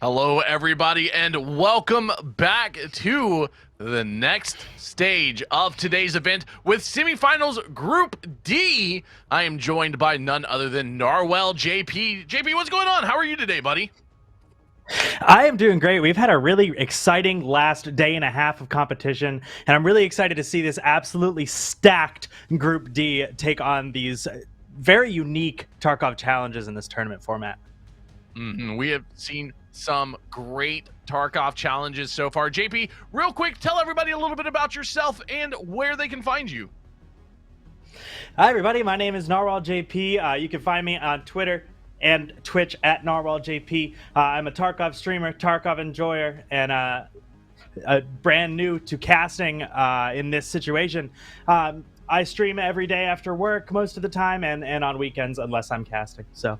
Hello, everybody, and welcome back to the next stage of today's event with semifinals Group D. I am joined by none other than Narwhal JP. JP, what's going on? How are you today, buddy? I am doing great. We've had a really exciting last day and a half of competition, and I'm really excited to see this absolutely stacked Group D take on these very unique Tarkov challenges in this tournament format. We have seen some great Tarkov challenges so far. JP, real quick, tell everybody a little bit about yourself and where they can find you. Hi, everybody. My name is Narwhal JP. You can find me on Twitter and Twitch at Narwhal JP. I'm a Tarkov streamer, Tarkov enjoyer, and brand new to casting in this situation. I stream every day after work most of the time and on weekends unless I'm casting. So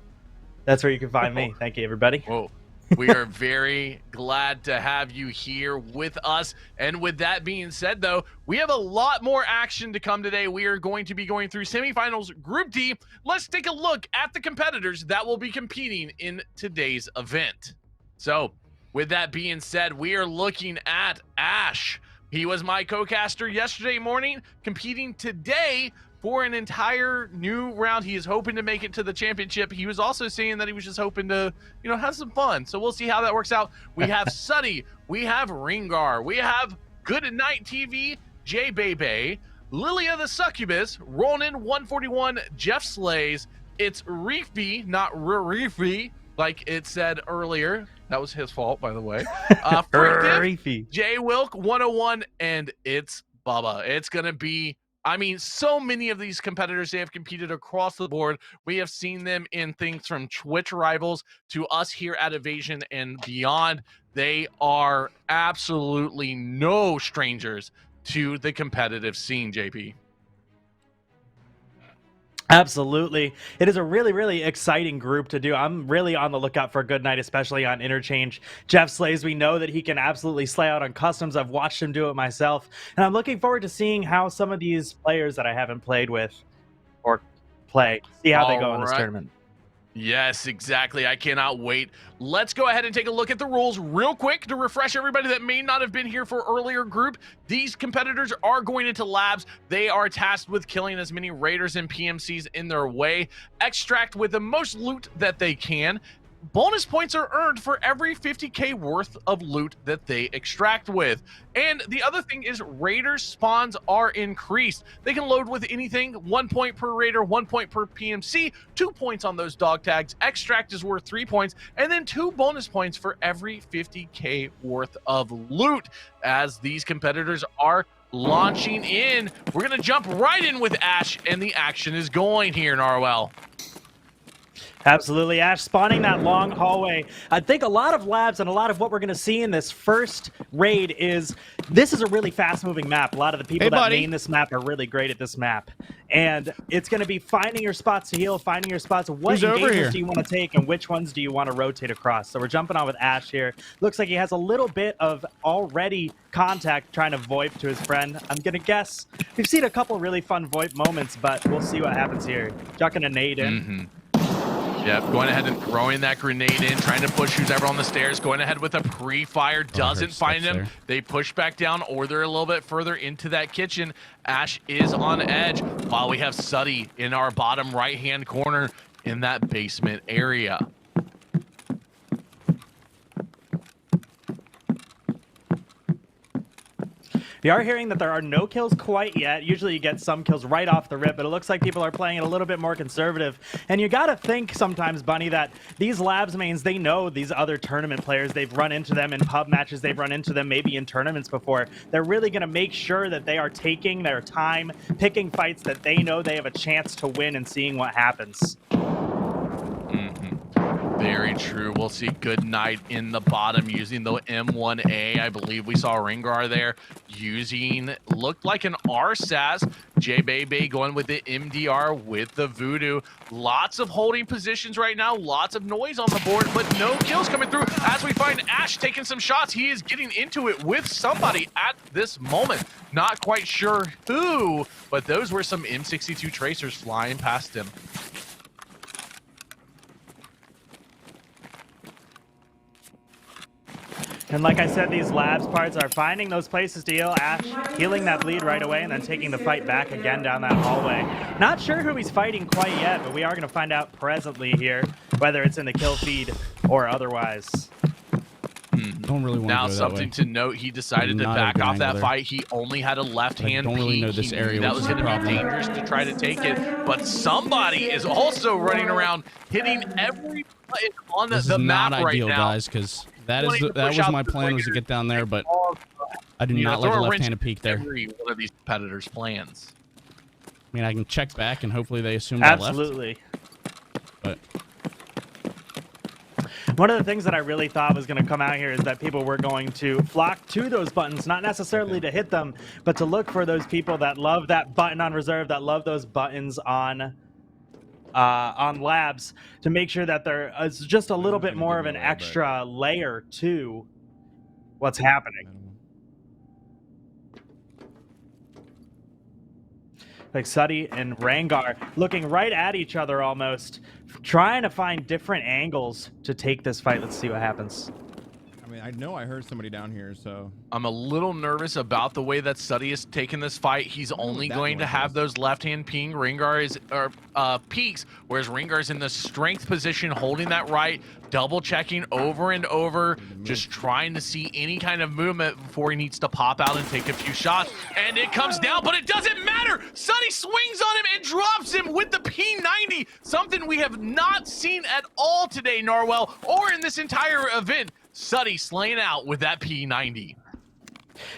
that's where you can find me. Thank you, everybody. Whoa. We are very glad to have you here with us. And with that being said, though, we have a lot more action to come today. We are going to be going through semifinals Group D. Let's take a look at the competitors that will be competing in today's event. So with that being said, we are looking at Ash. He was my co-caster yesterday morning, competing today for an entire new round. He is hoping to make it to the championship. He was also saying that he was just hoping to, have some fun. So we'll see how that works out. We have Suddy, we have Ringar, we have Good Night TV, J Bebe, Lilia the Succubus, Ronin 141, Jeff Slays. It's Reefy, not Reefy, like it said earlier. That was his fault, by the way. Reefy, J Wilk 101, and it's Bubba. It's gonna be, so many of these competitors, they have competed across the board. We have seen them in things from Twitch rivals to us here at Evasion and beyond. They are absolutely no strangers to the competitive scene, JP. Absolutely. It is a really, really exciting group to do. I'm really on the lookout for Good Night, especially on Interchange. Jeff Slays, we know that he can absolutely slay out on customs. I've watched him do it myself. And I'm looking forward to seeing how some of these players that I haven't played with or see how they go in this tournament. Yes, exactly. I cannot wait. Let's go ahead and take a look at the rules real quick to refresh everybody that may not have been here for earlier group. These competitors are going into labs. They are tasked with killing as many raiders and PMCs in their way, extract with the most loot that they can. Bonus points are earned for every 50k worth of loot that they extract with. And the other thing is raider spawns are increased. They can load with anything, 1 point per raider, 1 point per PMC, 2 points on those dog tags. Extract is worth 3 points, and then 2 bonus points for every 50k worth of loot. As these competitors are launching in, we're gonna jump right in with Ash, and the action is going here, Narwhal. Absolutely. Ash spawning that long hallway. I think a lot of labs and a lot of what we're going to see in this first raid is this is a really fast moving map. A lot of the people that main this map are really great at this map. And it's going to be finding your spots to heal, finding your spots. What engagements do you want to take and which ones do you want to rotate across? So we're jumping on with Ash here. Looks like he has a little bit of already contact trying to VoIP to his friend. I'm going to guess we've seen a couple really fun VoIP moments, but we'll see what happens here. Chucking a nade in. Yep, going ahead and throwing that grenade in, trying to push who's ever on the stairs, going ahead with a pre-fire, doesn't find him. They push back down, or they're a little bit further into that kitchen. Ash is on edge, while we have Suddy in our bottom right-hand corner in that basement area. We are hearing that there are no kills quite yet. Usually you get some kills right off the rip, but it looks like people are playing it a little bit more conservative. And you gotta think sometimes, Bunny, that these labs mains, they know these other tournament players. They've run into them in pub matches. They've run into them maybe in tournaments before. They're really gonna make sure that they are taking their time, picking fights that they know they have a chance to win and seeing what happens. Very true. We'll see Good Night in the bottom using the M1A. I believe we saw Ringar there using, looked like an RSAS. J Bebe going with the MDR with the Voodoo. Lots of holding positions right now. Lots of noise on the board, but no kills coming through as we find Ash taking some shots. He is getting into it with somebody at this moment. Not quite sure who, but those were some M62 tracers flying past him. And like I said, these labs parts are finding those places to heal. Ash healing that bleed right away and then taking the fight back again down that hallway. Not sure who he's fighting quite yet, but we are going to find out presently here, whether it's in the kill feed or otherwise. Don't really want now to go something that way. to note, he decided to Not a back good off angle that there. fight. He only had a left-hand don't really peek. know this He area, knew that which was is going to the be problem. dangerous to try to take it, but somebody is also running around hitting every button on This the is not map right ideal, now. guys, because that Wanting to was push out my the plan, was to players get down there, but and I do you know, not like throw a a wrench left-handed peek there. every one of these competitors' plans. I mean, I can check back and hopefully they assume I left. Absolutely. But one of the things that I really thought was going to come out here is that people were going to flock to those buttons, not necessarily to hit them, but to look for those people that love that button on reserve, that love those buttons on labs, to make sure that there is just a little bit more of an extra layer to what's happening. Like Suddy and Rangar looking right at each other almost, trying to find different angles to take this fight. Let's see what happens. I mean, I know I heard somebody down here, so I'm a little nervous about the way that Suddy is taking this fight. He's only going to have those left-hand ping. Ringar is peaks, whereas Ringar's in the strength position, holding that right, double checking over and over, just trying to see any kind of movement before he needs to pop out and take a few shots. And it comes down, but it doesn't matter. Suddy swings on him and drops him with the P90, something we have not seen at all today, Narwhal, or in this entire event. Suddy slaying out with that P90.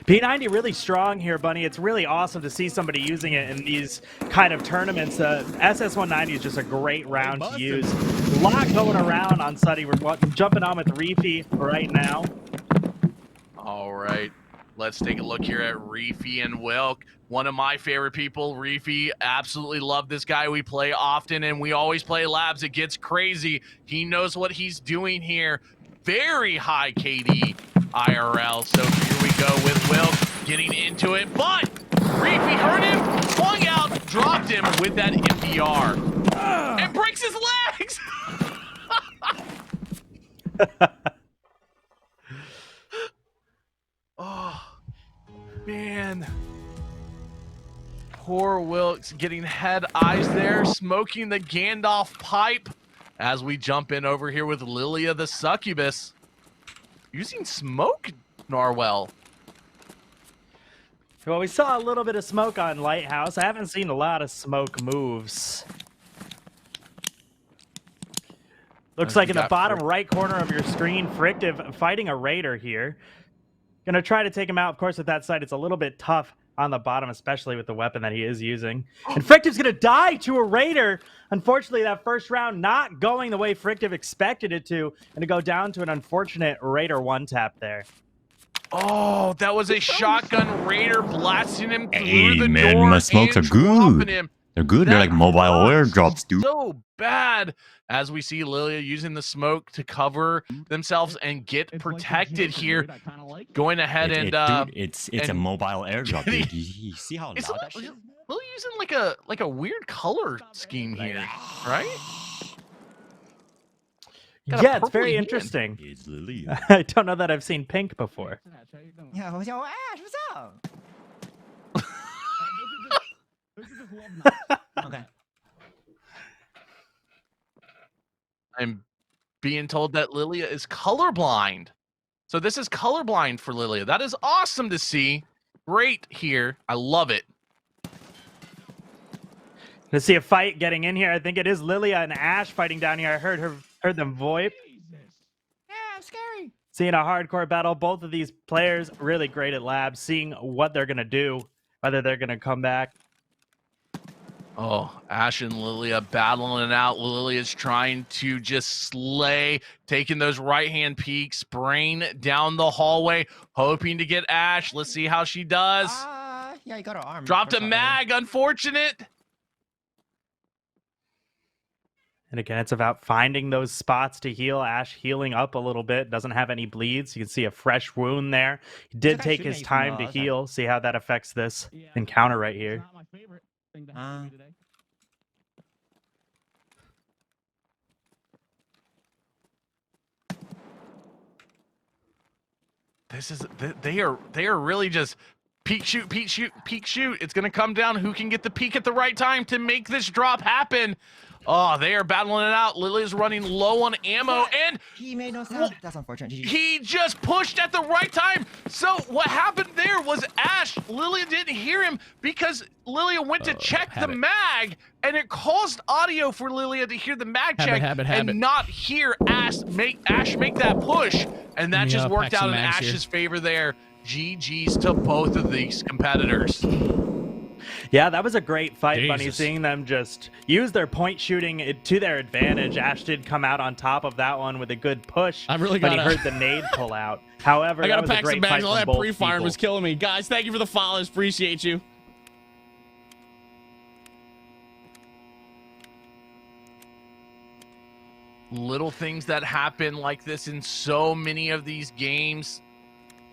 P90 really strong here, Bunny. It's really awesome to see somebody using it in these kind of tournaments. SS190 is just a great round to use. A lot going around on Suddy. We're jumping on with Reefy right now. All right, let's take a look here at Reefy and Wilk. One of my favorite people, Reefy. Absolutely love this guy. We play often, and we always play labs. It gets crazy. He knows what he's doing here. Very high KD IRL. So here we go with Will getting into it, but Reefy hurt him, flung out, dropped him with that MDR, and breaks his legs. Oh, man. Poor Wilkes getting head eyes there, smoking the Gandalf pipe. As we jump in over here with Lilia the Succubus. Using smoke, Narwhal. Well, we saw a little bit of smoke on Lighthouse. I haven't seen a lot of smoke moves. Looks like in the bottom right corner of your screen, Frictive fighting a Raider here. Gonna try to take him out. Of course, with that side, it's a little bit tough on the bottom, especially with the weapon that he is using. And Frictive's gonna die to a Raider. Unfortunately, that first round not going the way Frictive expected it to, and to go down to an unfortunate Raider one-tap there. Oh, that was a shotgun Raider blasting him through the man, door. my smokes and are good. dropping him. They're good. They're like mobile airdrops, dude. So bad. As we see Lilia using the smoke to cover themselves and get protected here. Going ahead and dude, it's a mobile airdrop, dude. You see how loud that shit is? Lilia using like a weird color scheme here, right? Got a Yeah, it's purpley very hand. interesting. It's Lilia. I don't know that I've seen pink before. Yo, Ash, what's up? Okay. I'm being told that Lilia is colorblind. So this is colorblind for Lilia. That is awesome to see. Great here. I love it. Let's see a fight getting in here. I think it is Lilia and Ash fighting down here. I heard them VoIP. Yeah, I'm scary. Seeing a hardcore battle. Both of these players really great at labs, seeing what they're gonna do, whether they're gonna come back. Oh, Ash and Lilia battling it out. Lilia's trying to just slay, taking those right-hand peeks, spraying down the hallway, hoping to get Ash. Let's see how she does. Yeah, you got her arm. Dropped a mag, unfortunate. And again, it's about finding those spots to heal. Ash healing up a little bit, doesn't have any bleeds. You can see a fresh wound there. He did take his time to heal. See how that affects this encounter right here. they are really just peek shoot, peek shoot, peek shoot. It's gonna come down who can get the peek at the right time to make this drop happen. Oh, they are battling it out. Lily's running low on ammo, and He made no sound. That's unfortunate. GG. he just pushed at the right time. So what happened there was Ash, Lilia didn't hear him because Lilia went to check the mag, and it caused audio for Lilia to hear the mag check and not hear Ash make that push. And that just worked out in Ash's favor there. GG's to both of these competitors. Yeah, that was a great fight, Bunny, seeing them just use their point shooting to their advantage. Ash did come out on top of that one with a good push, I really but he heard the nade pull out. However, I gotta that was pack a great some bags. fight All from that both pre-firing people. was killing me. Guys, thank you for the follows. Appreciate you. Little things that happen like this in so many of these games.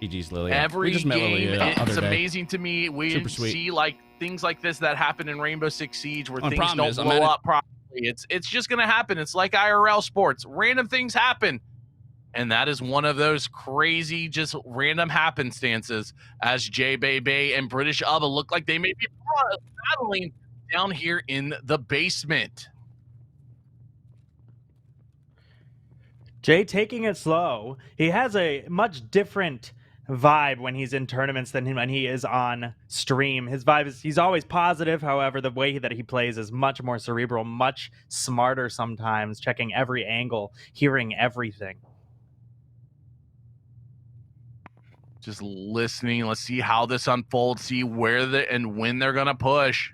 GG's, Lilia. Every We just met game, Lilia the it's other day. amazing to me. We Super sweet. see like things like this that happen in Rainbow Six Siege where The things problem don't is, I'm blow at up properly. It's just gonna happen. It's like IRL sports. Random things happen. And that is one of those crazy, just random happenstances as J-Bay and British Ubba look like they may be battling down here in the basement. Jay taking it slow. He has a much different vibe when he's in tournaments than when he is on stream. His vibe is he's always positive. However, the way that he plays is much more cerebral, much smarter sometimes, checking every angle, hearing everything. Just listening. Let's see how this unfolds, see where and when they're going to push.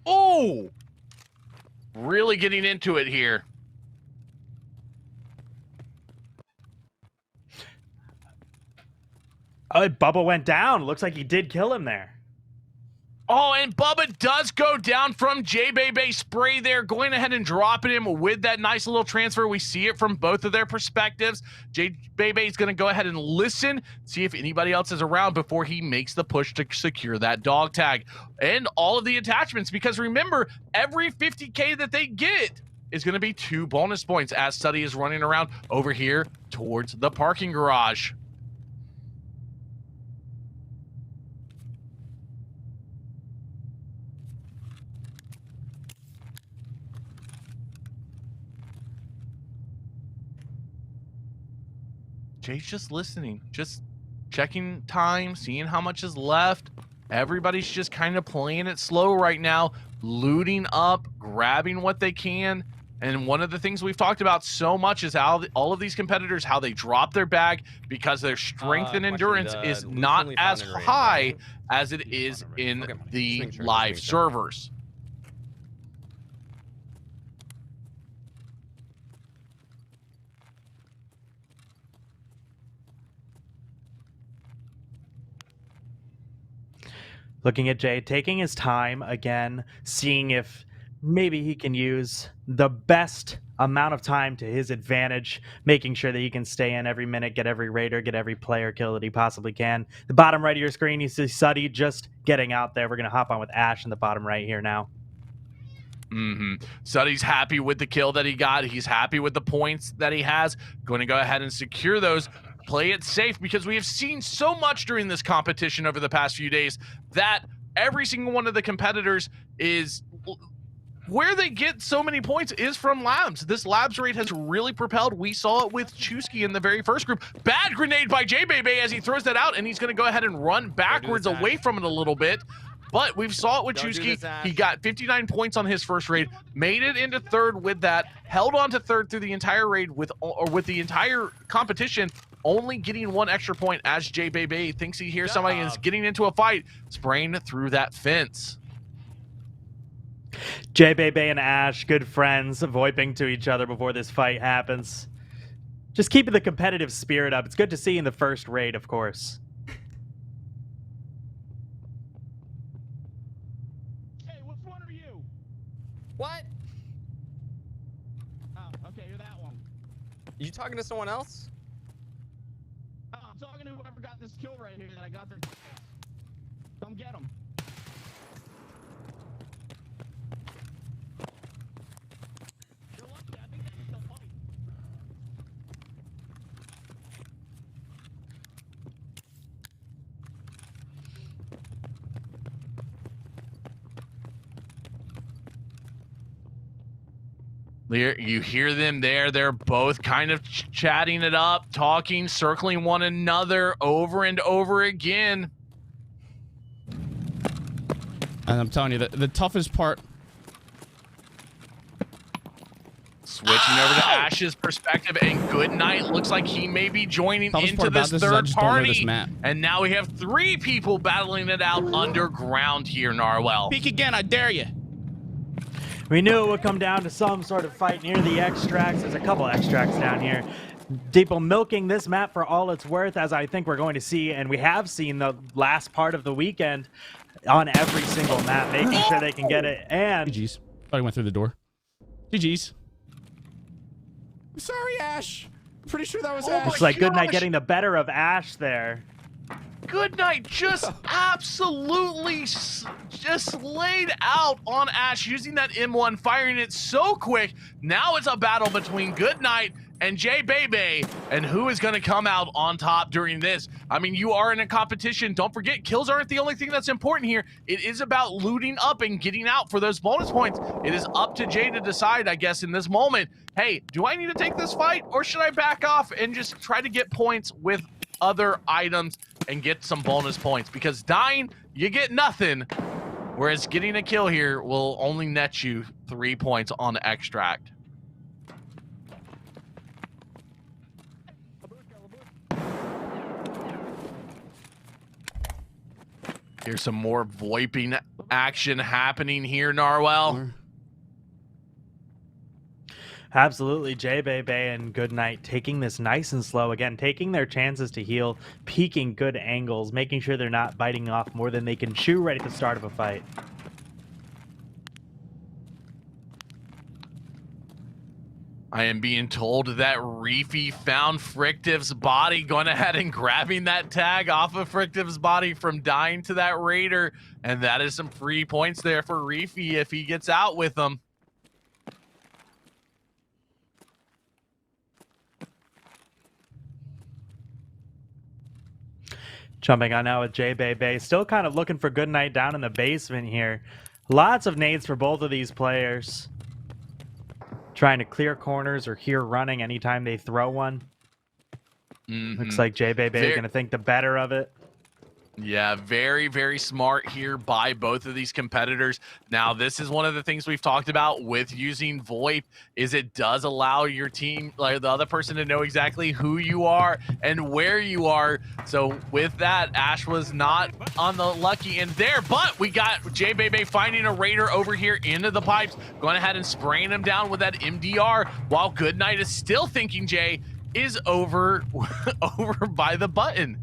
Oh! Really getting into it here. Oh, Bubba went down. Looks like he did kill him there. Oh, and Bubba does go down from J-Bay spray there, going ahead and dropping him with that nice little transfer. We see it from both of their perspectives. J-Bay is going to go ahead and listen, see if anybody else is around before he makes the push to secure that dog tag. And all of the attachments, because remember, every 50K that they get is going to be 2 bonus points as Suddy is running around over here towards the parking garage. Jay's just listening, just checking time, seeing how much is left. Everybody's just kind of playing it slow right now, looting up, grabbing what they can. And one of the things we've talked about so much is how all of these competitors, how they drop their bag because their strength and endurance is not as high as it is in the live servers. Looking at Jay, taking his time again, seeing if maybe he can use the best amount of time to his advantage, making sure that he can stay in every minute, get every raider, get every player kill that he possibly can. The bottom right of your screen, you see Suddy just getting out there. We're going to hop on with Ash in the bottom right here now. Suddy's happy with the kill that he got. He's happy with the points that he has. Going to go ahead and secure those. Play it safe, because we have seen so much during this competition over the past few days that every single one of the competitors is where they get so many points is from labs. This labs rate has really propelled. We saw it with Chusky in the very first group. Bad grenade by J-Bay as he throws that out, and he's going to go ahead and run backwards away from it a little bit. But we've saw it with Chusky. He got 59 points on his first raid, made it into third with that, held on to third through the entire raid with the entire competition, only getting 1 extra point as J-Bay thinks he hears somebody and is getting into a fight, spraying through that fence. J-Bay and Ash, good friends, VoIPing to each other before this fight happens. Just keeping the competitive spirit up. It's good to see in the first raid, of course. Hey, which one are you? What? Oh, okay, you're that one. You talking to someone else? Oh, I'm talking to whoever got this kill right here that I got their. Come get him. You're lucky. I think they can still fight. You hear them there. They're both kind of chatting it up, talking, circling one another over and over again. And I'm telling you, the toughest part. Switching over to Ash's perspective, and Goodnight looks like he may be joining into this third party. And now we have 3 people battling it out underground here, Narwhal. Peek again, I dare you. We knew it would come down to some sort of fight near the extracts. There's a couple extracts down here. People milking this map for all it's worth, as I think we're going to see, and we have seen the last part of the weekend on every single map, making sure they can get it. And GG's. Thought he went through the door. GG's. I'm sorry, Ash. I'm pretty sure that was Ash. looks like Goodnight getting the better of Ash there. Goodnight just absolutely just laid out on Ash, using that M1, firing it so quick. Now it's a battle between Goodnight and J Bebe, and who is going to come out on top during this? I mean, you are in a competition. Don't forget, kills aren't the only thing that's important here. It is about looting up and getting out for those bonus points. It is up to Jay to decide, I guess, in this moment, hey, do I need to take this fight, or should I back off and just try to get points with other items and get some bonus points? Because dying, you get nothing, whereas getting a kill here will only net you 3 points on extract. Here's some more VoIPing action happening here, Narwhal. Absolutely, J Bebe and Goodnight taking this nice and slow. Again, taking their chances to heal, peeking good angles, making sure they're not biting off more than they can chew right at the start of a fight. I am being told that Reefy found Frictive's body, going ahead and grabbing that tag off of Frictive's body from dying to that raider. And that is some free points there for Reefy if he gets out with them. Jumping on now with J Bebe, still kind of looking for Goodnight down in the basement here. Lots of nades for both of these players. Trying to clear corners or hear running anytime they throw one. Looks like J Bebe is going to think the better of it. Yeah, very, very smart here by both of these competitors. Now, this is one of the things we've talked about with using VoIP, is it does allow your team, like the other person, to know exactly who you are and where you are. So with that, Ash was not on the lucky end there, but we got J Bebe finding a raider over here into the pipes, going ahead and spraying him down with that MDR, while Goodnight is still thinking Jay is over by the button.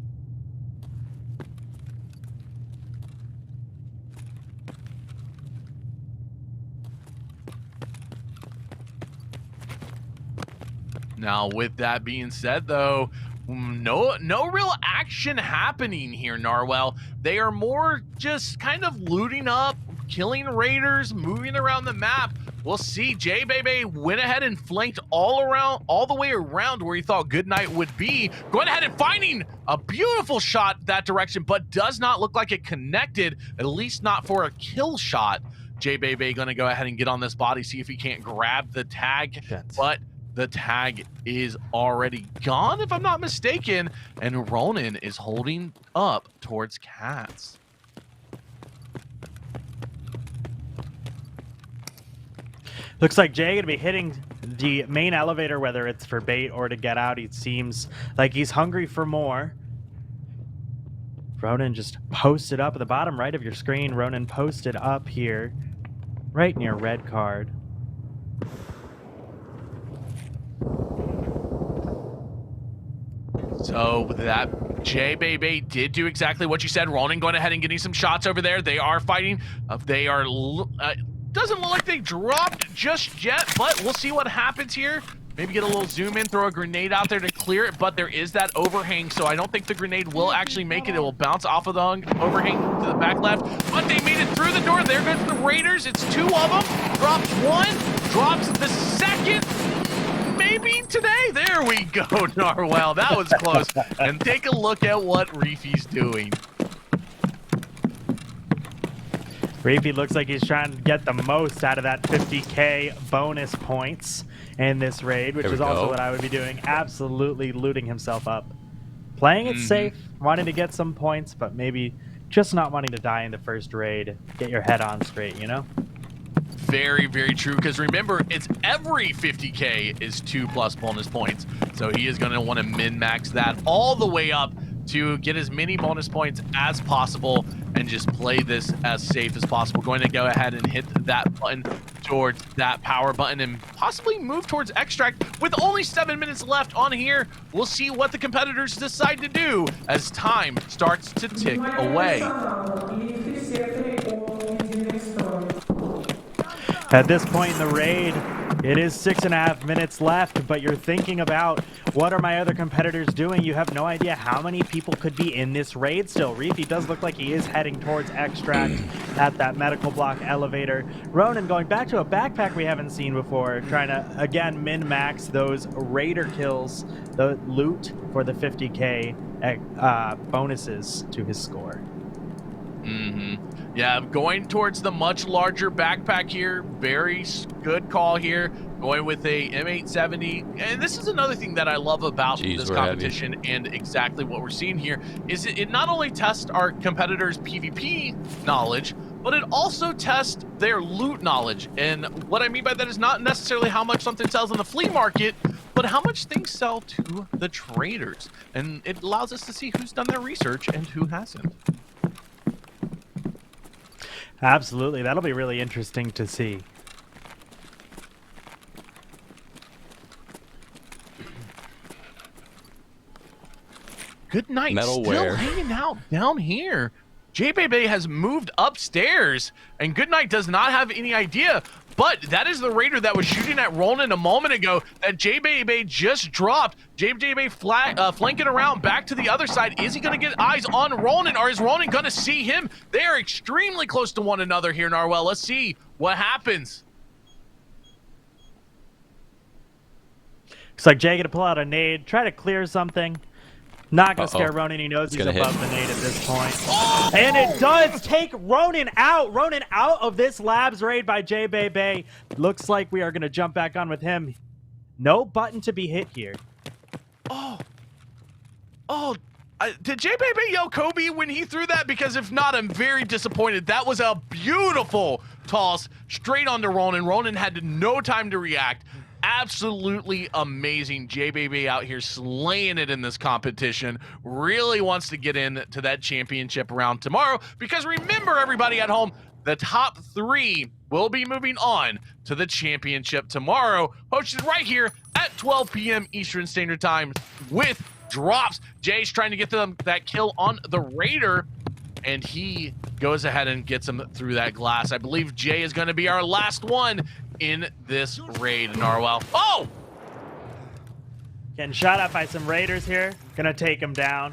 Now, with that being said, though, no real action happening here, Narwhal. They are more just kind of looting up, killing raiders, moving around the map. We'll see. J Bebe went ahead and flanked all the way around where he thought Goodnight would be, going ahead and finding a beautiful shot that direction, but does not look like it connected, at least not for a kill shot. J Bebe going to go ahead and get on this body, see if he can't grab the tag, but the tag is already gone, if I'm not mistaken, and Ronan is holding up towards Cats. Looks like Jay gonna be hitting the main elevator, whether it's for bait or to get out. He seems like he's hungry for more. Ronan just posted up at the bottom right of your screen. Ronan posted up here, right near red card. So that J Bebe did do exactly what you said. Ronan going ahead and getting some shots over there. They are fighting. They are doesn't look like they dropped just yet, but we'll see what happens here. maybe get a little zoom in, throw a grenade out there to clear it, but there is that overhang, so I don't think the grenade will actually make it. It will bounce off of the overhang to the back left, but they made it through the door. There goes the Raiders. It's 2 of them. Drops 1, drops the second. Maybe today. There we go, Narwhal. That was close. And take a look at what Reefy's doing. Reefy looks like he's trying to get the most out of that 50K bonus points in this raid, which is also what I would be doing. Absolutely looting himself up. Playing it safe, wanting to get some points, but maybe just not wanting to die in the first raid. Get your head on straight, you know? Very, very true, because remember, it's every 50K is 2+ bonus points. So he is going to want to min-max that all the way up to get as many bonus points as possible and just play this as safe as possible. Going to go ahead and hit that button towards that power button and possibly move towards extract. With only 7 minutes left on here, we'll see what the competitors decide to do as time starts to tick away. At this point in the raid, it is 6.5 minutes left, but you're thinking about what are my other competitors doing? You have no idea how many people could be in this raid still. Reefy does look like he is heading towards extract at that medical block elevator. Ronan going back to a backpack we haven't seen before, trying to, again, min-max those raider kills, the loot for the 50K bonuses to his score. Yeah, going towards the much larger backpack here. Very good call here. Going with a M870. And this is another thing that I love about this competition and exactly what we're seeing here is it not only tests our competitors' PvP knowledge, but it also tests their loot knowledge. And what I mean by that is not necessarily how much something sells on the flea market, but how much things sell to the traders. And it allows us to see who's done their research and who hasn't. Absolutely. That'll be really interesting to see. Good night. Metalware. Still hanging out down here. J-Bebe has moved upstairs, and Goodnight does not have any idea. But that is the raider that was shooting at Ronan a moment ago that J-Bebe just dropped. J-Bebe flanking around back to the other side. Is he going to get eyes on Ronan, or is Ronan going to see him? They are extremely close to one another here, Narwhal. Let's see what happens. Looks like Jay gonna pull out a nade, try to clear something. Not gonna scare Ronan. He knows he's above the nade at this point. Oh! And it does take Ronan out. Ronan out of this labs raid by J-Bebe. Looks like we are gonna jump back on with him. No button to be hit here. Did J-Bebe yell Kobe when he threw that? Because if not, I'm very disappointed. That was a beautiful toss straight onto Ronan. Ronan had no time to react. Absolutely amazing. J-Bebe out here slaying it in this competition. Really wants to get into that championship round tomorrow, because remember, everybody at home, the top 3 will be moving on to the championship tomorrow, hosted right here at 12 p.m. Eastern Standard Time with drops. Jay's trying to get them that kill on the Raider, and he goes ahead and gets him through that glass. I believe Jay is going to be our last one in this raid, Narwhal. Oh! Getting shot at by some raiders here. Gonna take him down.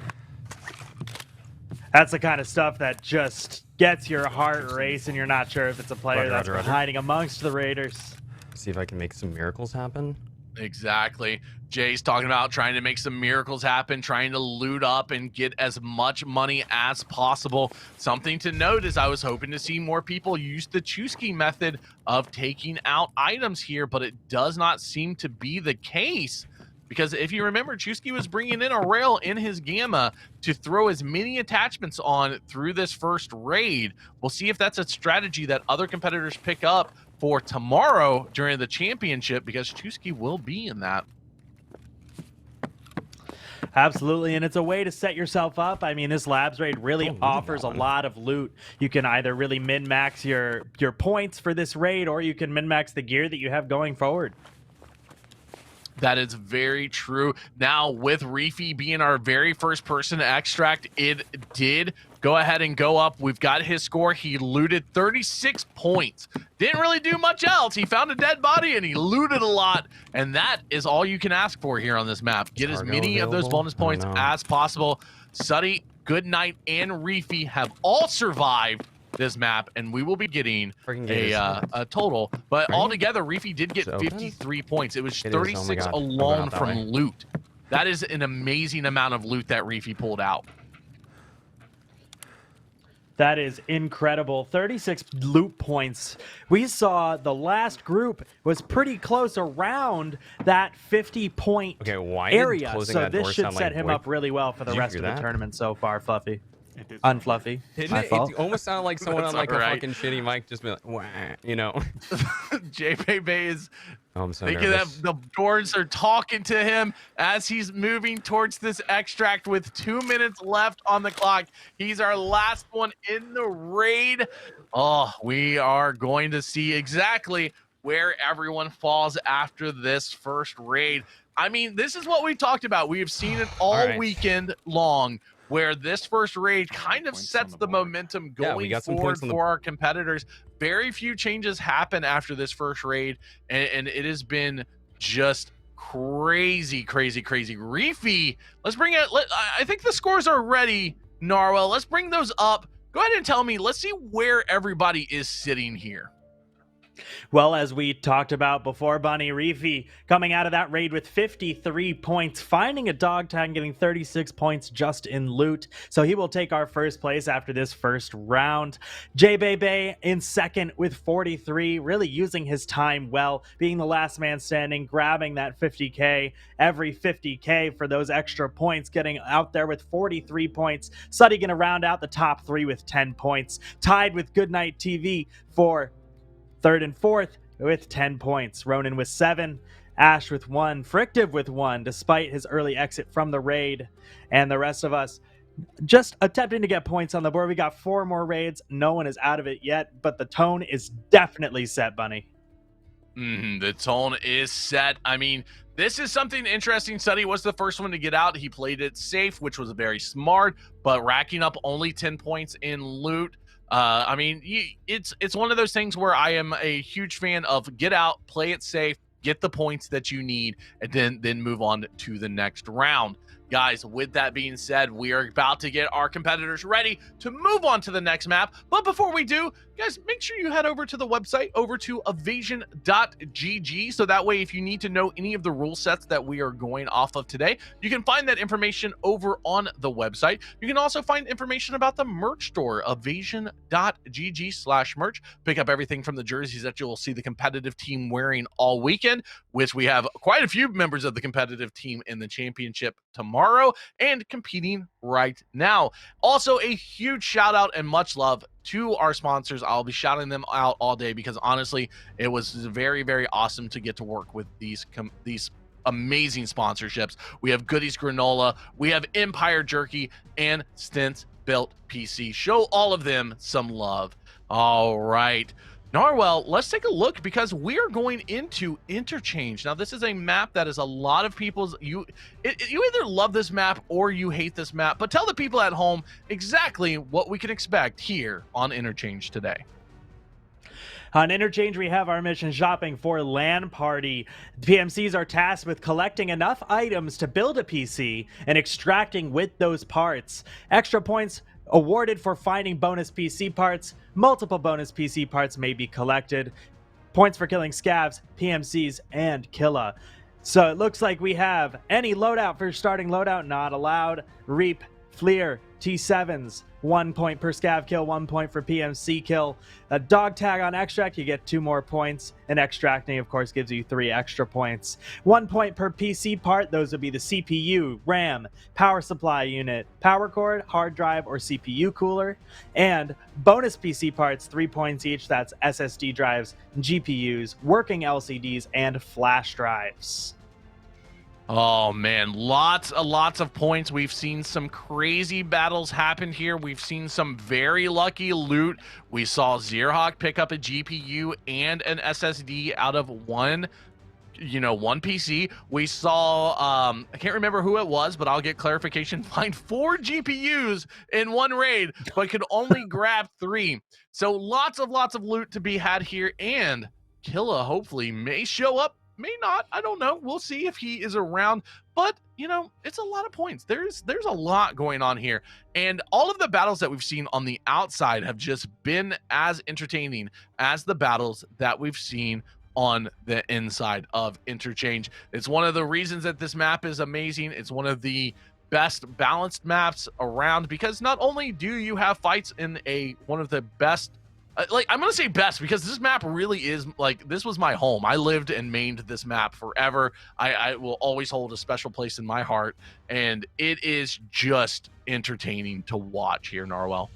That's the kind of stuff that just gets your heart racing. You're not sure if it's a player that's hiding amongst the raiders. See if I can make some miracles happen. Exactly. Jay's talking about trying to make some miracles happen, trying to loot up and get as much money as possible. Something to note is I was hoping to see more people use the Chusky method of taking out items here, but it does not seem to be the case. Because if you remember, Chusky was bringing in a rail in his Gamma to throw as many attachments on through this first raid. We'll see if that's a strategy that other competitors pick up for tomorrow during the championship, because Chusky will be in that. Absolutely, and it's a way to set yourself up. I mean, this labs raid really offers a lot of loot. You can either really min-max your points for this raid, or you can min-max the gear that you have going forward. That is very true. Now, with Reefy being our very first person to extract, it did go ahead and go up. We've got his score. He looted 36 points. Didn't really do much else. He found a dead body and he looted a lot. And that is all you can ask for here on this map. Get as many of those bonus points as possible. Suddy, Goodnight, and Reefy have all survived this map, and we will be getting a total. But altogether, Reefy did get 53 points. It was 36 alone from loot. That is an amazing amount of loot that Reefy pulled out. That is incredible. 36 loot points. We saw the last group was pretty close around that 50-point area. So this should set him up really well for the rest of the tournament so far, Fluffy. Unfluffy. It almost sounded like someone on like a fucking shitty mic just be like, wah, you know. J-Bay is I'm so thinking nervous. that the doors are talking to him as he's moving towards this extract with 2 minutes left on the clock. He's our last one in the raid. Oh, we are going to see exactly where everyone falls after this first raid. I mean, this is what we talked about. We have seen it all weekend long, where this first raid kind of sets the momentum going forward for our competitors. Very few changes happen after this first raid, and it has been just crazy, crazy, crazy. Reefy, let's bring it. I think the scores are ready, Narwhal. Let's bring those up. Go ahead and tell me, let's see where everybody is sitting here. Well, as we talked about before, Bunny, Reefy coming out of that raid with 53 points, finding a dog tag and getting 36 points just in loot. So he will take our first place after this first round. J-Bay in second with 43, really using his time well, being the last man standing, grabbing that 50K, every 50K for those extra points, getting out there with 43 points. Suddy gonna round out the top three with 10 points, tied with Goodnight TV for third and fourth with 10 points. Ronan with 7, Ash with 1, Frictive with 1, despite his early exit from the raid. And the rest of us just attempting to get points on the board. We got 4 more raids. No one is out of it yet, but the tone is definitely set, Bunny. The tone is set. I mean, this is something interesting. Suddy was the first one to get out. He played it safe, which was very smart, but racking up only 10 points in loot. I mean, it's one of those things where I am a huge fan of get out, play it safe, get the points that you need, and then move on to the next round. Guys, with that being said, we are about to get our competitors ready to move on to the next map. But before we do, guys, make sure you head over to the website, over to evasion.gg. So that way, if you need to know any of the rule sets that we are going off of today, you can find that information over on the website. You can also find information about the merch store, evasion.gg/merch. Pick up everything from the jerseys that you'll see the competitive team wearing all weekend, which we have quite a few members of the competitive team in the championship tomorrow and competing right now. Also, a huge shout out and much love to our sponsors. I'll be shouting them out all day because honestly, it was very, very awesome to get to work with these amazing sponsorships. We have Goodies Granola, we have Empire Jerky, and Stints Built PC. Show all of them some love. All right. Narwhal, let's take a look because we are going into Interchange. Now, this is a map that is a lot of people's... You either love this map or you hate this map, but tell the people at home exactly what we can expect here on Interchange today. On Interchange, we have our mission shopping for LAN Party. PMCs are tasked with collecting enough items to build a PC and extracting with those parts. Extra points awarded for finding bonus PC parts. Multiple bonus PC parts may be collected. Points for killing scavs, PMCs, and Killa. So it looks like we have any loadout for starting loadout not allowed. Reap, Fleer, T7s, 1 point per scav kill, 1 point for PMC kill. A dog tag on extract, you get 2 more points. And extracting, of course, gives you 3 extra points. 1 point per PC part, those would be the CPU, RAM, power supply unit, power cord, hard drive, or CPU cooler. And bonus PC parts, 3 points each, that's SSD drives, GPUs, working LCDs, and flash drives. Oh man, lots of points. We've seen some crazy battles happen here. We've seen some very lucky loot. We saw Zerhawk pick up a GPU and an SSD out of one one PC. We saw, I can't remember who it was, but I'll get clarification. Find 4 GPUs in one raid, but could only grab 3. So lots of loot to be had here, and Killa hopefully may show up, may not. I don't know. We'll see if he is around. But it's a lot of points. There's a lot going on here, and all of the battles that we've seen on the outside have just been as entertaining as the battles that we've seen on the inside of Interchange. It's one of the reasons that this map is amazing. It's one of the best balanced maps around, because not only do you have fights in one of the best, I'm gonna say best, because this map really is this was my home. I lived and mained this map forever. I will always hold a special place in my heart, and it is just entertaining to watch here, Narwhal.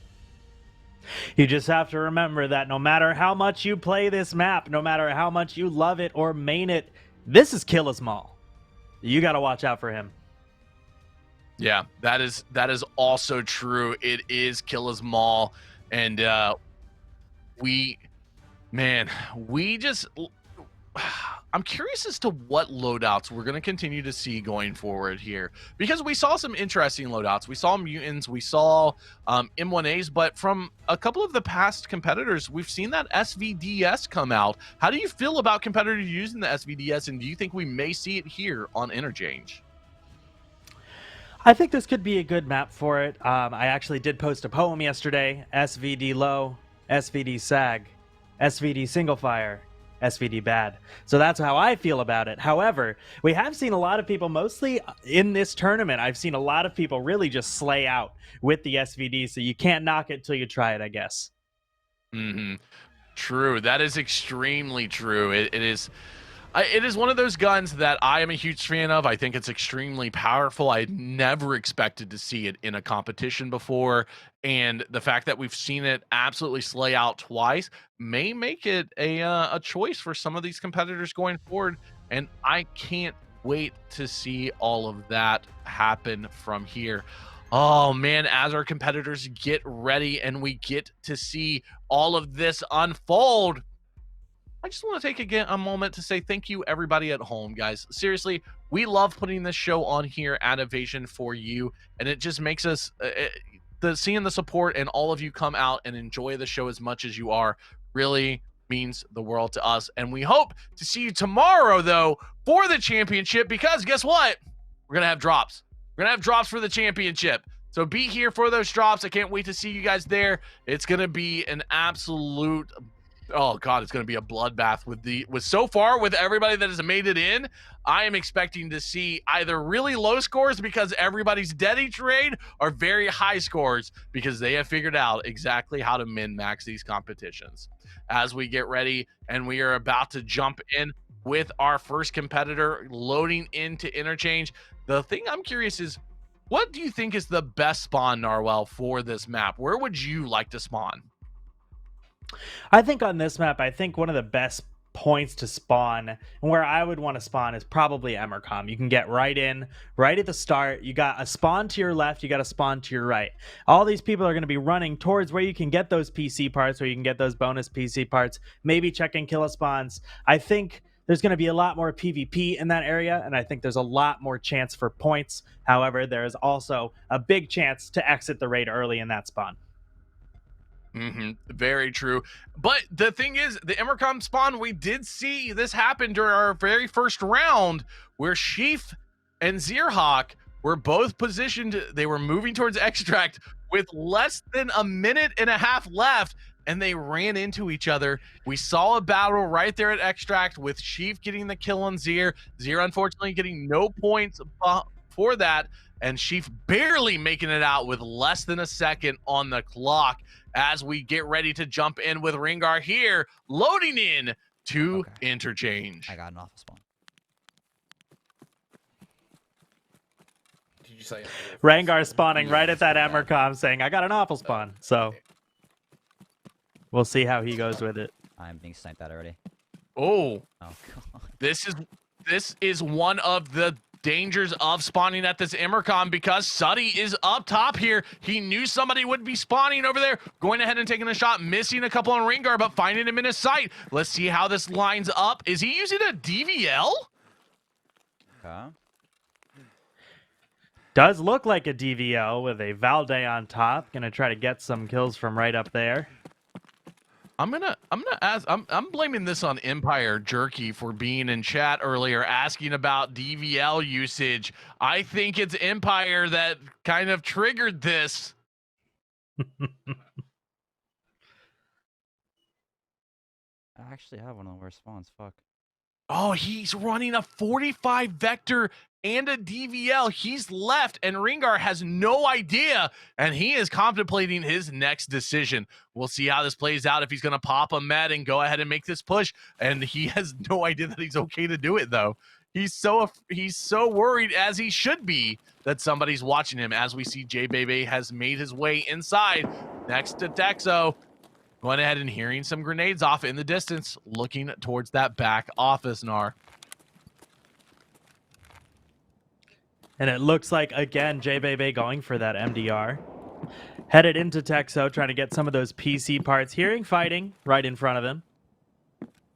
You just have to remember that no matter how much you play this map, no matter how much you love it or main it, this is Killa's Mall. You got to watch out for him. Yeah, that is also true. It is Killa's Mall, and I'm curious as to what loadouts we're going to continue to see going forward here, because we saw some interesting loadouts. We saw mutants, we saw M1As, but from a couple of the past competitors, we've seen that SVDS come out. How do you feel about competitors using the SVDS, and do you think we may see it here on Interchange? I think this could be a good map for it. I actually did post a poem yesterday: SVD low, SVD sag, SVD single fire, SVD bad. So that's how I feel about it. However, we have seen a lot of people, mostly in this tournament, I've seen a lot of people really just slay out with the SVD, so you can't knock it till you try it, I guess. True. That is extremely true. It is one of those guns that I am a huge fan of. I think it's extremely powerful. I never expected to see it in a competition before, and the fact that we've seen it absolutely slay out twice may make it a choice for some of these competitors going forward, and I can't wait to see all of that happen from here. Oh man, as our competitors get ready and we get to see all of this unfold, I just want to take a moment to say thank you, everybody at home, guys. Seriously, we love putting this show on here at Evasion for you, and it just makes us seeing the support and all of you come out and enjoy the show as much as you are really means the world to us. And we hope to see you tomorrow, though, for the championship, because guess what? We're gonna have drops. We're gonna have drops for the championship. So be here for those drops. I can't wait to see you guys there. It's gonna be an absolute, oh god, it's going to be a bloodbath with so far with everybody that has made it in. I am expecting to see either really low scores because everybody's dead each raid, or very high scores because they have figured out exactly how to min-max these competitions. As we get ready, and we are about to jump in with our first competitor loading into Interchange, the thing I'm curious is, what do you think is the best spawn, Narwhal, for this map? Where would you like to spawn? I think on this map, I think one of the best points to spawn, and where I would want to spawn, is probably Emercom. You can get right in, right at the start. You got a spawn to your left, you got a spawn to your right. All these people are going to be running towards where you can get those PC parts, where you can get those bonus PC parts, maybe checking killer spawns. I think there's going to be a lot more PvP in that area, and I think there's a lot more chance for points. However, there is also a big chance to exit the raid early in that spawn. Very true. But the thing is, the Emercom spawn, we did see this happen during our very first round, where Sheaf and Zierhawk were both positioned. They were moving towards Extract with less than a minute and a half left, and they ran into each other. We saw a battle right there at Extract with Sheaf getting the kill on Zier. Zier, unfortunately, getting no points for that, and Sheaf barely making it out with less than a second on the clock, as we get ready to jump in with Rengar here, loading in to Interchange. I got an awful spawn. Did you say Rengar spawning right at that Emercom, saying, I got an awful spawn. So we'll see how he goes with it. I'm being sniped at already. Oh, Oh god. this is one of the dangers of spawning at this Emercom, because Suddy is up top here. He knew somebody would be spawning over there, going ahead and taking a shot, missing a couple on Rengar, but finding him in his sight. Let's see how this lines up. Is he using a DVL? Okay. Does look like a DVL with a Valde on top. Gonna try to get some kills from right up there. I'm gonna ask. I'm blaming this on Empire Jerky for being in chat earlier, asking about DVL usage. I think it's Empire that kind of triggered this. I actually have one of the worst spawns. Fuck. Oh, he's running a 45 vector and a DVL. He's left, and Ringar has no idea, and he is contemplating his next decision. We'll see how this plays out, if he's going to pop a med and go ahead and make this push, and he has no idea that he's okay to do it, though. He's so worried, as he should be, that somebody's watching him, as we see J-Bebe has made his way inside next to Texo. Going ahead and hearing some grenades off in the distance, looking towards that back office, Nar. And it looks like, again, J-Bebe going for that MDR. Headed into Texo, trying to get some of those PC parts. Hearing fighting right in front of him.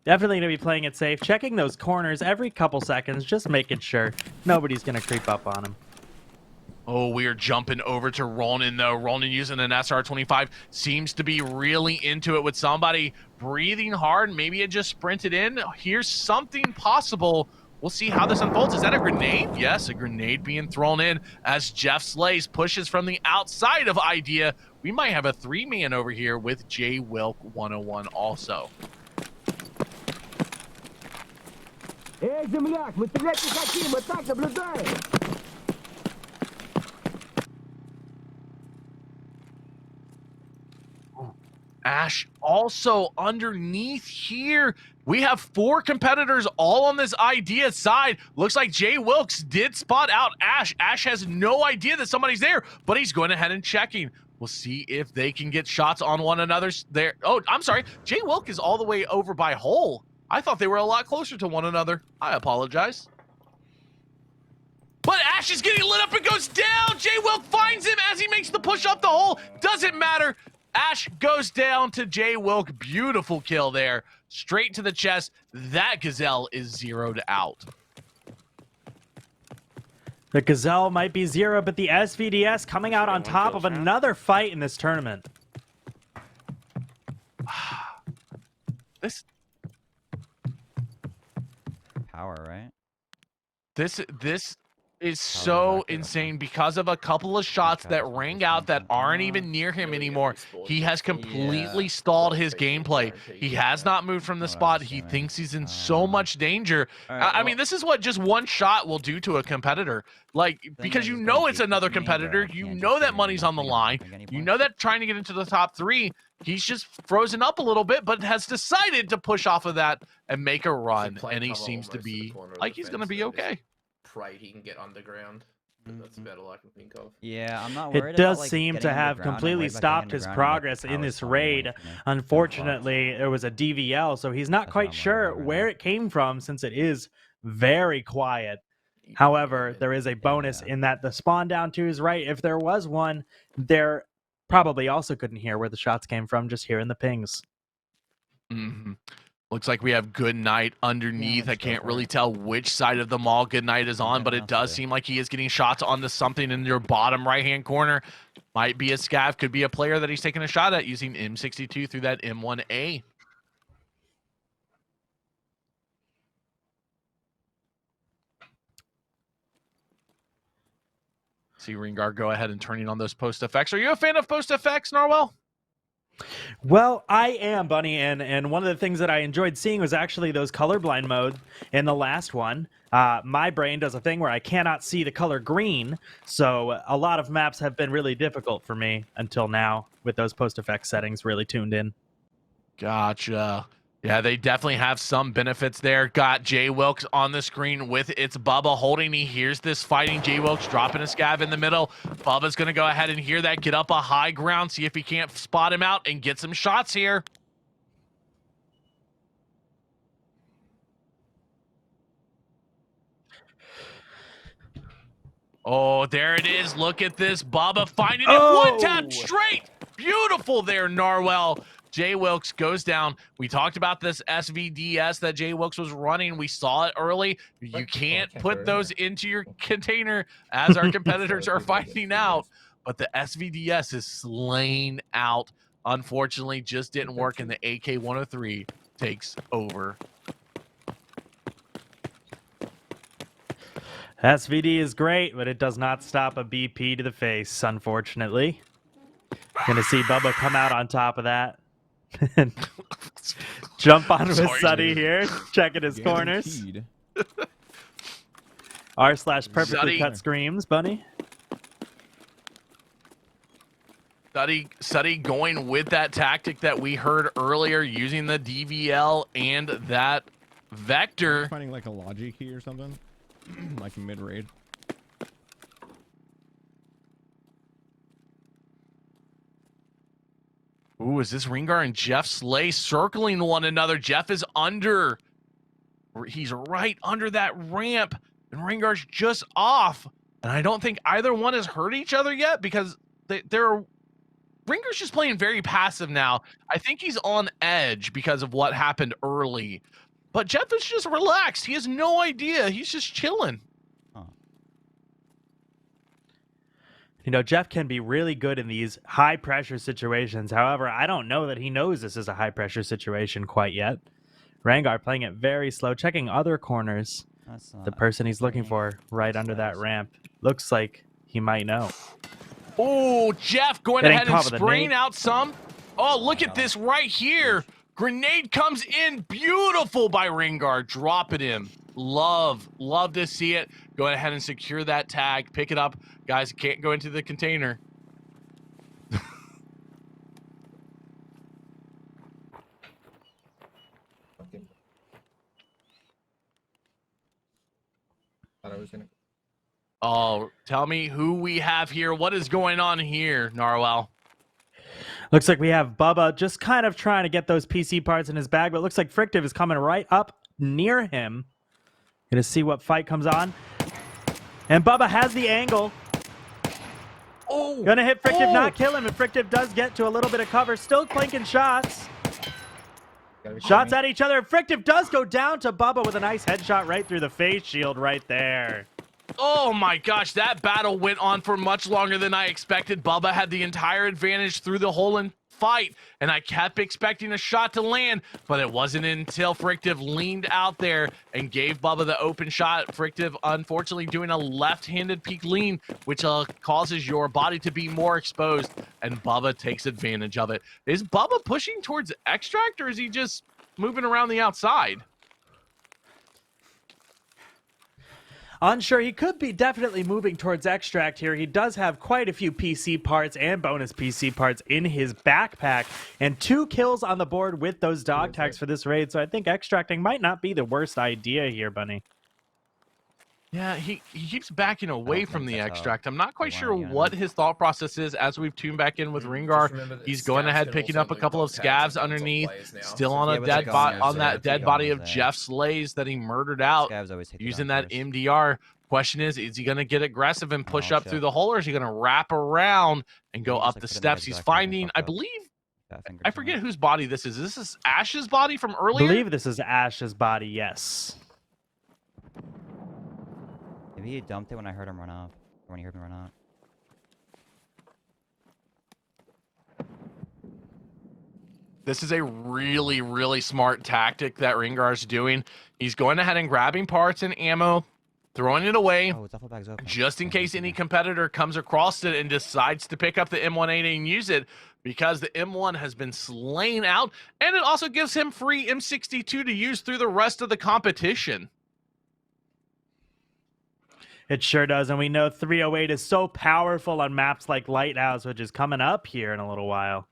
Definitely going to be playing it safe. Checking those corners every couple seconds, just making sure nobody's going to creep up on him. Oh, we are jumping over to Ronin, though. Ronin using an SR-25 seems to be really into it with somebody breathing hard. Maybe it just sprinted in. Here's something possible. We'll see how this unfolds. Is that a grenade? Yes, a grenade being thrown in as Jeff Slays pushes from the outside of Idea. We might have a 3-man over here with J Wilk 101 also. Земляк, мы стрелять не хотим, мы так наблюдаем. Ash also underneath here. We have 4 competitors all on this Idea side. Looks like Jay Wilkes did spot out Ash. Ash has no idea that somebody's there, but he's going ahead and checking. We'll see if they can get shots on one another there. Oh, I'm sorry. Jay Wilk is all the way over by Hole. I thought they were a lot closer to one another. I apologize. But Ash is getting lit up and goes down. Jay Wilk finds him as he makes the push up the hole. Doesn't matter. Ash goes down to Jay Wilk. Beautiful kill there. Straight to the chest. That Gazelle is zeroed out. The Gazelle might be 0, but the SVDS coming out on top of another fight in this tournament. This Power, right? is so insane because of a couple of shots that rang out that aren't even near him anymore. He has completely stalled his gameplay. He has not moved from the spot. He thinks he's in so much danger. I mean, this is what just one shot will do to a competitor. Like, because you know it's another competitor. You know that money's on the line. You know that trying to get into the top 3, he's just frozen up a little bit, but has decided to push off of that and make a run. And he seems to be like he's going to be okay. Right, he can get underground. That's about all I can think of. Yeah, I'm not worried It does about, like, seem getting to have underground. I'm completely worried about stopped getting his underground and, like, progress the in power this falling away raid. from me. Unfortunately, it was a DVL, so he's not That's quite what I'm worried sure about right where now. it came from since it is very quiet. However, there is a bonus in that the spawn down to his right, if there was one, there probably also couldn't hear where the shots came from, just hearing the pings. Mm-hmm. Looks like we have Good Night underneath. I can't really tell which side of the mall Good Night is on, but it does seem like he is getting shots onto something in your bottom right-hand corner. Might be a scav, could be a player that he's taking a shot at using M62 through that M1A. See Ringar go ahead and turning on those post effects. Are you a fan of post effects, Narwhal? Well, I am, Bunny, and one of the things that I enjoyed seeing was actually those colorblind mode in the last one. My brain does a thing where I cannot see the color green, so a lot of maps have been really difficult for me until now with those post-effects settings really tuned in. Gotcha. Yeah, they definitely have some benefits there. Got Jay Wilkes on the screen with its Bubba holding. He hears this fighting. Jay Wilkes dropping a scav in the middle. Bubba's going to go ahead and hear that, get up a high ground, see if he can't spot him out and get some shots here. Oh, there it is. Look at this. Bubba finding it. One tap straight. Beautiful there, Narwhal. Jay Wilkes goes down. We talked about this SVDS that Jay Wilkes was running. We saw it early. You can't put those into your container as our competitors are finding out. But the SVDS is slain out. Unfortunately, just didn't work, and the AK-103 takes over. SVD is great, but it does not stop a BP to the face, unfortunately. Gonna see Bubba come out on top of that. And jump on with Suddy here, checking his corners. R/perfectly cut screams, bunny. Suddy going with that tactic that we heard earlier, using the DVL and that Vector. Finding like a logic key or something, like mid raid. Ooh, is this Ringar and Jeff Slay circling one another? Jeff is under. He's right under that ramp, and Ringar's just off. And I don't think either one has hurt each other yet because they're. Ringar's just playing very passive now. I think he's on edge because of what happened early. But Jeff is just relaxed. He has no idea. He's just chilling. You know, Jeff can be really good in these high-pressure situations. However, I don't know that he knows this is a high-pressure situation quite yet. Rangar playing it very slow, checking other corners. The person he's looking for right under that ramp. Looks like he might know. Oh, Jeff going ahead and spraying out some. Oh, look at this right here. Grenade comes in. Beautiful by Ringar. Dropping him. Love to see it. Go ahead and secure that tag. Pick it up. Guys, can't go into the container. Oh, tell me who we have here. What is going on here, Narwhal? Looks like we have Bubba just kind of trying to get those PC parts in his bag, but it looks like Frictive is coming right up near him. Gonna see what fight comes on. And Bubba has the angle. Oh, gonna hit Frictive, not kill him, and Frictive does get to a little bit of cover. Still clinking shots. Shots at each other. Frictive does go down to Bubba with a nice headshot right through the face shield right there. Oh my gosh, that battle went on for much longer than I expected. Bubba had the entire advantage through the whole fight, and I kept expecting a shot to land, but it wasn't until Frictive leaned out there and gave Bubba the open shot. Frictive, unfortunately, doing a left-handed peek lean, which causes your body to be more exposed, and Bubba takes advantage of it. Is Bubba pushing towards extract, or is he just moving around the outside? Unsure. He could be definitely moving towards extract here. He does have quite a few PC parts and bonus PC parts in his backpack, and 2 kills on the board with those dog tags for this raid. So I think extracting might not be the worst idea here, Bunny. Yeah, he keeps backing away from the extract. I'm not quite sure what his thought process is as we've tuned back in with Ringar. He's going ahead picking up a couple of scavs underneath, still on a dead dead body of Jeff Slays that he murdered out using that MDR. Question is he going to get aggressive and push up through the hole, or is he going to wrap around and go up the steps? He's finding, I believe, I forget whose body this is. Is this Ash's body from earlier? I believe this is Ash's body, yes. Maybe he dumped it when I heard him run up, or when he heard me run up. This is a really, really smart tactic that Ringar's doing. He's going ahead and grabbing parts and ammo, throwing it away, just in case any competitor comes across it and decides to pick up the M18 and use it, because the M1 has been slain out, and it also gives him free M62 to use through the rest of the competition. It sure does, and we know 308 is so powerful on maps like Lighthouse, which is coming up here in a little while.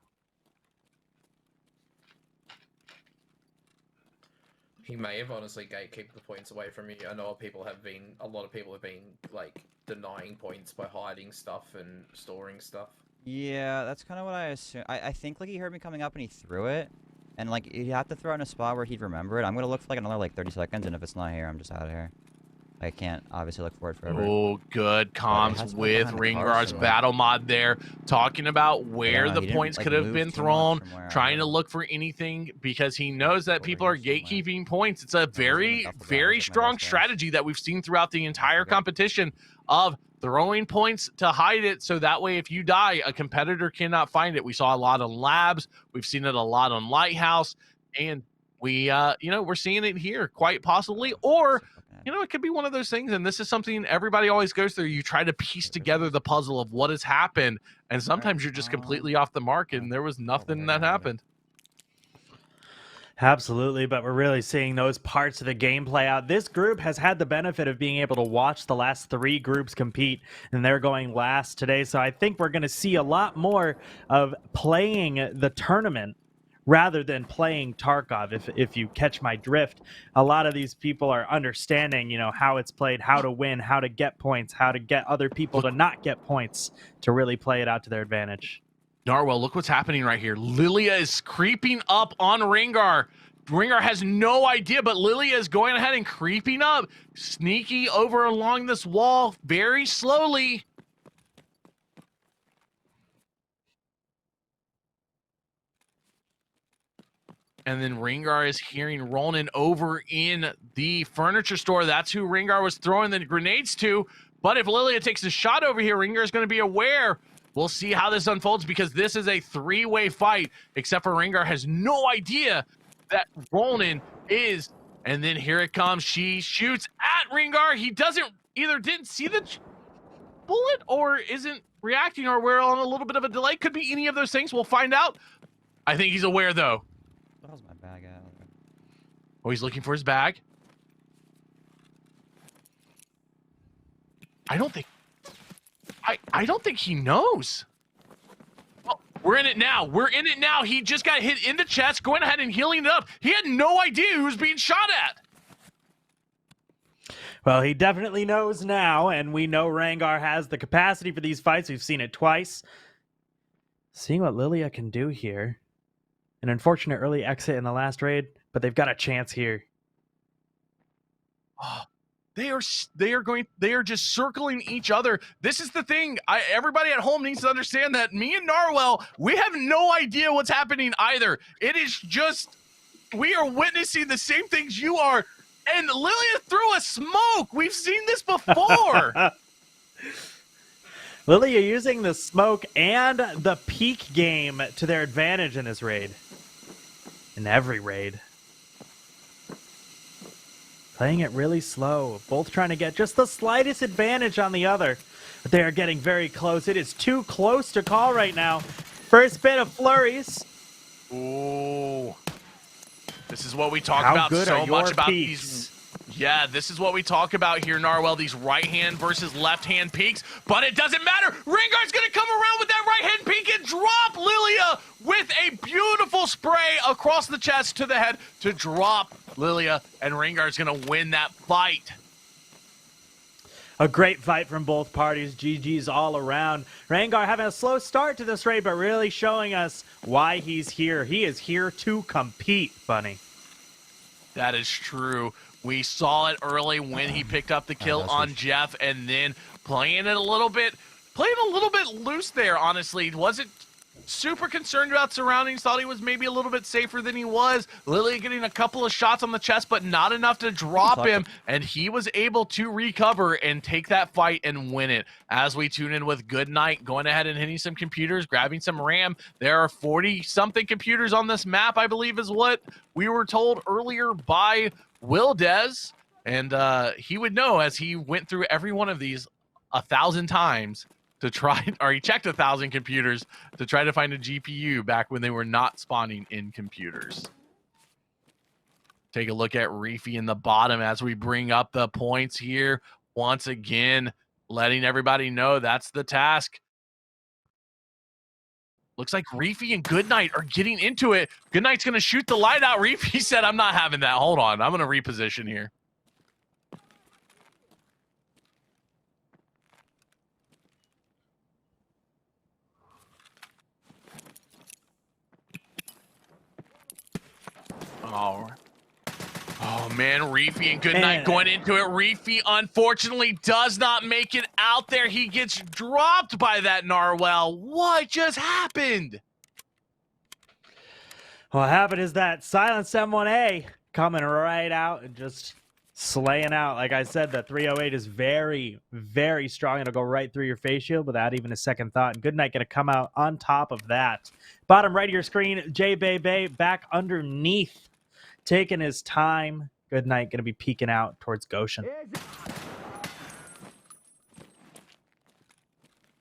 He may have honestly gatekept the points away from you. I know a lot of people have been like denying points by hiding stuff and storing stuff. Yeah, that's kind of what I assume. I think like he heard me coming up and he threw it, and like he'd have to throw it in a spot where he'd remember it. I'm gonna look for like another like 30 seconds, and if it's not here, I'm just out of here. I can't obviously look for it forever. Oh, good it comms has to go with behind the cars Ringar's somewhere. battle mod there, talking about where know, the he didn't, points like, could have move been too much thrown, from where I trying to was. look for anything because he knows that Over people here are somewhere. gatekeeping points. It's a in the very, duffel bag. very Those are my strong best guys. strategy that we've seen throughout the entire forget. competition of throwing points to hide it so that way if you die, a competitor cannot find it. We saw a lot on Labs. We've seen it a lot on Lighthouse. And we, we're seeing it here quite possibly. Or it could be one of those things, and this is something everybody always goes through. You try to piece together the puzzle of what has happened, and sometimes you're just completely off the mark, and there was nothing that happened. Absolutely, but we're really seeing those parts of the game play out. This group has had the benefit of being able to watch the last 3 groups compete, and they're going last today, so I think we're going to see a lot more of playing the tournament rather than playing Tarkov, if you catch my drift. A lot of these people are understanding, how it's played, how to win, how to get points, how to get other people to not get points, to really play it out to their advantage. Narwhal, look what's happening right here. Lilia is creeping up on Ringar. Ringar has no idea, but Lilia is going ahead and creeping up, sneaky over along this wall very slowly. And then Ringar is hearing Ronan over in the furniture store. That's who Ringar was throwing the grenades to. But if Lilia takes a shot over here, Ringar is going to be aware. We'll see how this unfolds because this is a 3-way fight, except for Ringar has no idea that Ronan is. And then here it comes. She shoots at Ringar. He didn't see the bullet or isn't reacting, or we're on a little bit of a delay. Could be any of those things. We'll find out. I think he's aware, though. What was my bag at? Oh, he's looking for his bag. I don't think he knows. Well, we're in it now. He just got hit in the chest, going ahead and healing it up. He had no idea who was being shot at. Well, he definitely knows now, and we know Rangar has the capacity for these fights. We've seen it twice. Seeing what Lilia can do here. An unfortunate early exit in the last raid, but they've got a chance here. Oh, they are just circling each other. This is the thing. Everybody at home needs to understand that me and Narwhal, we have no idea what's happening either. It is just, we are witnessing the same things you are. And Lilia threw a smoke. We've seen this before. Lilia using the smoke and the peak game to their advantage in this raid. In every raid. Playing it really slow. Both trying to get just the slightest advantage on the other. But they are getting very close. It is too close to call right now. First bit of flurries. Ooh. This is what we talk about so much about these. Yeah, this is what we talk about here, Narwhal, these right-hand versus left-hand peaks, but it doesn't matter. Ringar's going to come around with that right-hand peak and drop Lilia with a beautiful spray across the chest to the head to drop Lilia, and Ringar's going to win that fight. A great fight from both parties. GG's all around. Rangar having a slow start to this raid, but really showing us why he's here. He is here to compete, Bunny. That is true. We saw it early when he picked up the kill on Jeff, and then playing a little bit loose there, honestly. Wasn't super concerned about surroundings, thought he was maybe a little bit safer than he was. Lilia getting a couple of shots on the chest, but not enough to drop him, and he was able to recover and take that fight and win it. As we tune in with Goodnight, going ahead and hitting some computers, grabbing some RAM. There are 40-something computers on this map, I believe is what we were told earlier by Will Dez, and he would know as he went through every one of these 1,000 times to try, or he checked 1,000 computers to try to find a GPU back when they were not spawning in computers. Take a look at Reefy in the bottom as we bring up the points here. Once again, letting everybody know that's the task. Looks like Reefy and Goodnight are getting into it. Goodnight's going to shoot the light out. Reefy said, I'm not having that. Hold on. I'm going to reposition here. Oh, Oh man, Reefy and Goodnight going into it. Reefy unfortunately does not make it out there. He gets dropped by that Narwhal. What just happened? What happened is that Silence M1A coming right out and just slaying out. Like I said, the 308 is very, very strong. It'll go right through your face shield without even a second thought. And Goodnight going to come out on top of that. Bottom right of your screen, J Bay back underneath, taking his time. Goodnight going to be peeking out towards Goshen.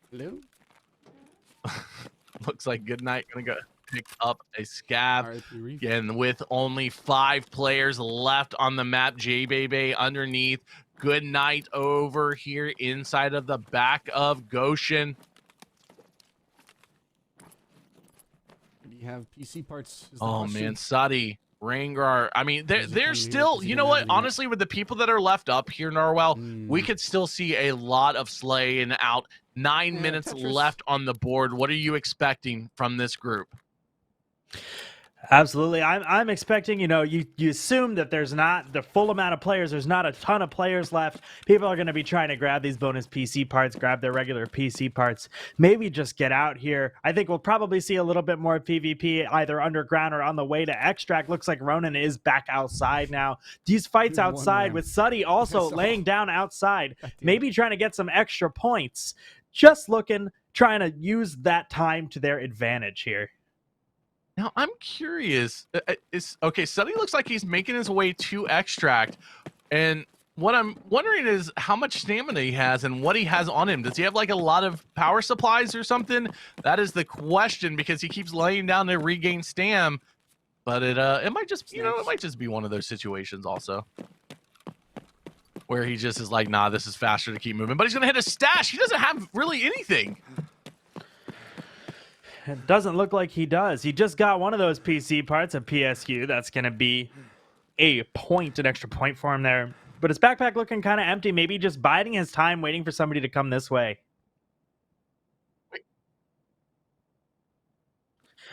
Hello? Looks like Goodnight going to go pick up a scav. And with only 5 players left on the map, J-Bay underneath. Goodnight over here inside of the back of Goshen. Do you have PC parts? Oh man, Suddy, Rangar. I mean, they're still, you know what? Honestly, with the people that are left up here, Narwhal, we could still see a lot of slaying out. 9 minutes left on the board. What are you expecting from this group? Absolutely. I'm expecting, you assume that there's not the full amount of players. There's not a ton of players left. People are going to be trying to grab these bonus PC parts, grab their regular PC parts, maybe just get out here. I think we'll probably see a little bit more PvP either underground or on the way to extract. Looks like Ronan is back outside now. These fights outside with Suddy also laying down outside, maybe trying to get some extra points. Just trying to use that time to their advantage here. Now, I'm curious. Suddy looks like he's making his way to extract. And what I'm wondering is how much stamina he has and what he has on him. Does he have like a lot of power supplies or something? That is the question, because he keeps laying down to regain stam. But it might just, it might just be one of those situations also, where he just is like, nah, this is faster to keep moving. But he's going to hit a stash. He doesn't have really anything. It doesn't look like he does. He just got one of those PC parts, a PSU. That's going to be an extra point for him there. But his backpack looking kind of empty. Maybe just biding his time, waiting for somebody to come this way.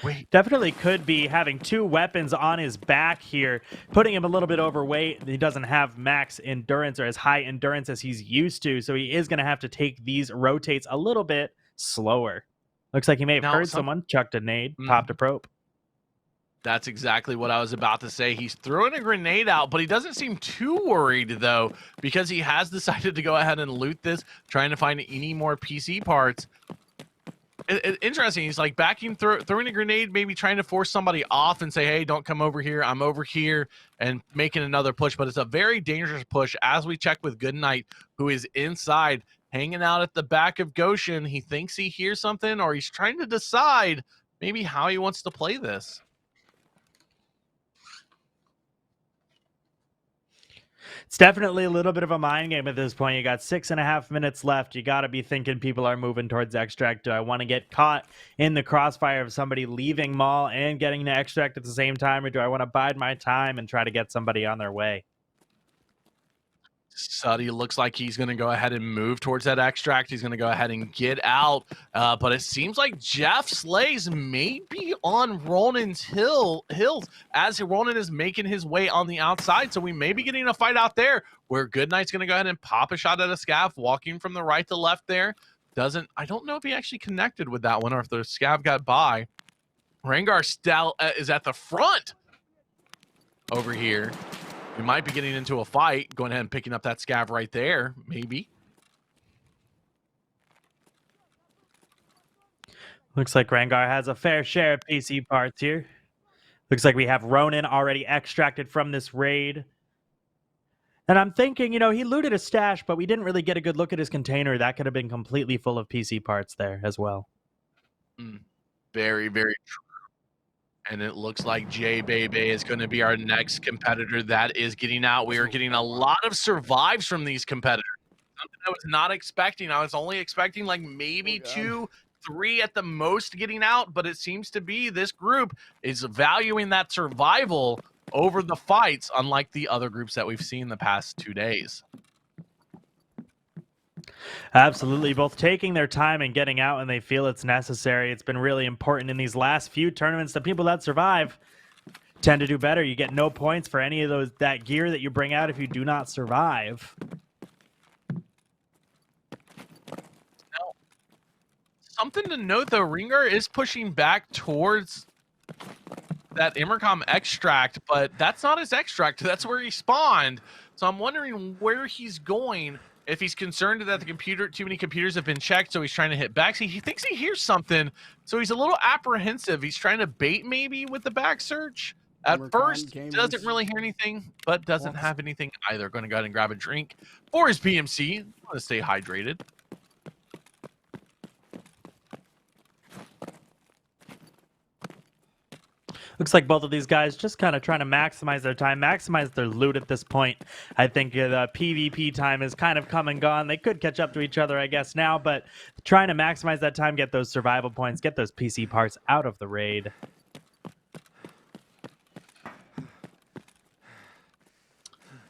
Wait. Definitely could be having 2 weapons on his back here, putting him a little bit overweight. He doesn't have max endurance or as high endurance as he's used to, so he is going to have to take these rotates a little bit slower. Looks like he may have heard someone, chucked a nade, popped a probe. That's exactly what I was about to say. He's throwing a grenade out, but he doesn't seem too worried, though, because he has decided to go ahead and loot this, trying to find any more PC parts. Interesting. He's like backing, throwing a grenade, maybe trying to force somebody off and say, hey, don't come over here. I'm over here, and making another push. But it's a very dangerous push, as we check with Goodnight, who is inside, hanging out at the back of Goshen. He thinks he hears something, or he's trying to decide maybe how he wants to play this. It's definitely a little bit of a mind game at this point. You got 6.5 minutes left. You got to be thinking people are moving towards extract. Do I want to get caught in the crossfire of somebody leaving mall and getting to extract at the same time, or do I want to bide my time and try to get somebody on their way? Suddy looks like he's going to go ahead and move towards that extract. He's going to go ahead and get out. But it seems like Jeff Slays may be on Ronan's hills as Ronan is making his way on the outside. So we may be getting a fight out there where Goodnight's going to go ahead and pop a shot at a scav, walking from the right to left there. I don't know if he actually connected with that one or if the scav got by. Rangar still is at the front over here. We might be getting into a fight. Going ahead and picking up that scav right there, maybe. Looks like Rangar has a fair share of PC parts here. Looks like we have Ronan already extracted from this raid. And I'm thinking, he looted a stash, but we didn't really get a good look at his container. That could have been completely full of PC parts there as well. Very, very true. And it looks like J-Bay is going to be our next competitor that is getting out. We are getting a lot of survives from these competitors. Something I was not expecting. I was only expecting like maybe 2, 3 at the most getting out, but it seems to be this group is valuing that survival over the fights, unlike the other groups that we've seen the past 2 days. Absolutely. Both taking their time and getting out when they feel it's necessary. It's been really important in these last few tournaments. The people that survive tend to do better. You get no points for any of that gear that you bring out if you do not survive. Something to note, though, Ringar is pushing back towards that Immercom extract, but that's not his extract. That's where he spawned. So I'm wondering where he's going. If he's concerned that too many computers have been checked, so he's trying to hit back. See, he thinks he hears something, so he's a little apprehensive. He's trying to bait maybe with the back search. At first, doesn't really hear anything, but doesn't have anything either. Going to go ahead and grab a drink for his PMC. Want to stay hydrated. Looks like both of these guys just kind of trying to maximize their time, maximize their loot at this point. I think the PvP time is kind of come and gone. They could catch up to each other, I guess, now, but trying to maximize that time, get those survival points, get those PC parts out of the raid.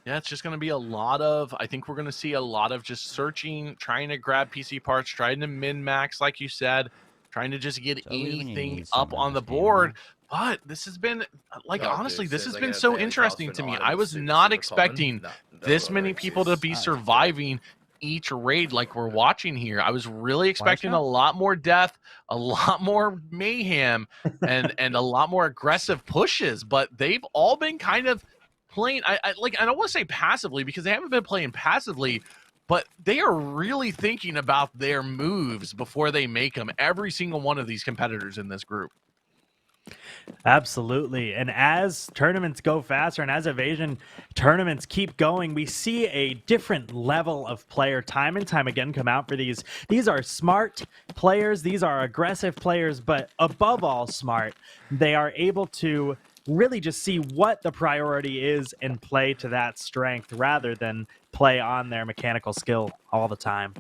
Yeah, it's just going to be a lot of, I think we're going to see a lot of just searching, trying to grab PC parts, trying to min-max, like you said, trying to just get anything up on the board. But this has been, like, honestly, this has been so interesting to me. I was not expecting this many people to be surviving each raid like we're watching here. I was really expecting a lot more death, a lot more mayhem, and a lot more aggressive pushes. But they've all been kind of playing, I don't want to say passively, because they haven't been playing passively, but they are really thinking about their moves before they make them. Every single one of these competitors in this group. Absolutely. And as tournaments go faster and as evasion tournaments keep going, we see a different level of player time and time again come out for these. These are smart players. These are aggressive players, but above all smart. They are able to really just see what the priority is and play to that strength rather than play on their mechanical skill all the time.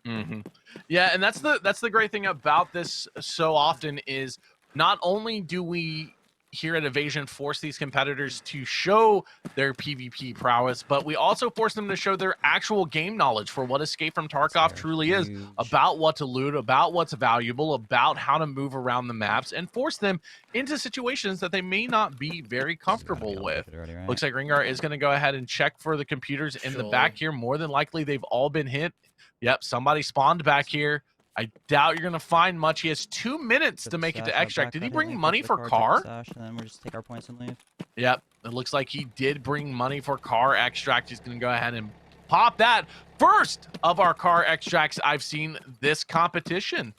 Mm-hmm. Yeah, and that's the great thing about this so often is not only do we here at Evasion force these competitors to show their PvP prowess, but we also force them to show their actual game knowledge for what Escape from Tarkov truly is, about what to loot, about what's valuable, about how to move around the maps, and force them into situations that they may not be very comfortable with. Looks like Ringar is going to go ahead and check for the computers in the back here. More than likely, they've all been hit. Yep, somebody spawned back here. I doubt you're going to find much. He has 2 minutes to make it to extract. Did he bring money for car? And then we'll just take our points and leave. Yep, it looks like he did bring money for car extract. He's going to go ahead and pop that. First of our car extracts I've seen this competition.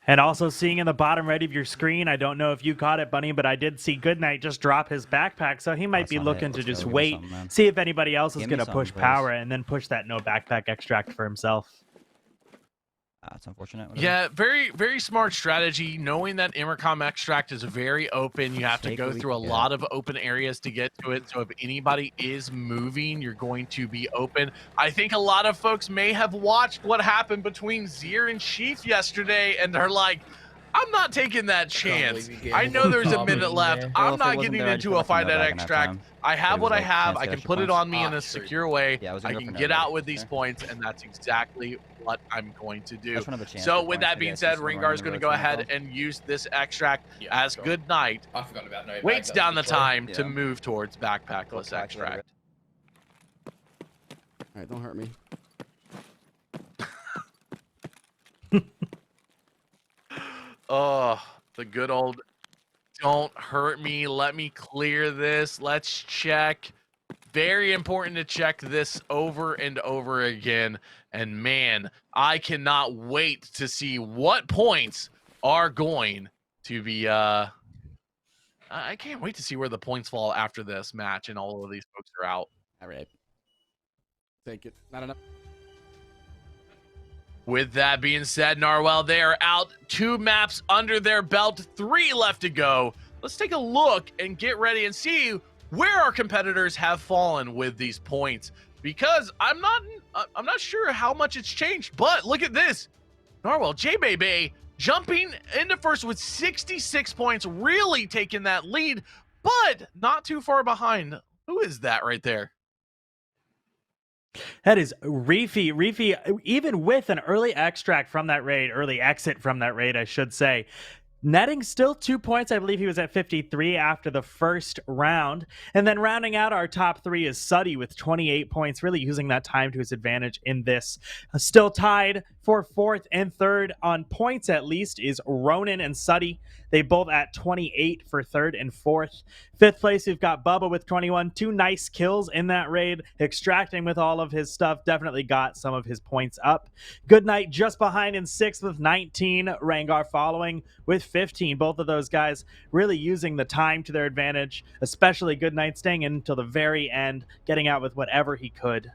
And also seeing in the bottom right of your screen, I don't know if you caught it, Bunny, but I did see Goodnight just drop his backpack, so he might be looking to just wait, see if anybody else is going to push power, and then push that no backpack extract for himself. It's unfortunate. Yeah, very, very smart strategy. Knowing that Immercom extract is very open, you have to go through a lot of open areas to get to it. So if anybody is moving, you're going to be open. I think a lot of folks may have watched what happened between Zier and Sheaf yesterday, and they're like, I'm not taking that chance. I know there's a minute left. I'm not getting into a fight at extract. I have what I have. I can put it on me in a secure way. I can get out with these points, and that's exactly what I'm going to do. So with that being said, Ringar is going to go ahead and use this extract as Goodnight. I forgot about no Waits down the time to move towards backpackless extract. All right, don't hurt me. Oh, the good old don't hurt me. Let me clear this. Let's check. Very important to check this over and over again. And man, I cannot wait to see what points are going to be I can't wait to see where the points fall after this match and all of these folks are out. All right. Take it. Not enough. With that being said, Narwhal, they are out. 2 maps under their belt, 3 left to go. Let's take a look and get ready and see where our competitors have fallen with these points, because I'm not sure how much it's changed, but look at this. Narwhal, J-Baby jumping into first with 66 points, really taking that lead, but not too far behind. Who is that right there? That is Reefy. Reefy, even with an early extract from that raid, early exit from that raid, I should say, netting still 2 points. I believe he was at 53 after the first round. And then rounding out our top three is Suddy with 28 points, really using that time to his advantage in this. Still tied for fourth and third on points, at least, is Ronan and Suddy. They both at 28 for third and fourth. Fifth place, we've got Bubba with 21. 2 nice kills in that raid. Extracting with all of his stuff definitely got some of his points up. Goodnight just behind in sixth with 19. Rangar following with 15. Both of those guys really using the time to their advantage, especially Goodnight staying in until the very end, getting out with whatever he could.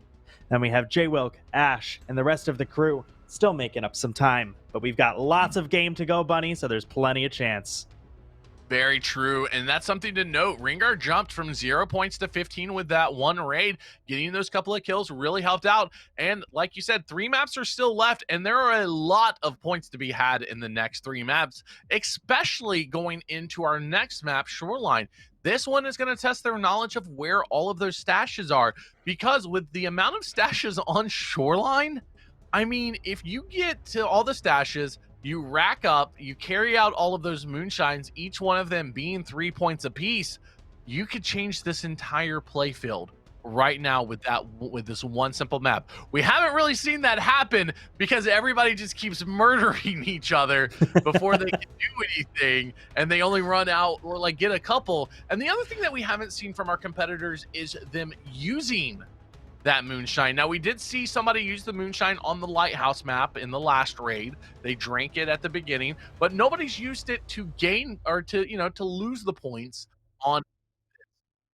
Then we have J-Wilk, Ash, and the rest of the crew still making up some time. But we've got lots of game to go, Bunny, so there's plenty of chance. Very true, and that's something to note. Ringar jumped from 0 points to 15 with that one raid. Getting those couple of kills really helped out, and like you said, 3 maps are still left, and there are a lot of points to be had in the next 3 maps, especially going into our next map, Shoreline. This one is going to test their knowledge of where all of those stashes are, because with the amount of stashes on Shoreline, I mean, if you get to all the stashes, you rack up, you carry out all of those moonshines, each one of them being 3 points apiece, you could change this entire playfield right now with this one simple map. We haven't really seen that happen because everybody just keeps murdering each other before they can do anything, and they only run out or like get a couple. And the other thing that we haven't seen from our competitors is them using that moonshine. Now, we did see somebody use the moonshine on the lighthouse map in the last raid. They drank it at the beginning, but nobody's used it to gain or to, to lose the points on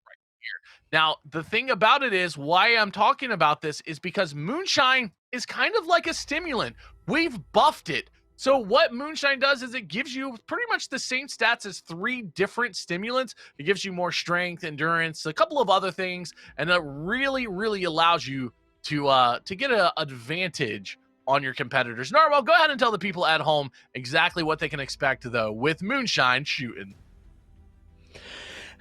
right here. Now, the thing about it is why I'm talking about this is because moonshine is kind of like a stimulant. We've buffed it. So what moonshine does is it gives you pretty much the same stats as 3 different stimulants. It gives you more strength, endurance, a couple of other things, and it really, really allows you to get an advantage on your competitors. Narwhal, go ahead and tell the people at home exactly what they can expect, though, with moonshine shooting.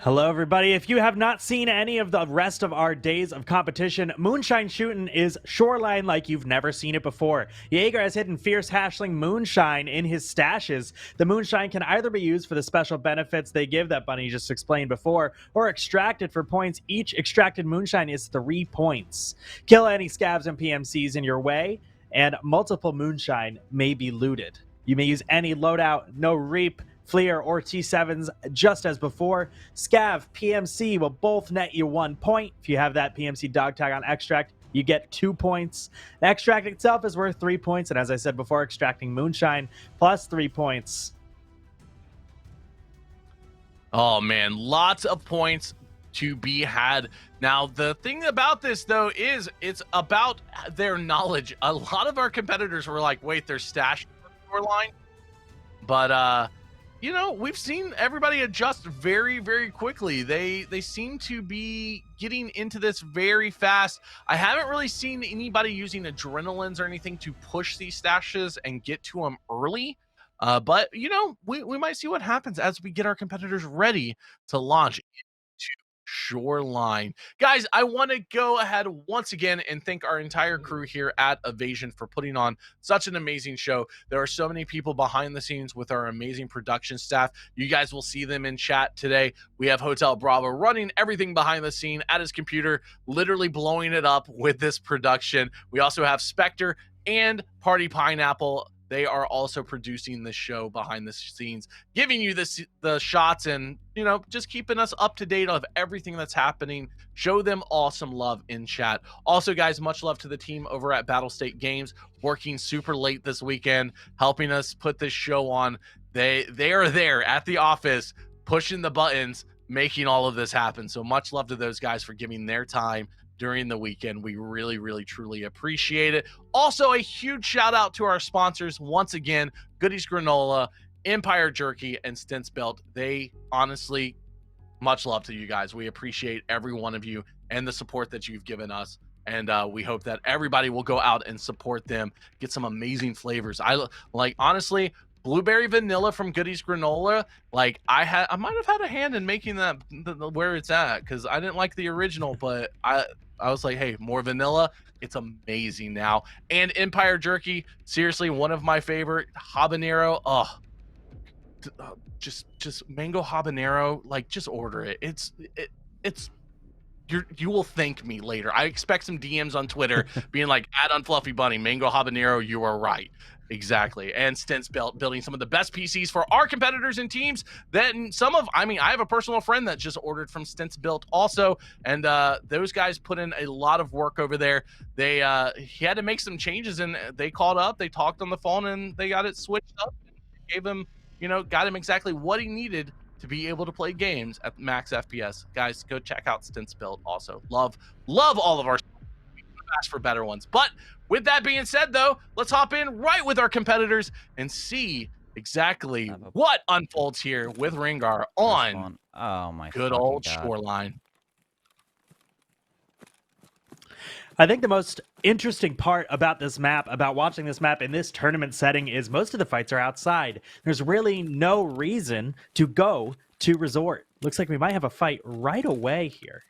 Hello, everybody. If you have not seen any of the rest of our days of competition, Moonshine Shootin' is Shoreline like you've never seen it before. Jaeger has hidden Fierce Hashling Moonshine in his stashes. The Moonshine can either be used for the special benefits they give that Bunny just explained before, or extracted for points. Each extracted Moonshine is 3 points. Kill any scavs and PMCs in your way, and multiple Moonshine may be looted. You may use any loadout, no reap, Fleer, or T7s, just as before. Scav, PMC will both net you 1 point. If you have that PMC dog tag on Extract, you get 2 points. The Extract itself is worth 3 points, and as I said before, extracting Moonshine plus 3 points. Oh, man, lots of points to be had. Now, the thing about this, though, is it's about their knowledge. A lot of our competitors were like, wait, there's stash Shoreline? But, we've seen everybody adjust very, very quickly. They seem to be getting into this very fast. I haven't really seen anybody using adrenalines or anything to push these stashes and get to them early. But, we might see what happens as we get our competitors ready to launch into Shoreline. Guys, I want to go ahead once again and thank our entire crew here at Evasion for putting on such an amazing show. There are so many people behind the scenes with our amazing production staff. You guys will see them in chat today. We have Hotel Bravo running everything behind the scene at his computer, literally blowing it up with this production. We also have Spectre and Party Pineapple. They are also producing the show behind the scenes, giving you the shots and, just keeping us up to date of everything that's happening. Show them all some love in chat. Also, guys, much love to the team over at Battle State Games, working super late this weekend, helping us put this show on. They are there at the office, pushing the buttons, making all of this happen. So much love to those guys for giving their time during the weekend. We really, really, truly appreciate it. Also, a huge shout out to our sponsors once again, Goodies Granola, Empire Jerky, and Stints Belt. They honestly, much love to you guys. We appreciate every one of you and the support that you've given us. And we hope that everybody will go out and support them, get some amazing flavors. Honestly, blueberry vanilla from Goodies Granola, I might have had a hand in making that where it's at, because I didn't like the original, but I was like, hey, more vanilla. It's amazing now. And Empire Jerky, seriously, one of my favorite. Habanero. Oh, just mango habanero, like just order it. It's you will thank me later. I expect some DMs on Twitter being like, "Add on Fluffy Bunny, mango habanero." You are right, exactly. And Stint's building some of the best PCs for our competitors and teams. Then I have a personal friend that just ordered from Stint's built also, and those guys put in a lot of work over there. He had to make some changes, and they called up, they talked on the phone, and they got it switched up. Gave him, got him exactly what he needed to be able to play games at max FPS. Guys, go check out Stint's build also. Love all of our ask for better ones. But with that being said, though, let's hop in right with our competitors and see exactly what unfolds here with Rengar on good old Shoreline. I think the most interesting part about this map, about watching this map in this tournament setting, is most of the fights are outside. There's really no reason to go to resort. Looks like we might have a fight right away here.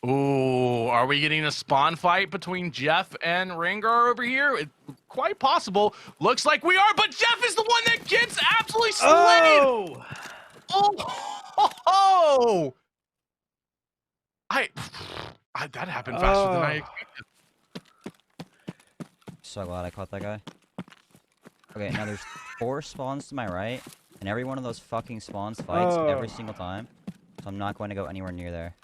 Ooh, are we getting a spawn fight between Jeff and Rengar over here? It's quite possible. Looks like we are, but Jeff is the one that gets absolutely slayed. Oh! That happened faster than I expected. So glad I caught that guy. Okay, now there's 4 spawns to my right, and every one of those fucking spawns fights every single time. So I'm not going to go anywhere near there.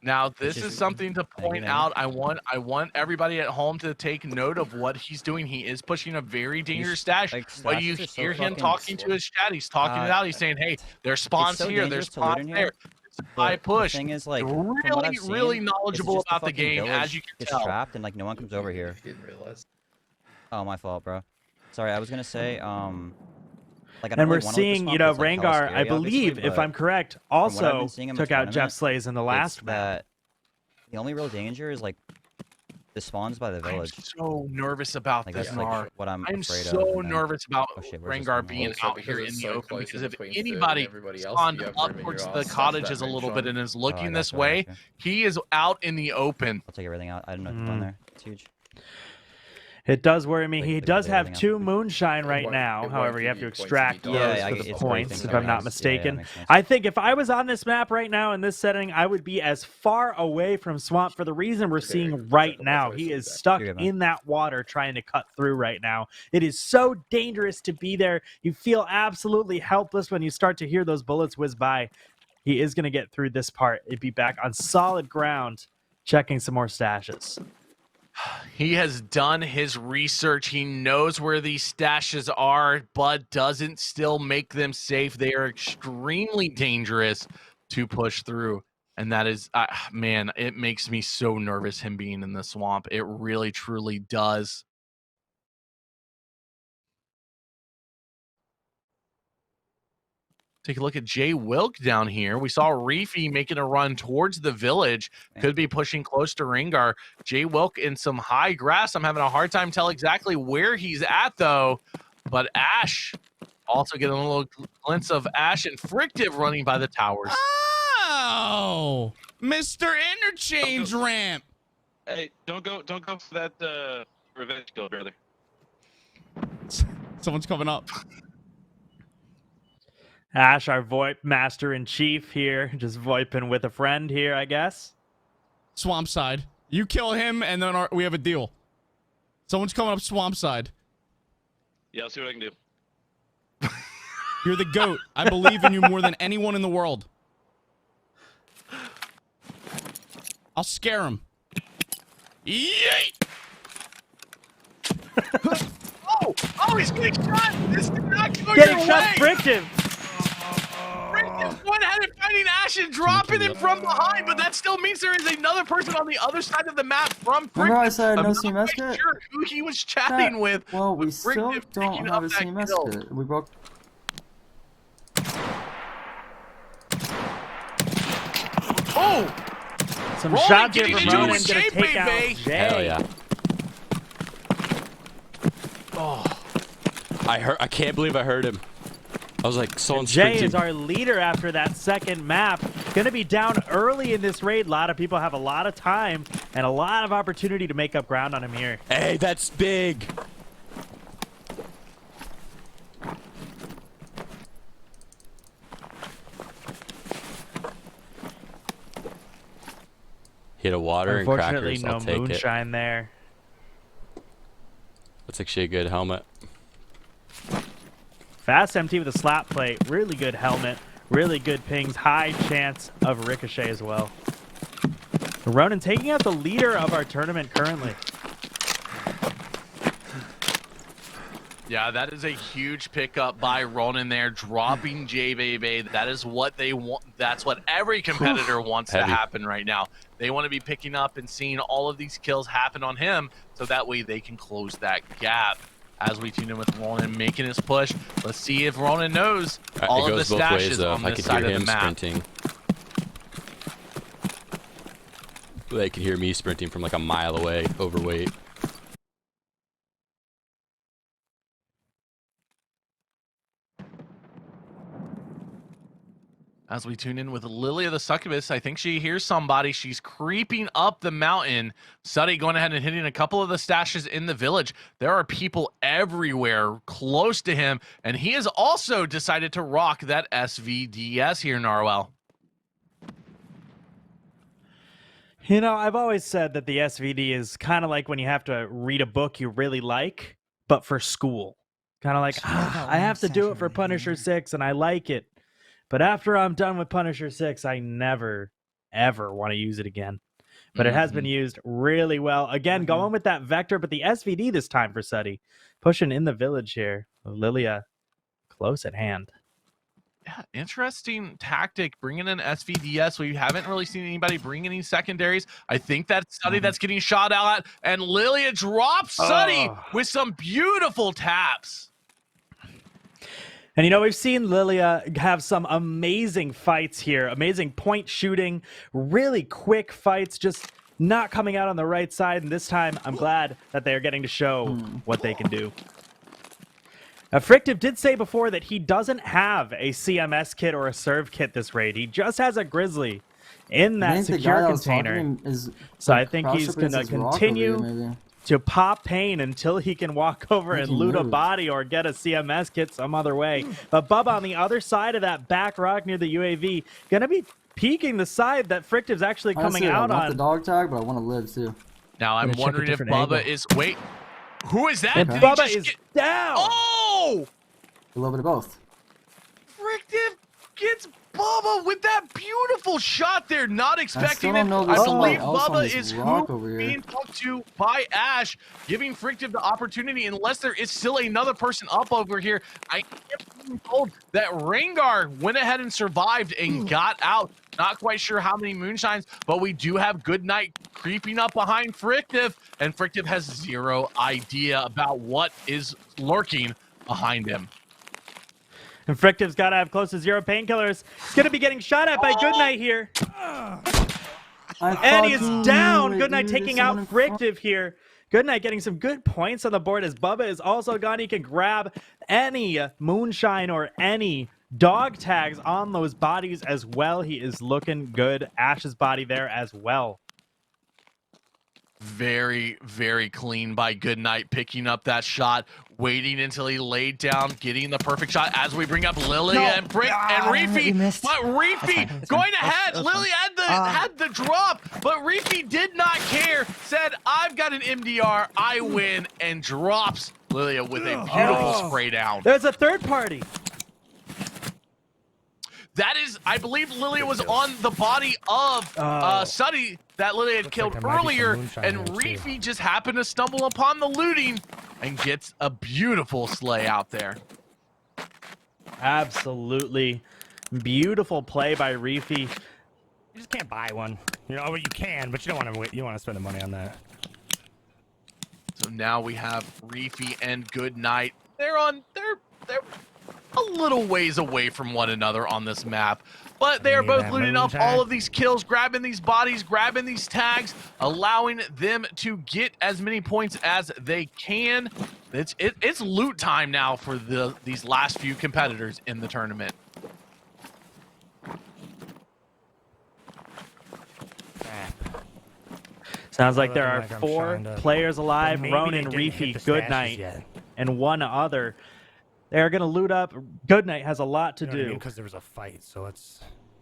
Now, this is something to point out. I want everybody at home to take note of what he's doing. He is pushing a very dangerous stash, but you hear him talking to his chat. He's talking it out. He's saying, "Hey, there's spawns here. There's spawns there. I push." The thing is, like, really knowledgeable about the game, as you can gets tell. trapped and like no one comes over here. Didn't realize. Oh, my fault, bro. Sorry, I was gonna say, like, and we're seeing, Rengar, I believe, if I'm correct, also took out Jeff Slays in the last map. The only real danger is like the spawns by the village. I'm so nervous about this, like what I'm afraid so of. nervous about Rengar being out here in the open, because if anybody spawned up towards the cottages a little bit and is looking this way, he is out in the open. I'll take everything out. I don't know what's on there. It's huge. It does worry me. He does have 2 moonshine right now. However, you have to extract those for the points, if I'm not mistaken. I think if I was on this map right now in this setting, I would be as far away from Swamp for the reason we're seeing right now. He is stuck in that water trying to cut through right now. It is so dangerous to be there. You feel absolutely helpless when you start to hear those bullets whiz by. He is going to get through this part. He'd be back on solid ground, checking some more stashes. He has done his research. He knows where these stashes are, but doesn't still make them safe. They are extremely dangerous to push through. And that is, man, it makes me so nervous, him being in the swamp. It really, truly does. Take a look at Jay Wilk down here. We saw Reefy making a run towards the village. Could be pushing close to Rengar. Jay Wilk in some high grass. I'm having a hard time telling exactly where he's at, though. But Ash, also getting a little glimpse of Ash and Frictive running by the towers. Oh, Mr. Interchange Ramp. Hey, don't go for that revenge kill, brother. Someone's coming up. Ash, our VoIP master in chief here, just VoIPing with a friend here, I guess. Swamp side. You kill him, and then we have a deal. Someone's coming up swamp side. Yeah, I'll see what I can do. You're the GOAT. I believe in you more than anyone in the world. I'll scare him. Yeet! Oh, he's getting shot! This did not go Getting your shot, way! Frictive! Frictive went ahead and finding Ash and dropping him from behind, but that still means there is another person on the other side of the map from Frictive. Remember I said no I'm CMS not kit? sure who he was chatting with. Well, we still Frictive don't picking have up a that CMS kill. kit. We broke. Oh! Some Rolling shots here getting from into Ronan, his gonna shape, take out baby. Jay. Hell yeah. Oh. I can't believe I heard him. I was like, someone's Jay sprinting. is our leader after that second map. Going to be down early in this raid. A lot of people have a lot of time and a lot of opportunity to make up ground on him here. Hey, that's big. Hit a water and Unfortunately, crackers. no I'll take it. moonshine there. That's actually a good helmet. Fast MT with a slap plate. Really good helmet. Really good pings. High chance of ricochet as well. Ronan taking out the leader of our tournament currently. Yeah, that is a huge pickup by Ronan there, dropping JBB. That is what they want. That's what every competitor wants to happen right now. They want to be picking up and seeing all of these kills happen on him, so that way they can close that gap. As we tune in with Ronan making his push, let's see if Ronan knows all of the stashes on this side of the map. Sprinting. They could hear me sprinting from like a mile away, overweight. As we tune in with Lilia the Succubus, I think she hears somebody. She's creeping up the mountain. Suddy going ahead and hitting a couple of the stashes in the village. There are people everywhere close to him, and he has also decided to rock that SVDS here, Narwhal. You know, I've always said that the SVD is kind of like when you have to read a book you really like, but for school. Kind of like, I have to do it for Punisher 6, and I like it. But after I'm done with Punisher 6, I never, ever want to use it again. But it has been used really well. Again, going with that vector, but the SVD this time for Suddy. Pushing in the village here. Lilia close at hand. Yeah, interesting tactic, bringing in SVDS. We haven't really seen anybody bring any secondaries. I think that's Suddy that's getting shot out at, and Lilia drops Suddy with some beautiful taps. And, you know, we've seen Lilia have some amazing fights here. Amazing point shooting, really quick fights, just not coming out on the right side. And this time, I'm glad that they are getting to show what they can do. Now, Frictive did say before that he doesn't have a CMS kit or a serve kit this raid. He just has a Grizzly in that secure container. So I think he's going to continue to pop pain until he can walk over and loot a body or get a CMS kit some other way. But Bubba on the other side of that back rock near the UAV, going to be peeking the side that Frictive's actually coming out on. I want the dog tag, but I want to live too. Now I'm wondering if Bubba is... Wait, who is that? And Bubba is down! Oh! A little bit of both. Frictive gets Bubba with that beautiful shot there, not expecting it. I believe Bubba is who being talked to by Ash, giving Frictive the opportunity, unless there is still another person up over here. I am being told that Rengar went ahead and survived and got out. Not quite sure how many moonshines, but we do have Goodnight creeping up behind Frictive, and Frictive has zero idea about what is lurking behind him. And Frictive's got to have close to 0 painkillers. He's going to be getting shot at by Goodnight here. And he is down. Goodnight taking out Frictive here. Goodnight getting some good points on the board as Bubba is also gone. He can grab any moonshine or any dog tags on those bodies as well. He is looking good. Ash's body there as well. Very, very clean by Goodnight, picking up that shot, waiting until he laid down, getting the perfect shot as we bring up Lilia and Brick and Reefy. But Reefy going ahead. Lilia had the drop, but Reefy did not care. Said, I've got an MDR, I win, and drops Lilia with a beautiful spray down. There's a third party. That is, I believe Lilia was on the body of Suddy that Lilia had killed earlier, and Reefy just happened to stumble upon the looting and gets a beautiful slay out there. Absolutely beautiful play by Reefy. You just can't buy one. You know, you can, but you don't want to. You want to spend the money on that. So now we have Reefy and Goodnight. They're a little ways away from one another on this map, but they are both looting up all of these kills, grabbing these bodies, grabbing these tags, allowing them to get as many points as they can. It's loot time now for these last few competitors in the tournament. Sounds like there are 4 players alive. Ronan, Reefy, Goodnight, and one other. They're going to loot up. Goodnight has a lot to do. Because there was a fight, so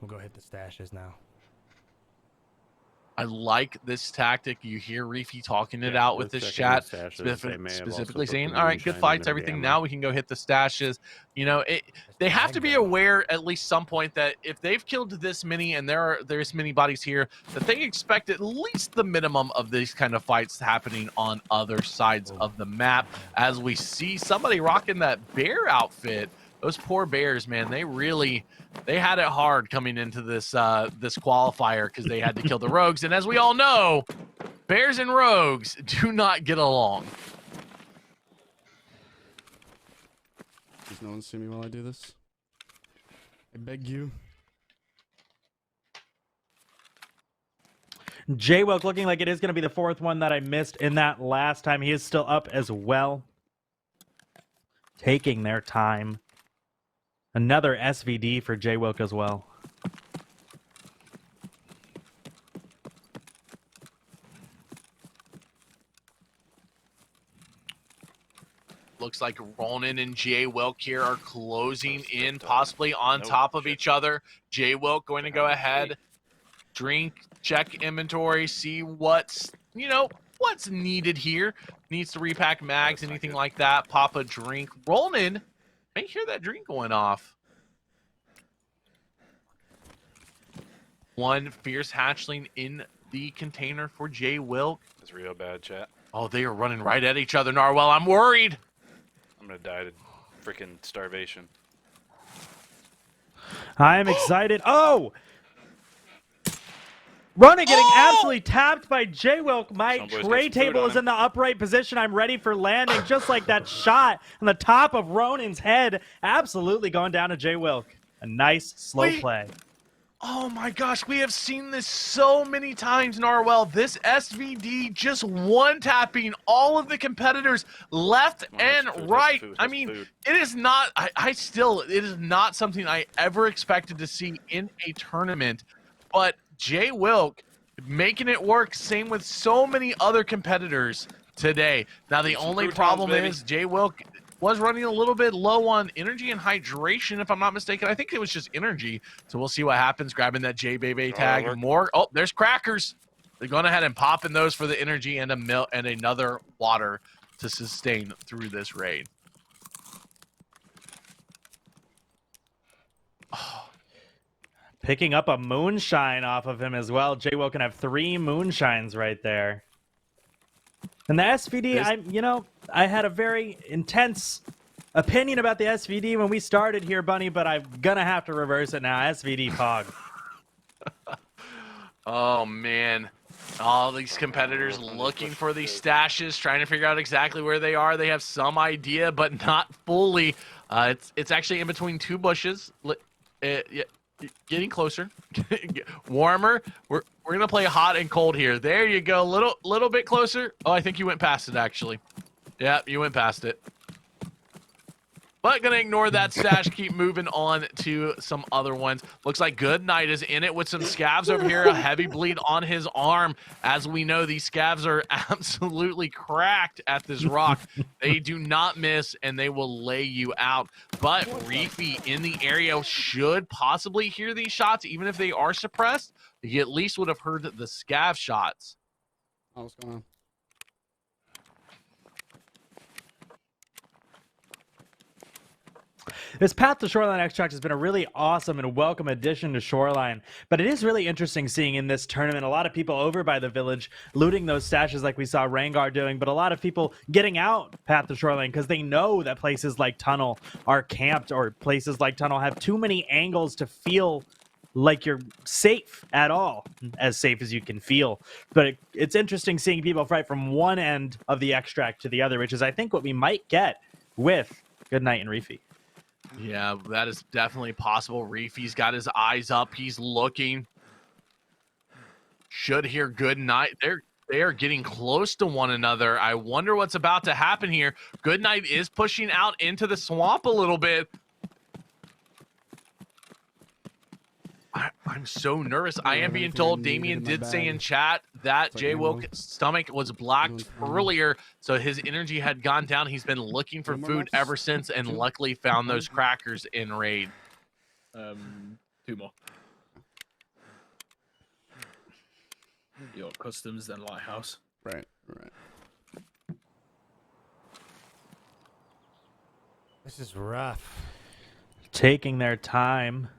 we'll go hit the stashes now. I like this tactic. You hear Reefy talking it out with this chat, specifically saying, all right, good fights, everything. Now we can go hit the stashes. You know, they have to be aware at least some point that if they've killed this many and there's many bodies here, that they expect at least the minimum of these kind of fights happening on other sides of the map. As we see somebody rocking that bear outfit. Those poor bears, man, they had it hard coming into this this qualifier because they had to kill the rogues. And as we all know, bears and rogues do not get along. Please no one see me while I do this. I beg you. J-Wilk looking like it is going to be the fourth one that I missed in that last time. He is still up as well. Taking their time. Another SVD for J-Wilk as well. Looks like Ronan and J-Wilk here are closing in, possibly on top of each other. J-Wilk going to go ahead, drink, check inventory, see what's needed here. Needs to repack mags, anything like that. Pop a drink. Ronan, may hear that drink going off. One fierce hatchling in the container for J-Wilk. It's real bad, chat. Oh, they are running right at each other, Narwhal. I'm worried. I'm gonna die to freaking starvation. I am excited. Oh! Ronan getting absolutely tapped by J-Wilk. My tray table is in the upright position. I'm ready for landing, just like that shot on the top of Ronan's head. Absolutely going down to J-Wilk. A nice slow play. Oh my gosh, we have seen this so many times, Narwhal. This SVD just one-tapping all of the competitors left and right. I mean, it is not, it is not something I ever expected to see in a tournament, but J-Wilk making it work, same with so many other competitors today. Now, the only problem is J-Wilk was running a little bit low on energy and hydration, if I'm not mistaken. I think it was just energy. So we'll see what happens. Grabbing that J-Bebe tag. More. Oh, there's crackers. They're going ahead and popping those for the energy and a milk and another water to sustain through this raid. Oh. Picking up a moonshine off of him as well. J-Wilk can have 3 moonshines right there. And the SVD, I had a very intense opinion about the SVD when we started here, Bunny, but I'm going to have to reverse it now. SVD Pog. Oh, man. All these competitors looking for these stashes, trying to figure out exactly where they are. They have some idea, but not fully. It's actually in between 2 bushes. Getting closer. Warmer. We're gonna play hot and cold here. There you go. Little bit closer. Oh, I think you went past it actually. Yeah, you went past it. But gonna ignore that stash, keep moving on to some other ones. Looks like Goodnight is in it with some scavs over here, a heavy bleed on his arm. As we know, these scavs are absolutely cracked at this rock. They do not miss, and they will lay you out. But Reefy in the area should possibly hear these shots, even if they are suppressed. He at least would have heard the scav shots. Oh, what's going on? This Path to Shoreline extract has been a really awesome and welcome addition to Shoreline, but it is really interesting seeing in this tournament a lot of people over by the village looting those stashes like we saw Rangar doing, but a lot of people getting out Path to Shoreline because they know that places like Tunnel are camped, or places like Tunnel have too many angles to feel like you're safe at all, as safe as you can feel. But it's interesting seeing people fight from one end of the extract to the other, which is I think what we might get with Goodnight and Reefy. Yeah, that is definitely possible. Reefy's got his eyes up. He's looking. Should hear Goodnight. They are getting close to one another. I wonder what's about to happen here. Goodnight is pushing out into the swamp a little bit. I'm so nervous. I am being told, Damien did say in chat that J-Wilk's stomach was blacked earlier, so his energy had gone down. He's been looking for food ever since, and luckily found those crackers in raid. 2 more. York Customs, then Lighthouse. Right. This is rough. Taking their time.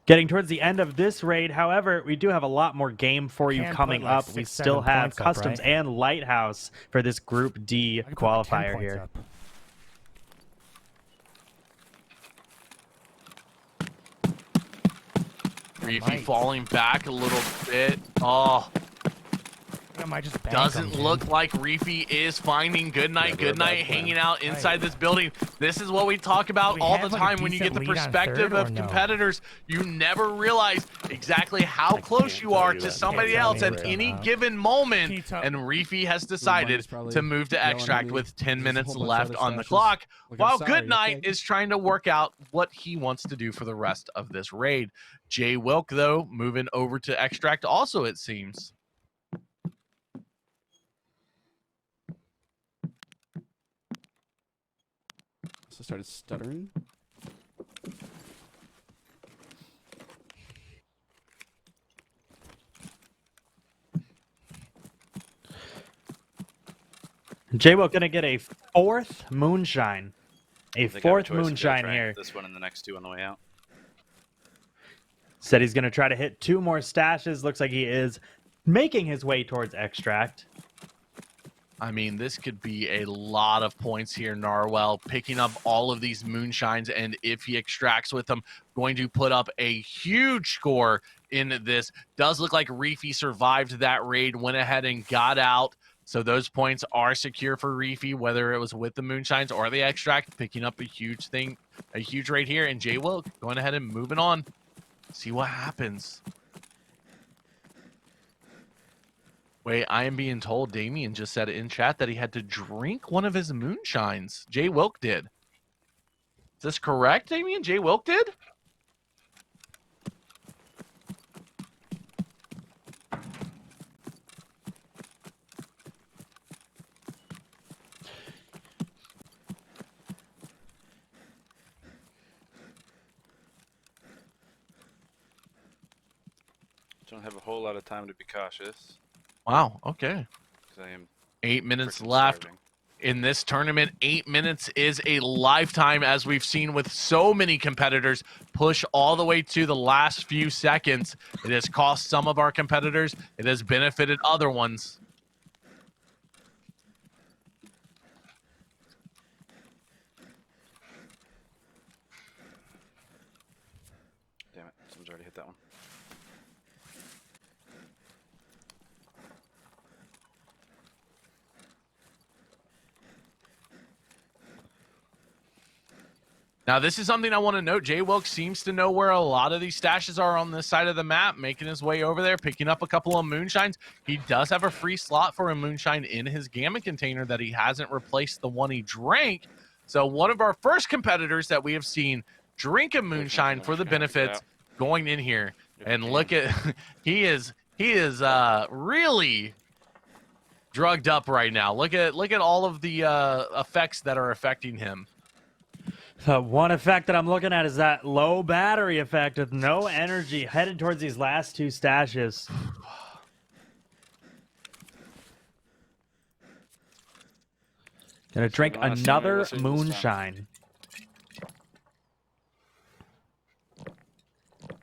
Getting towards the end of this raid, however, we do have a lot more game for you Can coming put, like, up. We 6, still 7 have points up, Customs right? and Lighthouse for this Group D I could put, like, 10 qualifier points here. up. Reefy falling back a little bit. Oh, I might just bank doesn't them, look dude. like Reefy is finding Goodnight. Goodnight hanging out inside this building. This is what we talk about we all have, the like, a time when you get the decent lead on perspective third, or of no? competitors. You never realize exactly how close you are to somebody tell else me at what's any up. given Can moment. you tell- And Reefy has decided probably to move to yelling at Extract me. with 10 There's a minutes whole bunch of left other on the stashes. clock, Like, I'm while sorry, Goodnight okay? is trying to work out what he wants to do for the rest of this raid. Jay Wilk, though, moving over to Extract also, it seems. So started stuttering. J-Will gonna get a 4th moonshine. A They got a 4th choice of moonshine trying here. This one and the next 2 on the way out. Said he's gonna try to hit 2 more stashes. Looks like he is making his way towards Extract. I mean, this could be a lot of points here, Narwhal, picking up all of these moonshines, and if he extracts with them, going to put up a huge score in this. Does look like Reefy survived that raid, went ahead and got out, so those points are secure for Reefy, whether it was with the moonshines or the extract, picking up a huge thing, a huge raid here, and Jay Wilk going ahead and moving on. See what happens. Wait, I am being told Damien just said in chat that he had to drink one of his moonshines. Jay Wilk did. Is this correct, Damien? Jay Wilk did? Don't have a whole lot of time to be cautious. Wow, okay. 'Cause I am 8 minutes freaking left starving. in this tournament. 8 minutes is a lifetime, as we've seen with so many competitors push all the way to the last few seconds. It has cost some of our competitors. It has benefited other ones. Damn it, someone's already hit that one. Now, this is something I want to note. Jay Wilkes seems to know where a lot of these stashes are on this side of the map, making his way over there, picking up a couple of moonshines. He does have a free slot for a moonshine in his gamma container that he hasn't replaced the one he drank. So one of our first competitors that we have seen drink a moonshine for the benefits going in here. And look at, he is really drugged up right now. Look at all of the effects that are affecting him. One effect that I'm looking at is that low battery effect with no energy, headed towards these last 2 stashes. Gonna drink another moonshine.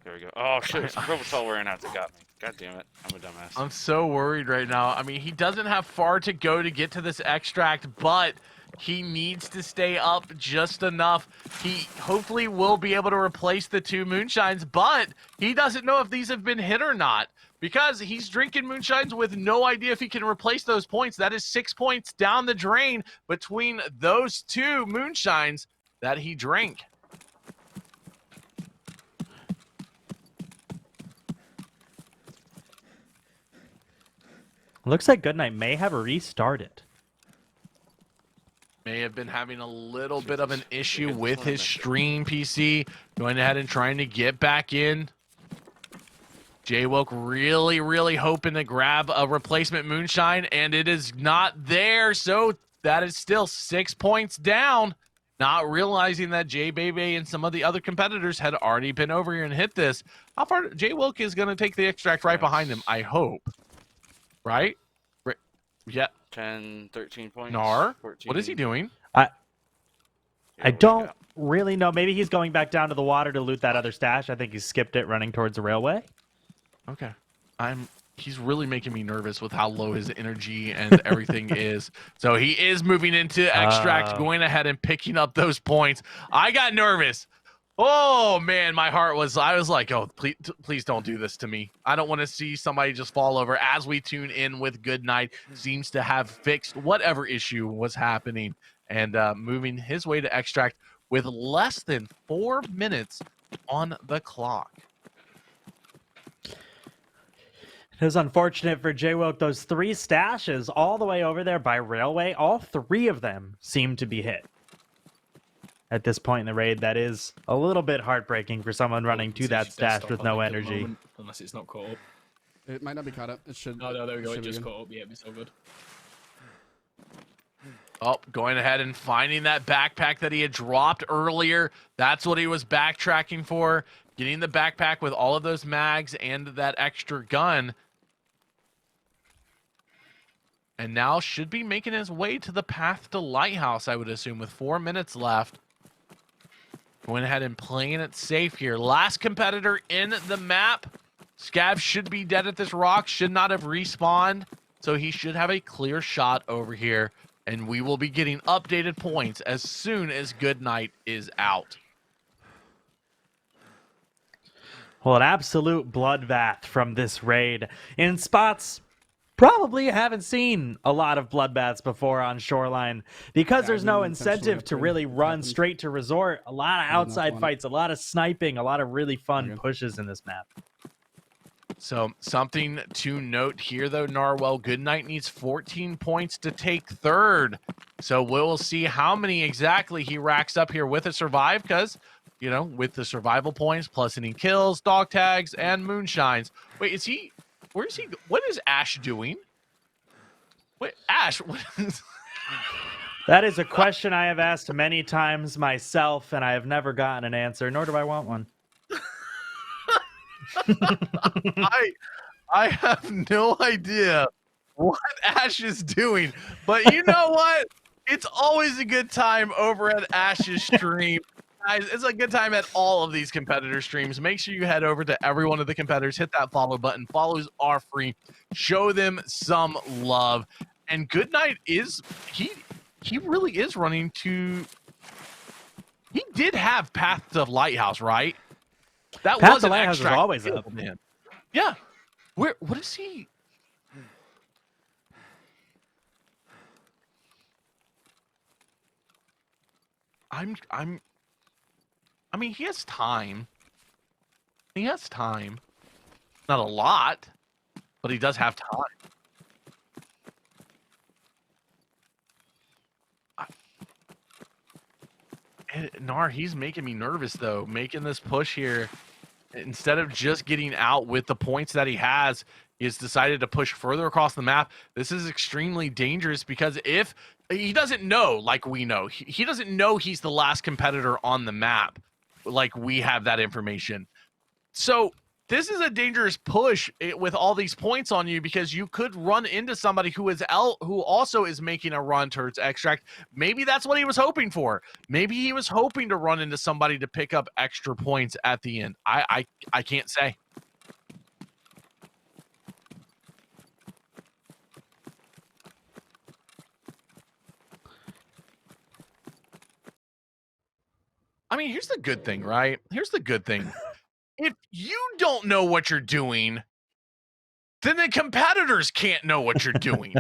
There we go. Oh shit, it's Provital wearing out that got me. God damn it, I'm a dumbass. I'm so worried right now. I mean, he doesn't have far to go to get to this extract, but he needs to stay up just enough. He hopefully will be able to replace the 2 moonshines, but he doesn't know if these have been hit or not because he's drinking moonshines with no idea if he can replace those points. That is 6 points down the drain between those 2 moonshines that he drank. Looks like Goodnight may have restarted. May have been having a little bit of an issue with his stream PC. Going ahead and trying to get back in. J-Woke really hoping to grab a replacement moonshine, and it is not there. So that is still 6 points down. not realizing that Jay Bebe and some of the other competitors had already been over here and hit this. How far? Jay Wilk is going to take the extract right behind him, I hope. Right? Yeah. 10, 13 points. Nar, 14. what is he doing? I don't really know. Maybe he's going back down to the water to loot that other stash. I think he skipped it running towards the railway. Okay. He's really making me nervous with how low his energy and everything is. So he is moving into extract, going ahead and picking up those points. I got nervous. Oh man, I was like, oh, please don't do this to me. I don't want to see somebody just fall over. As we tune in with Goodnight, seems to have fixed whatever issue was happening and moving his way to extract with less than 4 minutes on the clock. It was unfortunate for Jay Wilk. Those 3 stashes all the way over there by railway, all 3 of them seem to be hit. At this point in the raid, that is a little bit heartbreaking for someone running to that stash with no energy. Unless it's not caught up. It might not be caught up. It should. No, there we go. It just good. caught up. Yeah, it's all good. Oh, going ahead and finding that backpack that he had dropped earlier. That's what he was backtracking for. Getting the backpack with all of those mags and that extra gun. And now should be making his way to the path to Lighthouse, I would assume, with 4 minutes left. Going ahead and playing it safe here. Last competitor in the map. Scav should be dead at this rock. Should not have respawned. So he should have a clear shot over here. And we will be getting updated points as soon as Goodnight is out. Well, an absolute bloodbath from this raid. In spots probably haven't seen a lot of bloodbaths before on Shoreline because there's no incentive to really run straight to resort. A lot of outside fights, a lot of sniping, a lot of really fun pushes in this map. So something to note here, though, Narwhal. Goodnight needs 14 points to take third. So we'll see how many exactly he racks up here with a survive because, you know, with the survival points plus any kills, dog tags, and moonshines. Wait, is he... Where is he? What is Ash doing? Wait, Ash, what is... That is a question I have asked many times myself, and I have never gotten an answer, nor do I want one. I have no idea what Ash is doing, but you know what? It's always a good time over at Ash's stream. Guys, it's a good time at all of these competitor streams. Make sure you head over to every one of the competitors, hit that follow button. Follows are free. Show them some love. And Goodnight is he really is running to. He did have Path to Lighthouse, right? That Path was to an Lighthouse is always up. Man. Yeah. What is he? I mean, he has time. He has time. Not a lot, but he does have time. Nar, he's making me nervous, though. Making this push here. Instead of just getting out with the points that he has, he's decided to push further across the map. This is extremely dangerous because if he doesn't know, like we know, he doesn't know he's the last competitor on the map. Like we have that information. So this is a dangerous push with all these points on you because you could run into somebody who also is making a run towards extract. Maybe that's what he was hoping for. Maybe he was hoping to run into somebody to pick up extra points at the end. I can't say. I mean, here's the good thing, right? Here's the good thing. If you don't know what you're doing, then the competitors can't know what you're doing.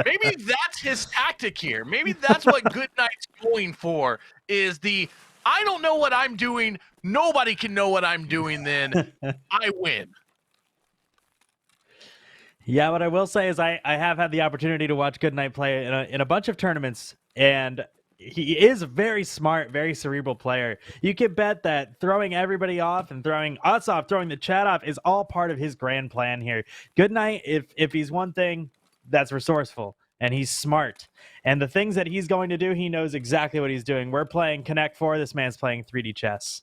Maybe that's his tactic here. Maybe that's what Goodnight's going for, is the, I don't know what I'm doing, nobody can know what I'm doing, then I win. Yeah, what I will say is I have had the opportunity to watch Goodnight play in a bunch of tournaments, and he is a very smart, very cerebral player. You can bet that throwing everybody off and throwing us off, throwing the chat off is all part of his grand plan here. Goodnight, if he's one thing, that's resourceful. and he's smart. And the things that he's going to do, he knows exactly what he's doing. We're playing Connect 4. This man's playing 3D chess.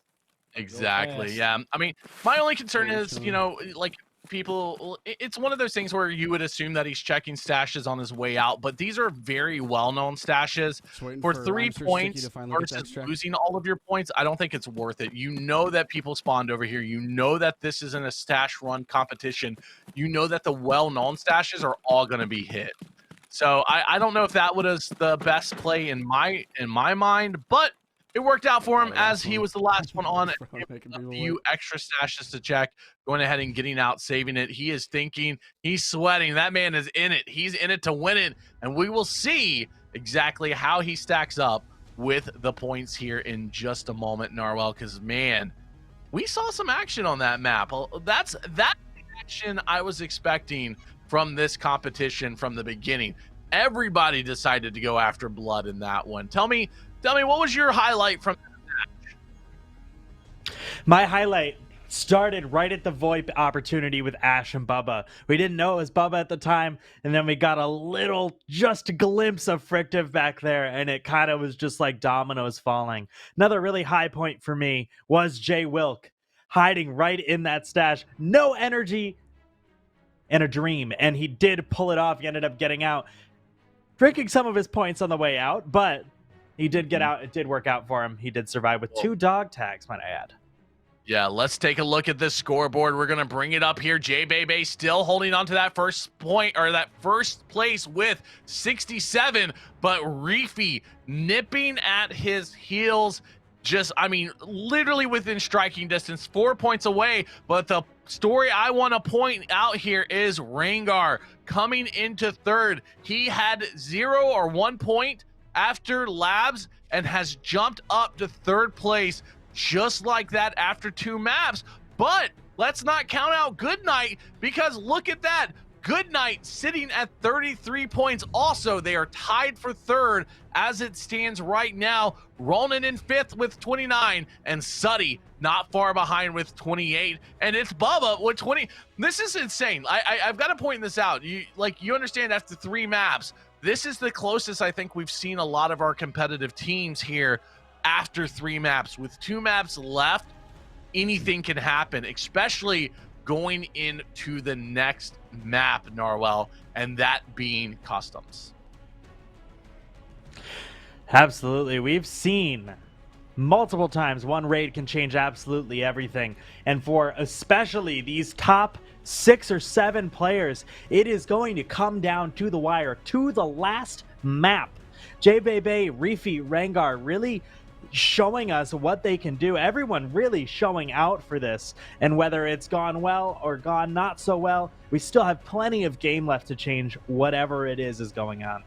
Exactly. Yeah. I mean, my only concern is, you know, like people, it's one of those things where you would assume that he's checking stashes on his way out, but these are very well-known stashes. For 3 points versus losing all of your points, I don't think it's worth it. You know that people spawned over here. You know that this isn't a stash run competition. You know that the well-known stashes are all going to be hit. So I don't know if that was the best play in my mind, but it worked out for him as he was the last one on it. A few extra stashes to check, going ahead and getting out, saving it. He is thinking, he's sweating. That man is in it. He's in it to win it. And we will see exactly how he stacks up with the points here in just a moment, Narwhal, because, man, we saw some action on that map. That's that action I was expecting from this competition from the beginning. Everybody decided to go after blood in that one. Tell me, what was your highlight from the match? My highlight started right at the VoIP opportunity with Ash and Bubba. We didn't know it was Bubba at the time, and then we got a little, just a glimpse of Frictive back there, and it kind of was just like dominoes falling. Another really high point for me was Jay Wilk hiding right in that stash. No energy and a dream, and he did pull it off. He ended up getting out, drinking some of his points on the way out, but he did get out. It did work out for him. He did survive with 2 dog tags, might I add. Yeah, let's take a look at this scoreboard. We're going to bring it up here. J-Bebe still holding on to that first point, or that first place with 67, but Reefy nipping at his heels. Just, I mean, literally within striking distance, 4 points away. But the story I want to point out here is Rengar coming into third. He had 0 or 1 point after labs and has jumped up to third place just like that after 2 maps. But let's not count out Goodnight, because look at that. Goodnight sitting at 33 points. Also, they are tied for third as it stands right now. Ronan in 5th with 29, and Suddy not far behind with 28. And it's Bubba with 20. This is insane. I've got to point this out. You understand, after 3 maps, this is the closest I think we've seen a lot of our competitive teams here after 3 maps. With 2 maps left, anything can happen, especially going into the next map, Narwhal, and that being customs. Absolutely. We've seen multiple times one raid can change absolutely everything. And for especially these top 6 or 7 players, it is going to come down to the wire, to the last map. J-Bebe, Reefy, Rengar really showing us what they can do. Everyone really showing out for this. And whether it's gone well or gone not so well, we still have plenty of game left to change whatever it is going on.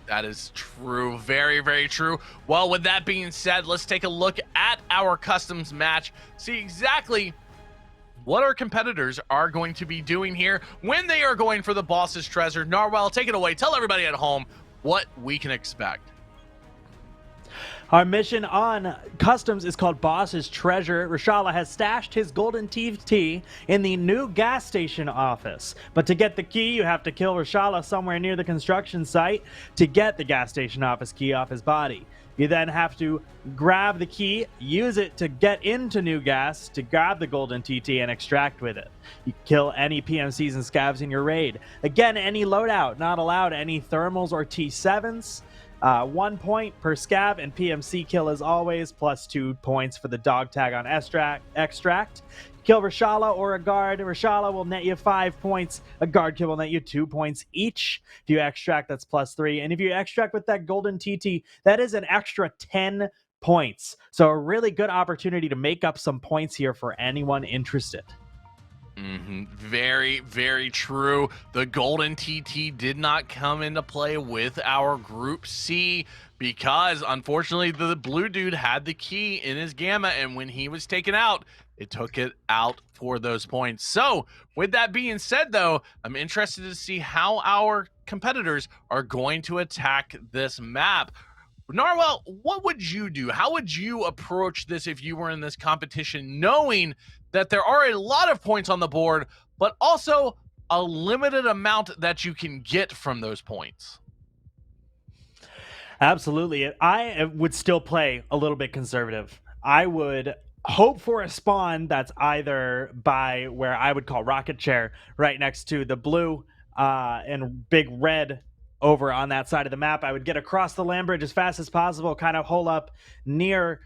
That is true. Very, very true. Well, with that being said, let's take a look at our customs match. See exactly what our competitors are going to be doing here when they are going for the boss's treasure. Narwhal, take it away. Tell everybody at home what we can expect. Our mission on customs is called Boss's Treasure. Reshala has stashed his golden TT in the new gas station office. But to get the key, you have to kill Reshala somewhere near the construction site to get the gas station office key off his body. You then have to grab the key, use it to get into new gas, to grab the golden TT and extract with it. You kill any PMCs and scavs in your raid. Again, any loadout, not allowed any thermals or T7s. 1 point per scav and PMC kill as always, plus 2 points for the dog tag on extract. Kill Reshala or a guard. Reshala will net you 5 points. A guard kill will net you 2 points each. If you extract, that's plus 3. And if you extract with that golden TT, that is an extra 10 points. So a really good opportunity to make up some points here for anyone interested. Very, very true. The golden TT did not come into play with our Group C because, unfortunately, the blue dude had the key in his gamma, and when he was taken out, it took it out for those points. So, with that being said, though, I'm interested to see how our competitors are going to attack this map. Narwhal, what would you do? How would you approach this if you were in this competition, knowing that there are a lot of points on the board, but also a limited amount that you can get from those points? Absolutely. I would still play a little bit conservative. I would hope for a spawn that's either by where I would call rocket chair, right next to the blue and big red over on that side of the map. I would get across the land bridge as fast as possible, kind of hole up near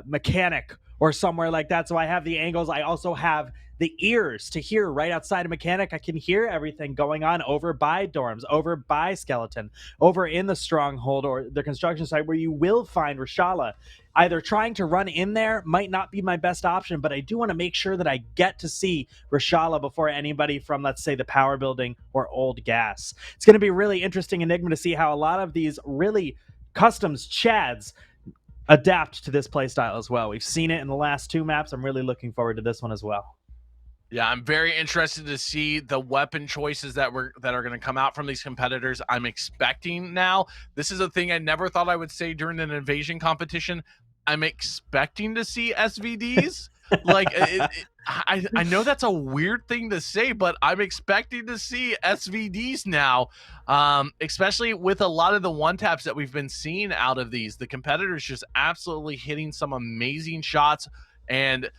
mechanic or somewhere like that. So I have the angles. I also have the ears to hear right outside of mechanic. I can hear everything going on over by dorms, over by skeleton, over in the stronghold or the construction site where you will find Reshala. Either trying to run in there might not be my best option, but I do want to make sure that I get to see Reshala before anybody from, let's say, the power building or old gas. It's going to be really interesting enigma to see how a lot of these really customs chads adapt to this playstyle as well. We've seen it in the last 2 maps. I'm really looking forward to this one as well. Yeah, I'm very interested to see the weapon choices that are going to come out from these competitors. I'm expecting now. This is a thing I never thought I would say during an invasion competition. I'm expecting to see SVDs. Like, I know that's a weird thing to say, but I'm expecting to see SVDs now, especially with a lot of the one-taps that we've been seeing out of these. The competitors just absolutely hitting some amazing shots. And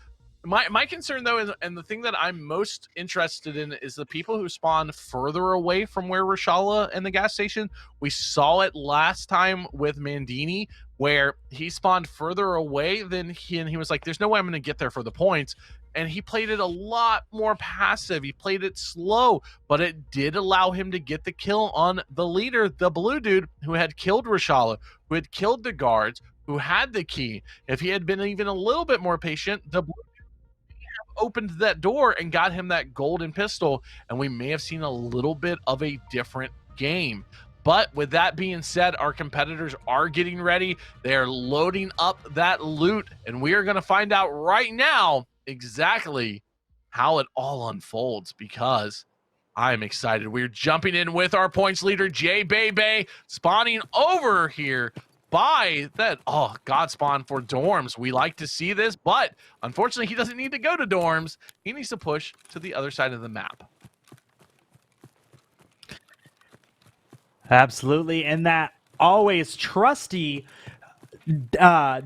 my concern, though, is, and the thing that I'm most interested in, is the people who spawn further away from where Reshala and the gas station. We saw it last time with Mandini, where he spawned further away than he was like, there's no way I'm going to get there for the points. And he played it a lot more passive. He played it slow, but it did allow him to get the kill on the leader, the blue dude who had killed Reshala, who had killed the guards, who had the key. If he had been even a little bit more patient, the blue opened that door and got him that golden pistol, and we may have seen a little bit of a different game. But with that being said, our competitors are getting ready. They are loading up that loot, and we are going to find out right now exactly how it all unfolds, because I'm excited. We're jumping in with our points leader, Jay Bebe, spawning over here by that god spawn for dorms. We like to see this, but unfortunately he doesn't need to go to dorms. He needs to push to the other side of the map. Absolutely. And that always trusty MDR,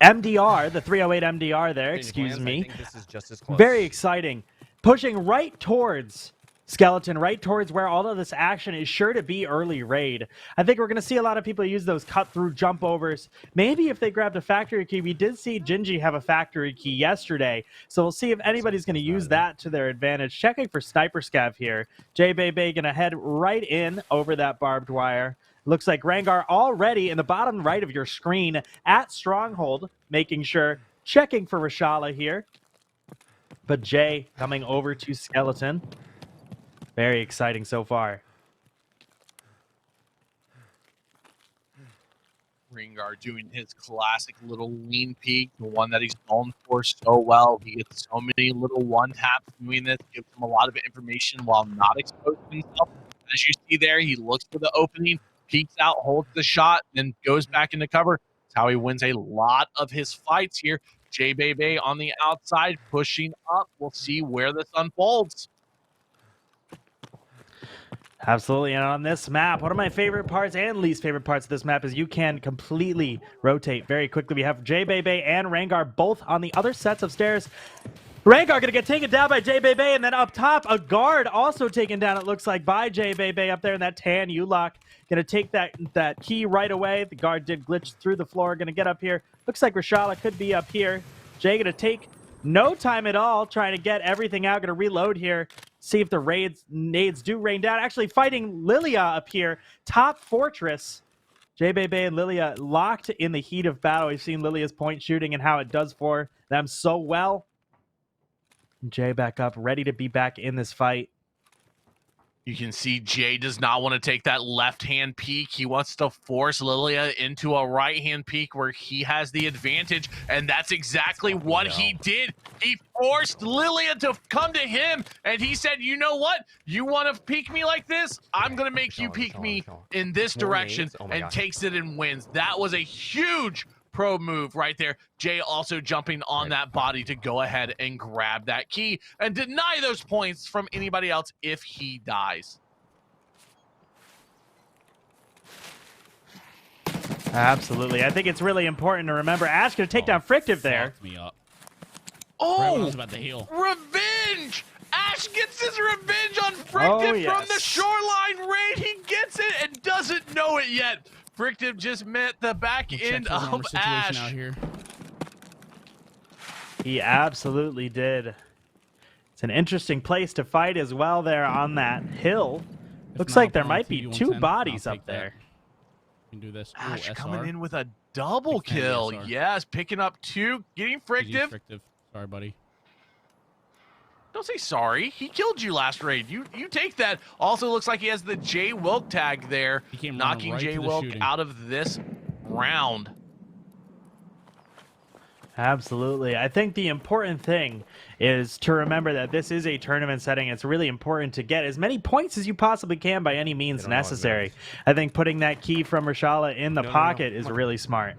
the 308 MDR there, excuse me. I think this is just as close. Very exciting. Pushing right towards Skeleton, right towards where all of this action is sure to be early raid. I think we're going to see a lot of people use those cut-through jump overs. Maybe if they grabbed a factory key. We did see Gingy have a factory key yesterday, so we'll see if anybody's going to use that to their advantage. Checking for Sniper Scav here. J-Bebe going to head right in over that barbed wire. Looks like Rangar already in the bottom right of your screen at Stronghold, making sure, checking for Reshala here. But Jay coming over to Skeleton. Very exciting so far. Ringar doing his classic little lean peek, the one that he's known for so well. He gets so many little one-taps doing this, gives him a lot of information while not exposing himself. As you see there, he looks for the opening, peeks out, holds the shot, then goes back into cover. That's how he wins a lot of his fights here. Jay Bebe on the outside, pushing up. We'll see where this unfolds. Absolutely, and on this map, one of my favorite parts and least favorite parts of this map is you can completely rotate very quickly. We have J-Bebe and Rangar both on the other sets of stairs. Rangar going to get taken down by J-Bebe, and then up top, a guard also taken down, it looks like, by J-Bebe up there in that tan U-lock. Going to take that key right away. The guard did glitch through the floor, going to get up here. Looks like Reshala could be up here. Jay going to take no time at all, trying to get everything out. Going to reload here. See if the nades do rain down. Actually fighting Lilia up here. Top fortress. J-Bebe and Lilia locked in the heat of battle. We've seen Lilia's point shooting and how it does for them so well. Jay back up, ready to be back in this fight. You can see Jay does not want to take that left-hand peek. He wants to force Lilia into a right-hand peek where he has the advantage, and that's exactly what he did. He forced Lilia to come to him, and he said, you know what? You want to peek me like this? I'm going to make you peek me in this direction, and takes it and wins. That was a huge pro move right there. Jay also jumping on that body to go ahead and grab that key and deny those points from anybody else if he dies. Absolutely. I think it's really important to remember Ash going to take down Frictive there. Fucked me up. Oh, Right when I was about to heal. revenge! Ash gets his revenge on Frictive from the Shoreline raid. He gets it and doesn't know it yet. Frictive just met the back end of Ash. Out here. He absolutely did. It's an interesting place to fight as well there on that hill. Looks like there might be 2 bodies up there. We can do this. Ash Ooh, coming SR. in with a double Big fan of kill. the SR. Yes, picking up 2, getting Frictive. Frictive. Sorry, buddy. Don't say sorry. He killed you last raid. You take that. Also looks like he has the J Wilk tag there, He came knocking right J to the Wilk shooting. out of this round. Absolutely. I think the important thing is to remember that this is a tournament setting. It's really important to get as many points as you possibly can by any means necessary. I think putting that key from Rashala in the pocket is really smart.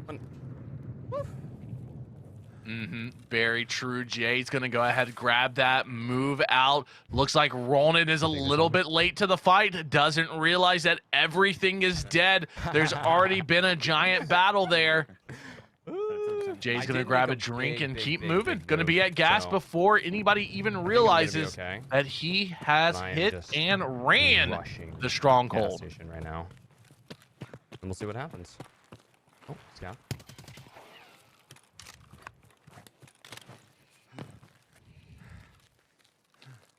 Very true. Jay's going to go ahead and grab that, move out. Looks like Ronan is a little bit late to the fight. Doesn't realize that everything is dead. There's already been a giant battle there. Jay's going to grab a drink and keep moving. Going to be at gas before anybody even realizes that he has hit and ran the stronghold. Right now. And we'll see what happens. Oh, scout.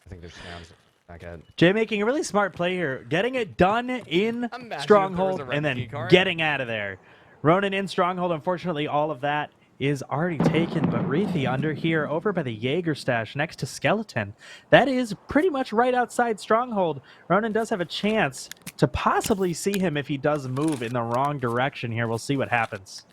I think there's scams back at. Jay making a really smart play here, getting it done in Stronghold and then getting out of there. Ronan in Stronghold, unfortunately, all of that is already taken, but Reethy under here over by the Jaeger stash next to Skeleton. That is pretty much right outside Stronghold. Ronan does have a chance to possibly see him if he does move in the wrong direction here. We'll see what happens.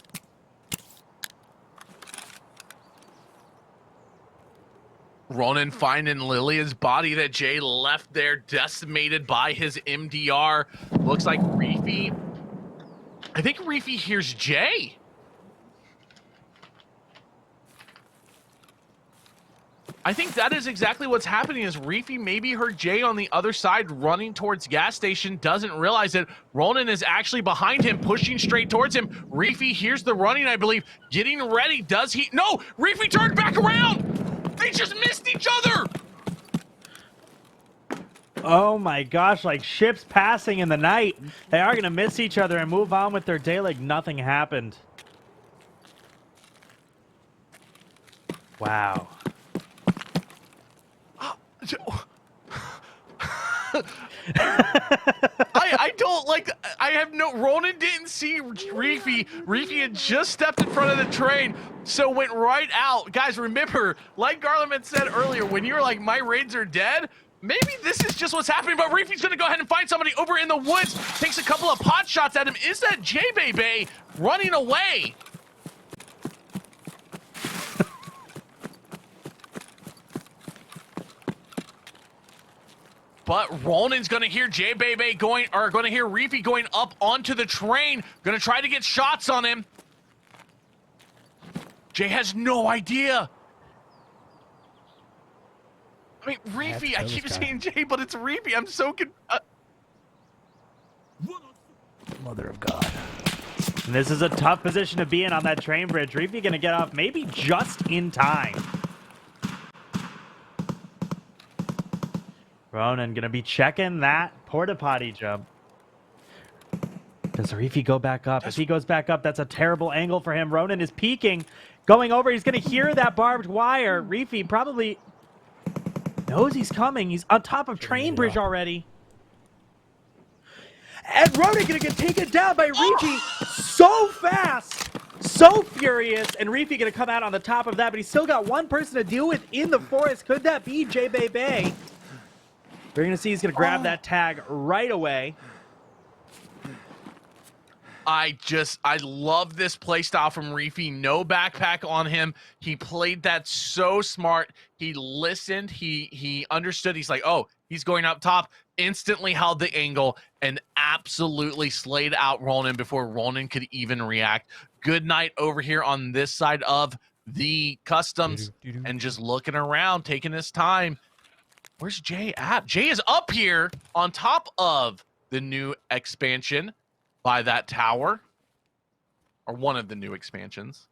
Ronan finding Lilia's body that Jay left there, decimated by his MDR. Looks like Reefy. I think Reefy hears Jay. I think that is exactly what's happening is Reefy maybe heard Jay on the other side running towards gas station, doesn't realize it. Ronan is actually behind him, pushing straight towards him. Reefy hears the running, I believe, getting ready. Does he? No! Reefy turned back around! They just missed each other! Oh my gosh, like ships passing in the night. They are going to miss each other and move on with their day like nothing happened. Wow. I don't like. I have no. Ronan didn't see Reefy. Reefy had just stepped in front of the train, so went right out. Guys, remember, like Garland said earlier, when you're like, my raids are dead, maybe this is just what's happening. But Reefy's gonna go ahead and find somebody over in the woods. Takes a couple of pot shots at him. Is that J-Baby running away? But Ronan's gonna hear J-Baby going, or gonna hear Reefy going up onto the train. Gonna try to get shots on him. Jay has no idea. I mean, Reefy, I keep saying Jay, but it's Reefy. I'm so Mother of God. And this is a tough position to be in on that train bridge. Reefy gonna get off maybe just in time. Ronan gonna be checking that porta potty jump. Does Reefy go back up? If he goes back up, that's a terrible angle for him. Ronan is peeking, going over. He's gonna hear that barbed wire. Reefy probably knows he's coming. He's on top of train bridge already. And Ronan gonna get taken down by Reefy so fast, so furious, and Reefy gonna come out on the top of that, but he's still got one person to deal with in the forest. Could that be J-Baby? We're going to see he's going to grab that tag right away. I love this play style from Reefy. No backpack on him. He played that so smart. He listened. He understood. He's like, oh, he's going up top. Instantly held the angle and absolutely slayed out Ronan before Ronan could even react. Good night over here on this side of the customs and just looking around, taking his time. Where's Jay at? Jay is up here on top of the new expansion by that tower. or one of the new expansions.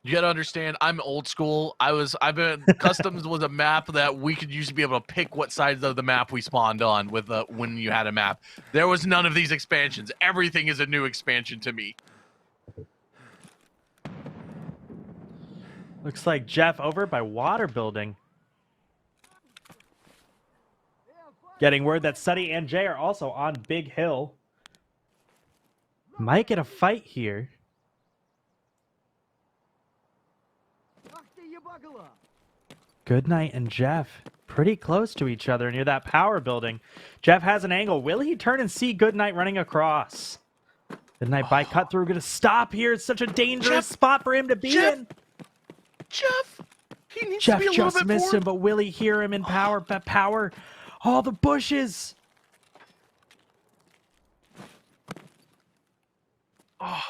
You gotta understand, I'm old school. I've been Customs was a map that we could used to be able to pick what sides of the map we spawned on with when you had a map. There was none of these expansions. Everything is a new expansion to me. Looks like Jeff over by water building. Getting word that Suddy and Jay are also on Big Hill. Might get a fight here. Goodnight and Jeff pretty close to each other near that power building. Jeff has an angle. Will he turn and see Goodnight running across? Goodnight by cut through. Gonna stop here. It's such a dangerous spot for him to be in. Jeff, he needs Jeff to be a just little bit missed more. him, but will he hear him in power? Power. All the bushes. Oh.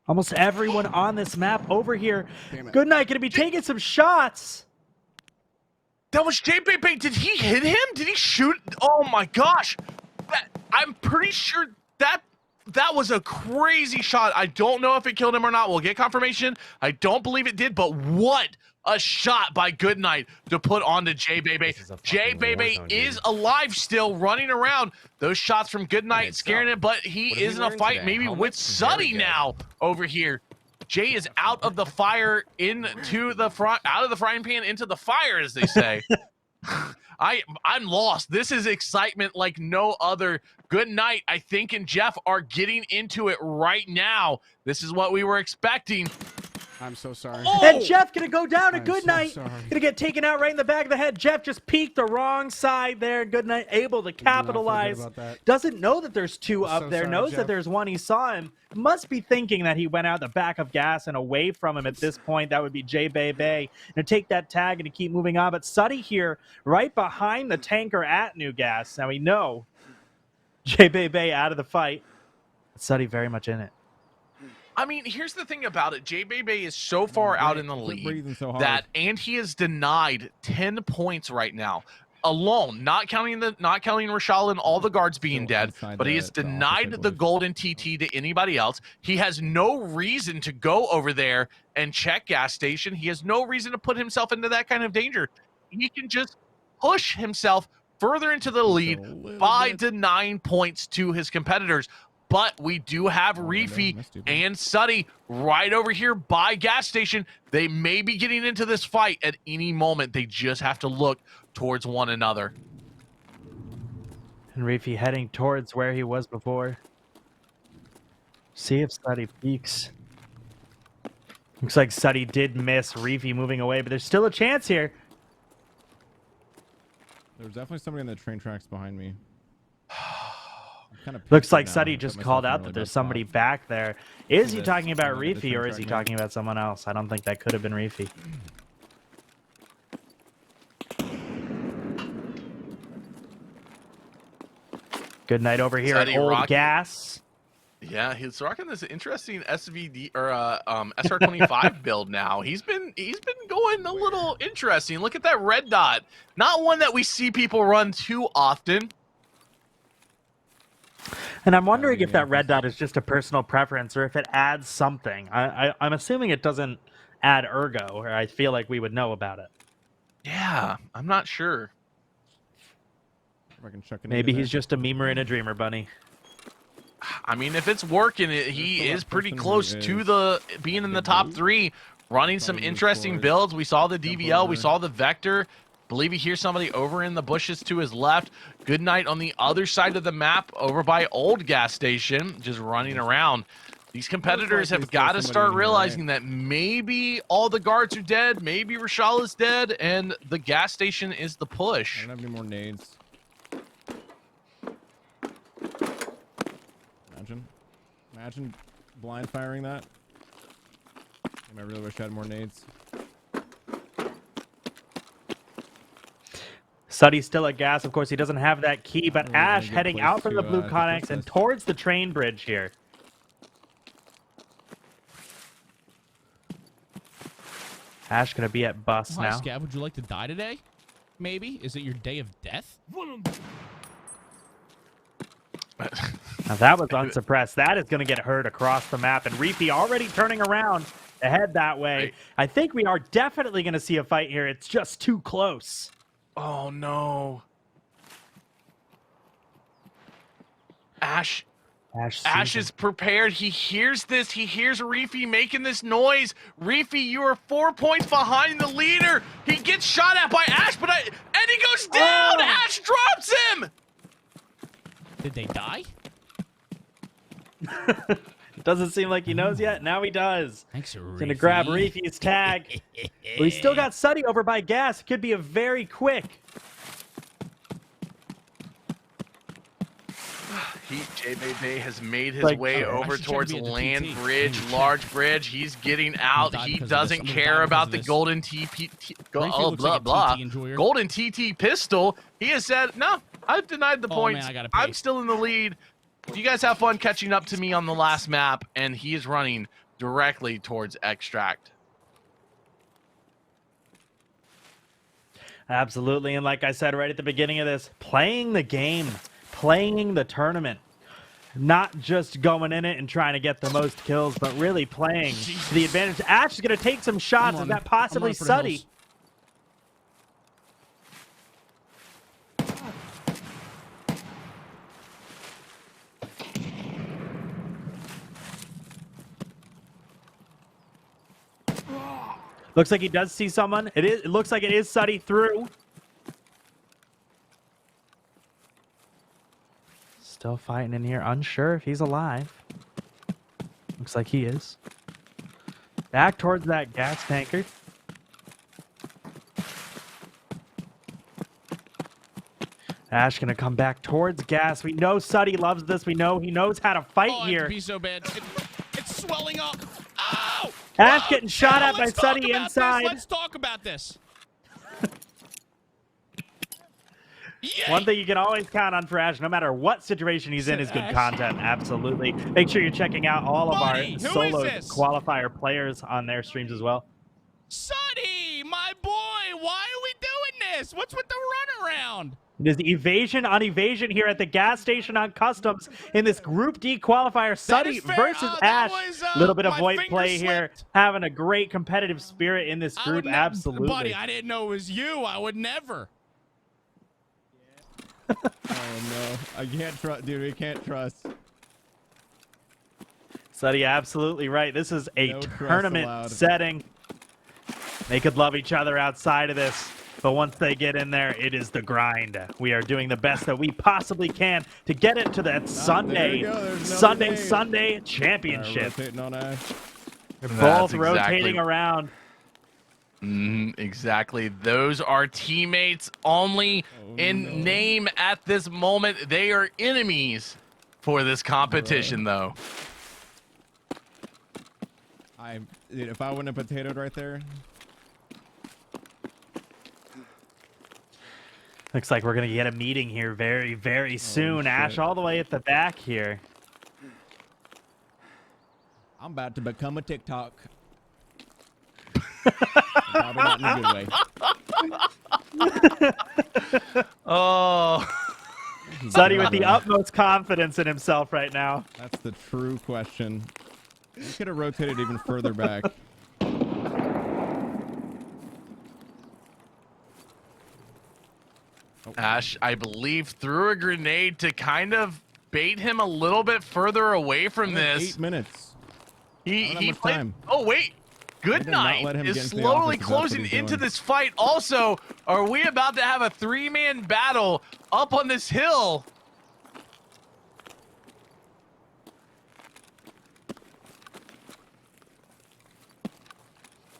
Almost everyone on this map over here. Goodnight gonna be taking some shots. That was JBB. Did he hit him? Did he shoot? Oh my gosh. I'm pretty sure that was a crazy shot. I don't know if it killed him or not. We'll get confirmation. I don't believe it did, but what a shot by Goodnight to put onto JBB. JBB is alive still, running around. Those shots from Goodnight scaring him, but he is in a fight maybe with Suddy now over here. Jay is out of the fire into the front, out of the frying pan into the fire, as they say. I'm lost. This is excitement like no other. Goodnight, I think, and Jeff are getting into it right now. This is what we were expecting. I'm so sorry. Oh! And Jeff gonna go down at Goodnight. So gonna get taken out right in the back of the head. Jeff just peeked the wrong side there. Goodnight able to capitalize. Doesn't know that there's two up there. Knows that there's one. He saw him. Must be thinking that he went out the back of gas and away from him at this point. That would be J Bay. And take that tag and to keep moving on. But Suddy here, right behind the tanker at New Gas. Now we know J Bay out of the fight. Suddy very much in it. I mean, here's the thing about it. JBB is so far out in the lead and he is denied 10 points right now. Alone, not counting Rochelle and all the guards being dead, but he has denied the golden TT to anybody else. He has no reason to go over there and check gas station. He has no reason to put himself into that kind of danger. He can just push himself further into the lead by denying points to his competitors. But we do have Reefy and Suddy right over here by gas station. They may be getting into this fight at any moment. They just have to look towards one another. And Reefy heading towards where he was before. See if Suddy peeks. Looks like Suddy did miss. Reefy moving away, but there's still a chance here. There's definitely somebody on the train tracks behind me. Looks like Suddy just called out that there's somebody back there. Is he talking about Reefy or is he talking about someone else? I don't think that could have been Reefy. Goodnight over here at Old Gas. Yeah, he's rocking this interesting SVD or SR25 build now. He's been going a little interesting. Look at that red dot. Not one that we see people run too often. And I'm wondering if that red dot is just a personal preference or if it adds something. I'm assuming it doesn't add ergo, or I feel like we would know about it. Yeah, I'm not sure. Maybe he's just a memer and a dreamer bunny. I mean, if it's working, he is pretty close to being in the top 3, running some interesting builds. We saw the DVL, we saw the Vector. Believe he hears somebody over in the bushes to his left. Goodnight on the other side of the map over by Old Gas Station, just running around. These competitors have got to start realizing that maybe all the guards are dead, maybe Rochelle is dead, and the gas station is the push. I don't have any more nades. Imagine blind firing that. I really wish I had more nades. Suddy's still at gas. Of course, he doesn't have that key, but Ash heading out from the blue Connex and towards the train bridge here. Ash gonna be at bus Hi, now. Scav, would you like to die today? Maybe? Is it your day of death? Now that was unsuppressed. That is going to get heard across the map. And Reefy already turning around to head that way. Right. I think we are definitely going to see a fight here. It's just too close. Oh, no. Ash is prepared. He hears this. He hears Reefy making this noise. Reefy, you are 4 points behind the leader. He gets shot at by Ash, and he goes down. Oh. Ash drops him. Did they die? Doesn't seem like he knows yet. Now he does. Thanks, Reefy. Gonna grab Reefy's tag. We still got Suddy over by Gas. Could be a very quick. J-Bay has made his way over towards land bridge, large bridge. He's getting out. He doesn't care about the golden golden TT pistol. He has said, no, I've denied the points. Man, I gotta pay. I'm still in the lead. You guys have fun catching up to me on the last map, and he is running directly towards Extract. Absolutely, and like I said right at the beginning of this, playing the game, playing the tournament, not just going in it and trying to get the most kills, but really playing to the advantage. Ash is going to take some shots. Is that possibly Suddy? Looks like he does see someone. It looks like it is Suddy through. Still fighting in here. Unsure if he's alive. Looks like he is. Back towards that gas tanker. Ash gonna come back towards gas. We know Suddy loves this. We know he knows how to fight here. It'd be so bad. It's swelling up. Oh! Ash getting shot at by Suddy inside. Let's talk about this. One thing you can always count on for Ash, no matter what situation he's in, is good content. Absolutely. Make sure you're checking out all of our solo qualifier players on their streams as well. Suddy, my boy, why are we doing this? What's with the runaround? It is evasion on evasion here at the gas station on Customs in this Group D qualifier. Suddy versus Ash. A little bit of white play here. Having a great competitive spirit in this group. Absolutely. Buddy, I didn't know it was you. I would never. Oh no, I can't trust, dude. We can't trust. Suddy, absolutely right. This is a tournament setting. They could love each other outside of this, but once they get in there, it is the grind. We are doing the best that we possibly can to get it to that Sunday championship. They're both rotating around. Exactly. Those are teammates only in name at this moment. They are enemies for this competition, though. Dude, if I wouldn't have potatoed right there. Looks like we're going to get a meeting here very, very soon. Ash all the way at the back here. I'm about to become a TikTok. Probably not in a good way. Oh. Suddy with the utmost confidence in himself right now. That's the true question. You could have rotated even further back. Ash, I believe, threw a grenade to kind of bait him a little bit further away from this. 8 minutes. He played. Oh wait, Goodnight is slowly closing into this fight. Also, are we about to have a 3-man battle up on this hill?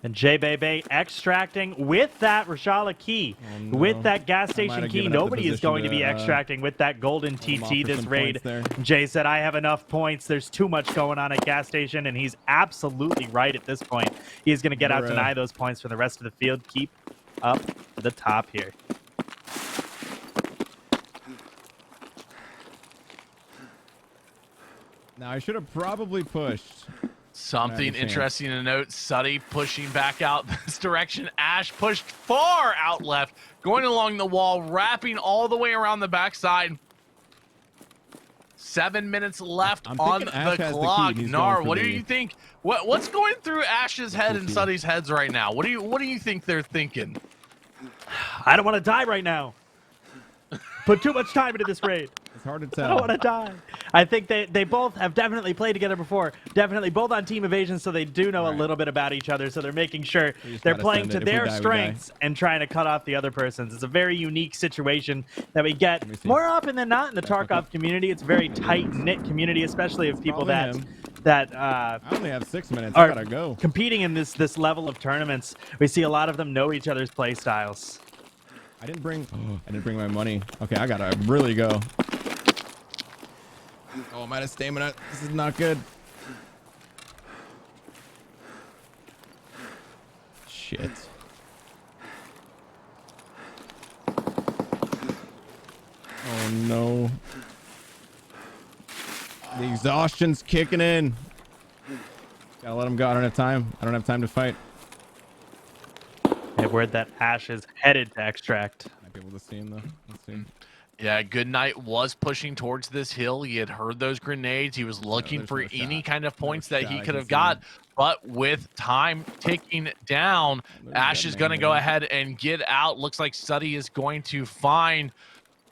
And J-Bay extracting with that Rashala key, with that gas station key. Nobody is going to be extracting with that golden TT this raid. Jay said, I have enough points. There's too much going on at gas station, and he's absolutely right at this point. He's going to get out, deny those points for the rest of the field. Keep up to the top here. Now, I should have probably pushed. Something interesting to note, Suddy pushing back out this direction. Ash pushed far out left, going along the wall, wrapping all the way around the backside. 7 minutes left I'm on thinking Ash the has the key clock. and he's Nar, going for what do the- you think? What's going through Ash's head and key. Suddy's heads right now? What do you think they're thinking? I don't want to die right now. Put too much time into this raid. It's hard to I tell. don't want to die. I think they both have definitely played together before. Definitely both on Team Evasion, so they do know a little bit about each other. So they're making sure they're gotta playing send to it. If we their die, we die. strengths and trying to cut off the other person's. It's a very unique situation that we get more often than not in the Tarkov community. It's a very tight-knit community, especially of people Probably that I only have 6 minutes. I are gotta go. competing in this level of tournaments. We see a lot of them know each other's play styles. I didn't bring my money. Okay, I gotta really go. Oh, I'm out of stamina. This is not good. Shit. Oh no. The exhaustion's kicking in. Gotta let him go. I don't have time. I don't have time to fight. I have word that Ash is headed to extract. Might be able to see him though. Let's see. Yeah, Goodnight was pushing towards this hill. He had heard those grenades. He was looking for any kind of points that he could have got. But with time ticking down, Ash is going to go ahead and get out. Looks like Suddy is going to find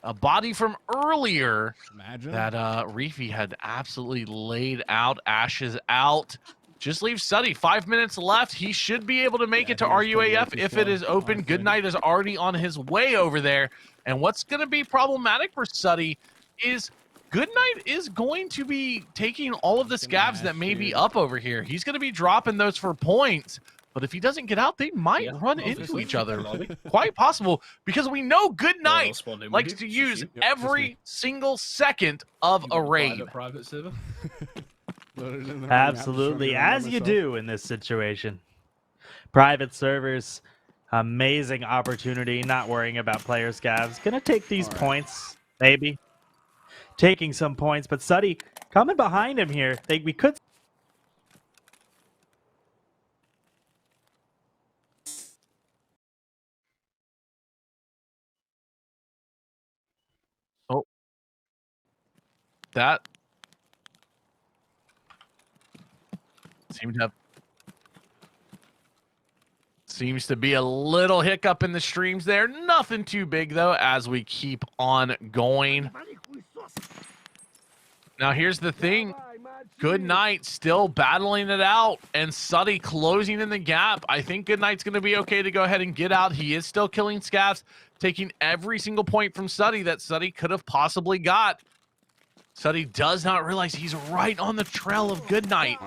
a body from earlier that Reefy had absolutely laid out. Ash is out. Just leave Suddy. 5 minutes left. He should be able to make it to RUAF if it is open. Goodnight is already on his way over there. And what's going to be problematic for Suddy is Goodnight is going to be taking all of the scavs that may be up over here. He's going to be dropping those for points. But if he doesn't get out, they might run into each other. Quite possible, because we know Goodnight likes to use every single second of a raid. Private server. Absolutely, as you do in this situation. Private servers, amazing opportunity, not worrying about player scavs. Gonna take these points, maybe. Taking some points, but Suddy coming behind him here. We could... Oh. That seems to be a little hiccup in the streams there. Nothing too big though, as we keep on going. Now here's the thing. Goodnight still battling it out, and Suddy closing in the gap. I think Goodnight's going to be okay to go ahead and get out. He is still killing scavs, taking every single point from Suddy that Suddy could have possibly got. Suddy does not realize he's right on the trail of Goodnight.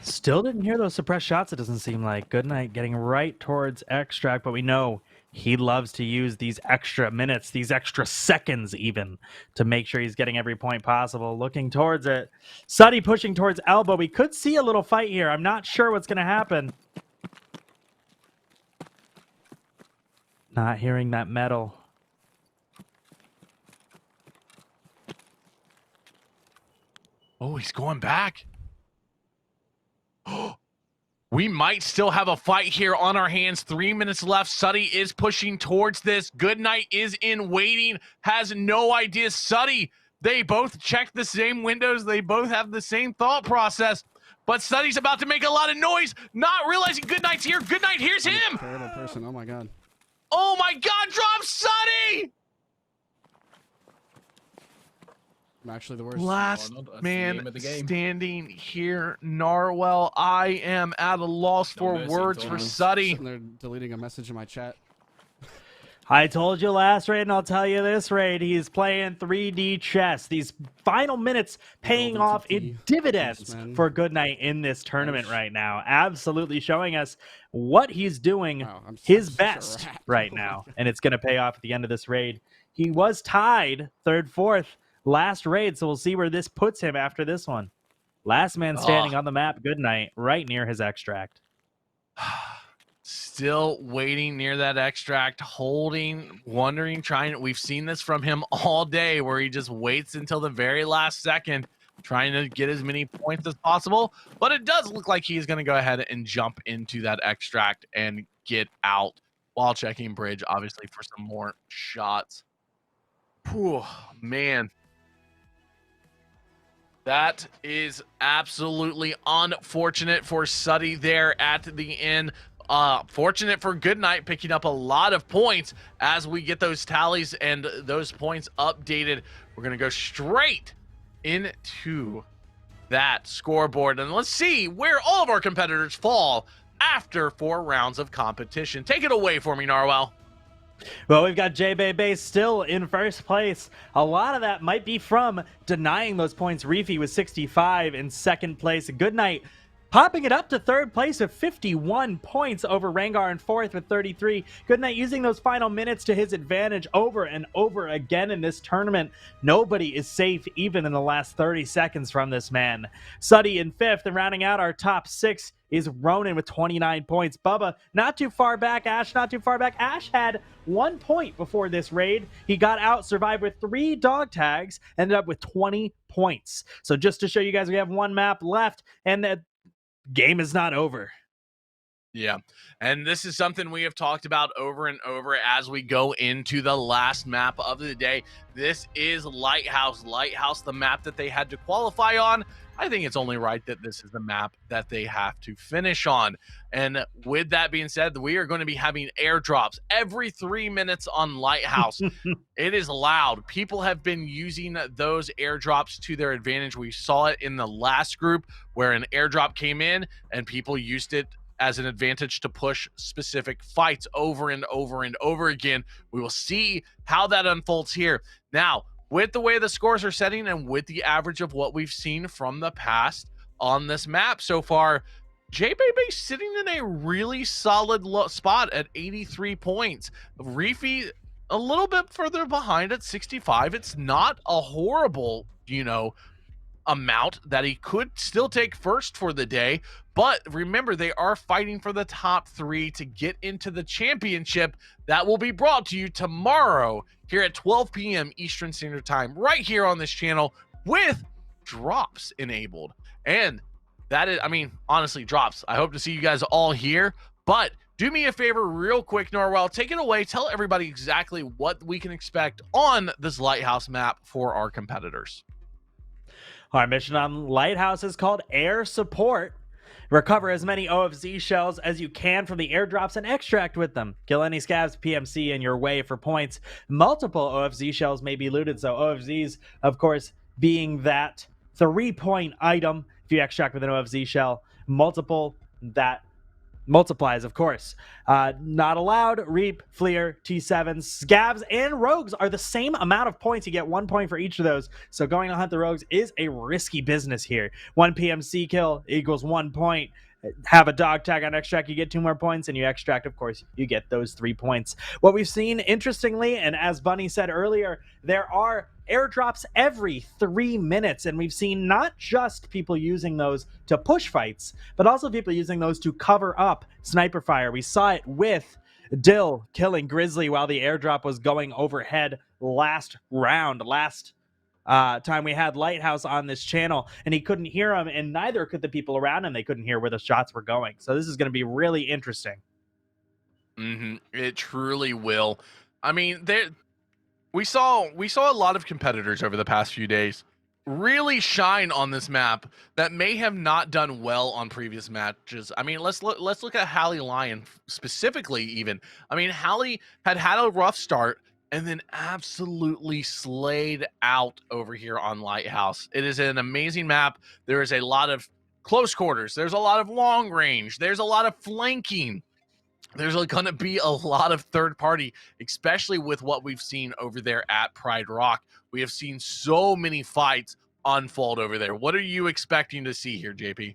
Still didn't hear those suppressed shots, it doesn't seem like. Goodnight getting right towards extract, but we know he loves to use these extra minutes, these extra seconds even, to make sure he's getting every point possible. Looking towards it. Suddy pushing towards elbow. We could see a little fight here. I'm not sure what's going to happen. Not hearing that metal. Oh, he's going back. We might still have a fight here on our hands. 3 minutes left. Suddy is pushing towards this. Goodnight is in waiting, has no idea. Suddy, they both check the same windows. They both have the same thought process. But Suddy's about to make a lot of noise, not realizing Goodnight's here. Goodnight hears him. Terrible person. Oh my god. Oh my god, drop Suddy! I'm actually the worst. Last man standing here, Narwhal. I am at a loss for words for Suddy. Sitting there deleting a message in my chat. I told you last raid, and I'll tell you this raid, he's playing 3D chess. These final minutes paying off in dividends for Goodnight in this tournament right now. Absolutely showing us what he's doing his best right now, and it's going to pay off at the end of this raid. He was tied 3rd, 4th last raid, so we'll see where this puts him after this one. Last man standing on the map, Goodnight, right near his extract. Still waiting near that extract, holding, wondering, trying. We've seen this from him all day, where he just waits until the very last second, trying to get as many points as possible. But it does look like he's going to go ahead and jump into that extract and get out while checking bridge, obviously, for some more shots. Whew, man. That is absolutely unfortunate for Suddy there at the end. Fortunate for Goodnight picking up a lot of points as we get those tallies and those points updated. We're going to go straight into that scoreboard and let's see where all of our competitors fall after 4 rounds of competition. Take it away for me, Narwhal. Well, we've got J-Bay still in first place. A lot of that might be from denying those points. Reefy with 65 in second place. Goodnight popping it up to third place with 51 points over Rengar in fourth with 33. Goodnight using those final minutes to his advantage over and over again in this tournament. Nobody is safe even in the last 30 seconds from this man. Suddy in fifth, and rounding out our top 6 is Ronan with 29 points. Bubba, not too far back. Ash, not too far back. Ash had 1 point before this raid. He got out, survived with 3 dog tags, ended up with 20 points. So just to show you guys, we have 1 map left, and the game is not over. Yeah, and this is something we have talked about over and over as we go into the last map of the day. This is Lighthouse. Lighthouse, the map that they had to qualify on. I think it's only right that this is the map that they have to finish on. And with that being said, we are going to be having airdrops every 3 minutes on Lighthouse. It is loud. People have been using those airdrops to their advantage. We saw it in the last group where an airdrop came in and people used it as an advantage to push specific fights over and over and over again. We will see how that unfolds here. Now, with the way the scores are setting and with the average of what we've seen from the past on this map so far, J-Baby sitting in a really solid spot at 83 points. Reefy a little bit further behind at 65. It's not a horrible, amount that he could still take first for the day. But remember, they are fighting for the top 3 to get into the championship that will be brought to you tomorrow here at 12 p.m. Eastern Standard Time, right here on this channel with drops enabled. And that is, honestly, drops. I hope to see you guys all here, but do me a favor real quick, Norwell, take it away. Tell everybody exactly what we can expect on this Lighthouse map for our competitors. Our mission on Lighthouse is called Air Support. Recover as many OFZ shells as you can from the airdrops and extract with them. Kill any scavs PMC in your way for points. Multiple OFZ shells may be looted, so OFZs, of course, being that 3-point item. If you extract with an OFZ shell, multiple, that multiplies, of course. Not allowed. Reap, Fleer, T7s, Scavs, and Rogues are the same amount of points. You get 1 point for each of those. So going to hunt the Rogues is a risky business here. 1 PMC kill equals 1 point. Have a dog tag on extract, you get 2 more points, and you extract, of course, you get those 3 points. What we've seen, interestingly, and as Bunny said earlier, there are airdrops every 3 minutes, and we've seen not just people using those to push fights, but also people using those to cover up sniper fire. We saw it with Dill killing Grizzly while the airdrop was going overhead last round, last time we had Lighthouse on this channel, and he couldn't hear him, and neither could the people around him. They couldn't hear where the shots were going. So this is going to be really interesting. It truly will. We saw a lot of competitors over the past few days really shine on this map that may have not done well on previous matches. Let's look at Hallie Lion specifically. Even Hallie had a rough start and then absolutely slayed out over here on Lighthouse. It is an amazing map. There is a lot of close quarters. There's a lot of long range. There's a lot of flanking. There's going to be a lot of third party, especially with what we've seen over there at Pride Rock. We have seen so many fights unfold over there. What are you expecting to see here, JP?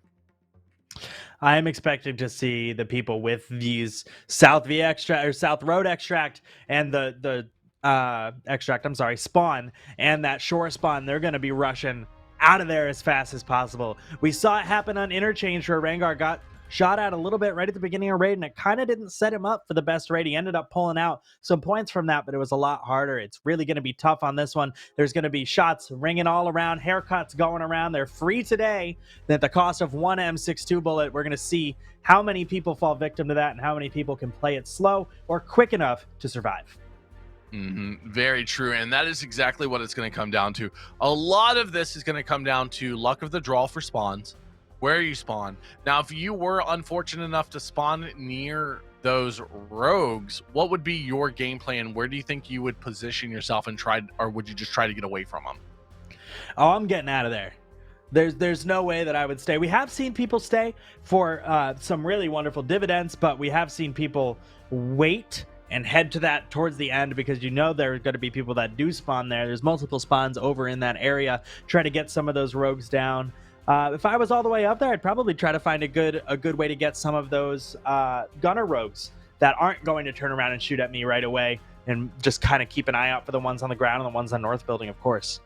I am expecting to see the people with these South V extract or South Road extract and the spawn and that shore spawn. They're going to be rushing out of there as fast as possible. We saw it happen on Interchange where Rengar got shot at a little bit right at the beginning of raid, and it kind of didn't set him up for the best raid. He ended up pulling out some points from that, but it was a lot harder. It's really going to be tough on this one. There's going to be shots ringing all around, haircuts going around. They're free today at the cost of 1 M62 bullet. We're going to see how many people fall victim to that and how many people can play it slow or quick enough to survive. Very true, and that is exactly what it's going to come down to. A lot of this is going to come down to luck of the draw for spawns, where you spawn. Now, if you were unfortunate enough to spawn near those rogues, what would be your game plan? Where do you think you would position yourself and try, or would you just try to get away from them? Oh, I'm getting out of there. There's no way that I would stay. We have seen people stay for some really wonderful dividends, but we have seen people wait and head to that towards the end because you know there are going to be people that do spawn there. There's multiple spawns over in that area. Try to get some of those rogues down. If I was all the way up there, I'd probably try to find a good way to get some of those gunner rogues that aren't going to turn around and shoot at me right away, and just kind of keep an eye out for the ones on the ground and the ones on North Building, of course.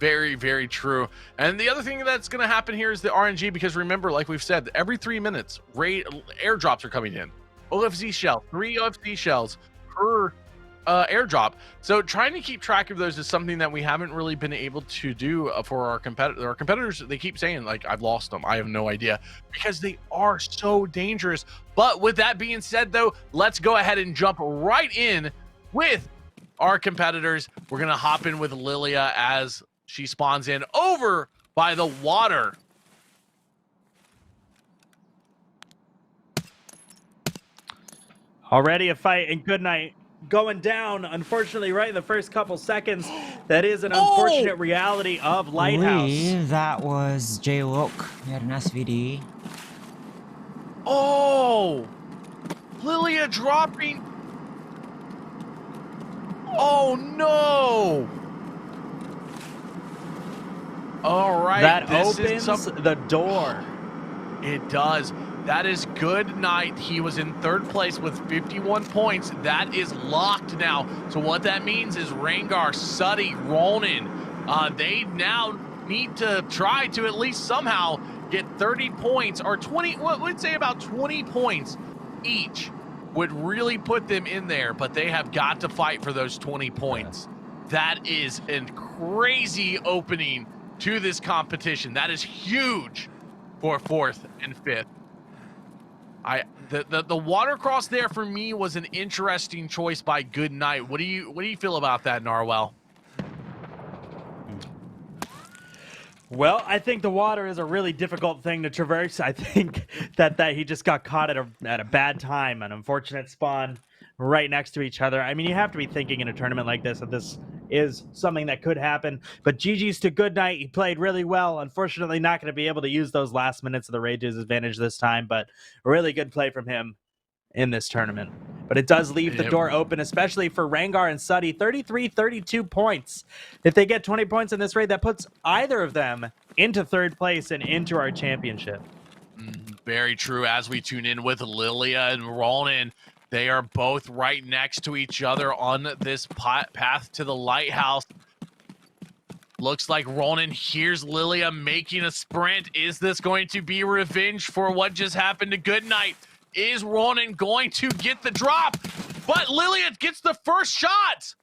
Very, very true. And the other thing that's going to happen here is the RNG, because remember, like we've said, every 3 minutes, airdrops are coming in. OFC shell, 3 OFC shells per airdrop. So trying to keep track of those is something that we haven't really been able to do for our competitors. Our competitors, they keep saying, like, I've lost them. I have no idea, because they are so dangerous. But with that being said, though, let's go ahead and jump right in with our competitors. We're going to hop in with Lilia as she spawns in over by the water. Already a fight, and Goodnight going down, unfortunately, right in the first couple seconds. That is an unfortunate reality of Lighthouse. That was J-Look. He had an SVD. Oh! Lilia dropping. Oh, no! All right. That opens the door. It does. That is Goodnight. He was in 3rd place with 51 points. That is locked now. So what that means is Rengar, Suddy, Ronin, they now need to try to at least somehow get 30 points or 20, what would say about 20 points each would really put them in there, but they have got to fight for those 20 points. That is a crazy opening to this competition. That is huge for 4th and 5th. The water cross there for me was an interesting choice by Goodnight. What do you feel about that, Narwhal? Well, I think the water is a really difficult thing to traverse. I think that he just got caught at a bad time, an unfortunate spawn right next to each other. I mean, you have to be thinking in a tournament like this that this is something that could happen. But GG's to Goodnight. He played really well. Unfortunately, not going to be able to use those last minutes of the Rage's advantage this time, but a really good play from him in this tournament. But it does leave the door open, especially for Rengar and Suddy. 33-32 points. If they get 20 points in this raid, that puts either of them into 3rd place and into our championship. Very true. As we tune in with Lilia and Ronin, they are both right next to each other on this path to the lighthouse. Looks like Ronin hears Lilia making a sprint. Is this going to be revenge for what just happened to Goodnight? Is Ronin going to get the drop? But Lilia gets the first shot.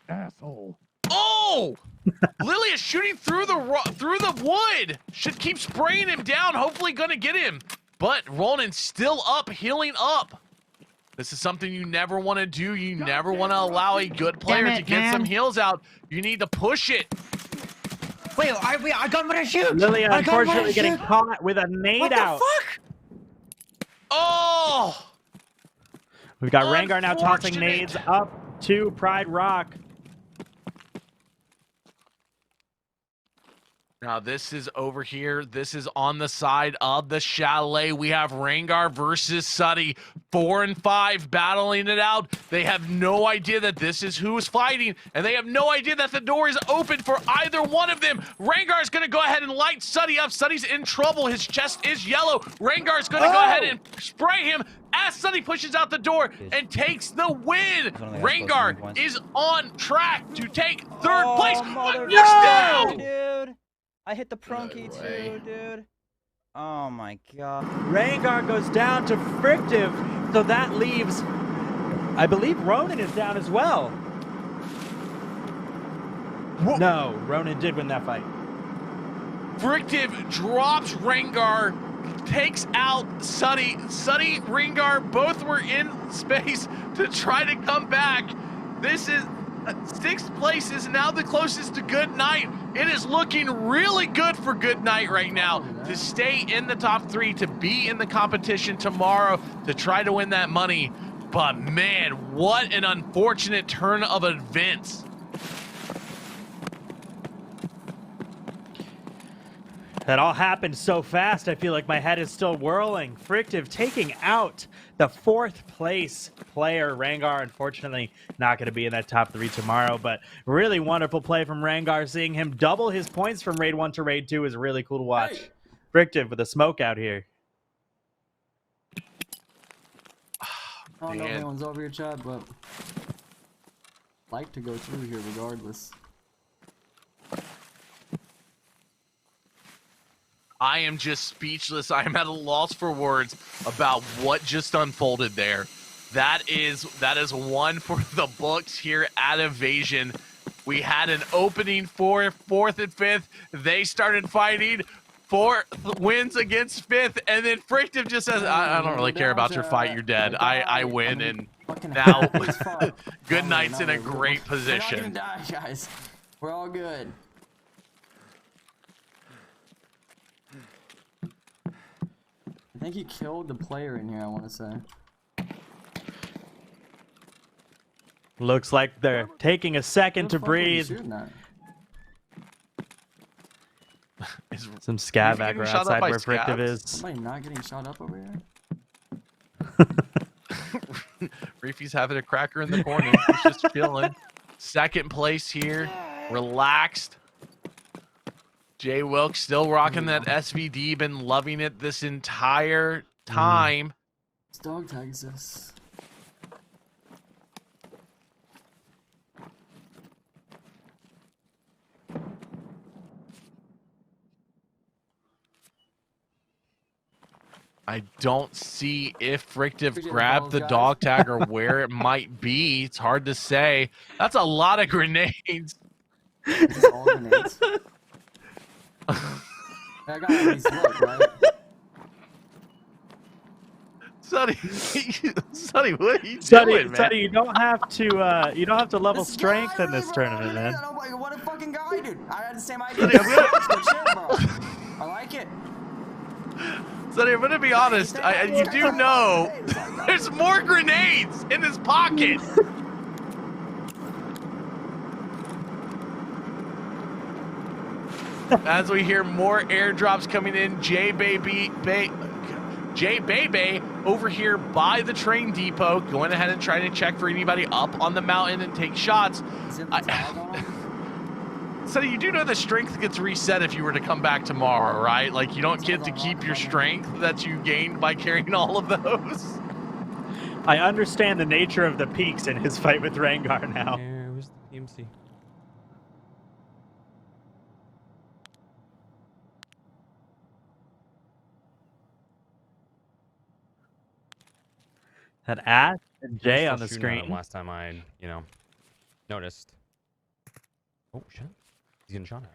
Asshole. Oh! Lilia shooting through the wood. Should keep spraying him down. Hopefully gonna get him. But Ronin's still up, healing up. This is something you never want to do. You never want to allow a good player to get some heals out. You need to push it. Wait, I got him to shoot. Lilia unfortunately getting caught with a nade out. What the fuck? Oh! We've got Rengar now tossing nades up to Pride Rock. Now this is over here. This is on the side of the chalet. We have Rengar versus Suddy. 4 and 5 battling it out. They have no idea that this is who is fighting, and they have no idea that the door is open for either one of them. Rengar's gonna go ahead and light Suddy up. Suddy's in trouble. His chest is yellow. Rengar's gonna go ahead and spray him as Suddy pushes out the door and takes the win. Rengar is on track to take 3rd place. No! Dude. I hit the prunky too, dude. Oh my god. Rengar goes down to Frictive, so that leaves, I believe Ronin is down as well. No, Ronin did win that fight. Frictive drops Rengar takes out Sunny. Sunny, Ringar, both were in space to try to come back. This is 6th place is now the closest to Good Night. It is looking really good for Good Night right now to stay in the top 3, to be in the competition tomorrow, to try to win that money. But man, what an unfortunate turn of events. That all happened so fast, I feel like my head is still whirling. Frictive taking out the 4th place player, Rangar. Unfortunately, not going to be in that top 3 tomorrow, but really wonderful play from Rangar. Seeing him double his points from Raid 1 to Raid 2 is really cool to watch. Hey. Frictive with a smoke out here. I don't know if anyone's over your chat, but like to go through here regardless. I am just speechless. I am at a loss for words about what just unfolded there. That is one for the books here at Evasion. We had an opening for 4th and 5th. They started fighting. 4th wins against 5th, and then Frictive just says, I don't really care about your fight. You're dead. I win, and now Good Night's in a great position. We're not gonna die, guys. We're all good. I think he killed the player in here, I want to say. Looks like they're taking a second to breathe. Some scav aggro outside where Frictive is. Somebody not getting shot up over here? Reefy's having a cracker in the corner. He's just chilling. 2nd place here. Relaxed. Jay Wilkes still rocking that SVD. Been loving it this entire time. This dog tag is this. I don't see if Frictive grabbed the dog tag or where it might be. It's hard to say. That's a lot of grenades. Is this all grenades? I got all these look, right? Sonny, Sonny, what are you doing, man? Sonny, you don't have to level strength in this tournament, man. What a fucking guy, dude! I had the same idea. Good shit, bro. I like it. Sonny, I'm gonna be honest. You do know there's more grenades in his pocket. As we hear more airdrops coming in, Jay Bebe over here by the train depot, going ahead and trying to check for anybody up on the mountain and take shots. So you do know the strength gets reset if you were to come back tomorrow, right? Like, you don't get to keep your strength that you gained by carrying all of those. I understand the nature of the peaks in his fight with Rangar now. Where's the PMC? Had Ash and Jay on the screen. Last time I, noticed. Oh shit! He's getting shot at.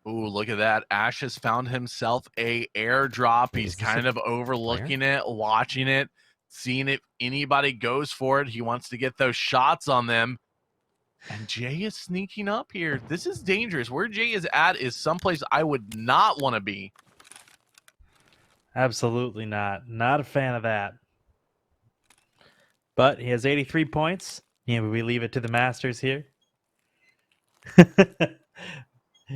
Ooh, look at that! Ash has found himself a airdrop. He's kind of overlooking it, watching it, seeing if anybody goes for it. He wants to get those shots on them. And Jay is sneaking up here. This is dangerous. Where Jay is at is someplace I would not want to be. Absolutely not. Not a fan of that. But he has 83 points. Yeah, we leave it to the Masters here.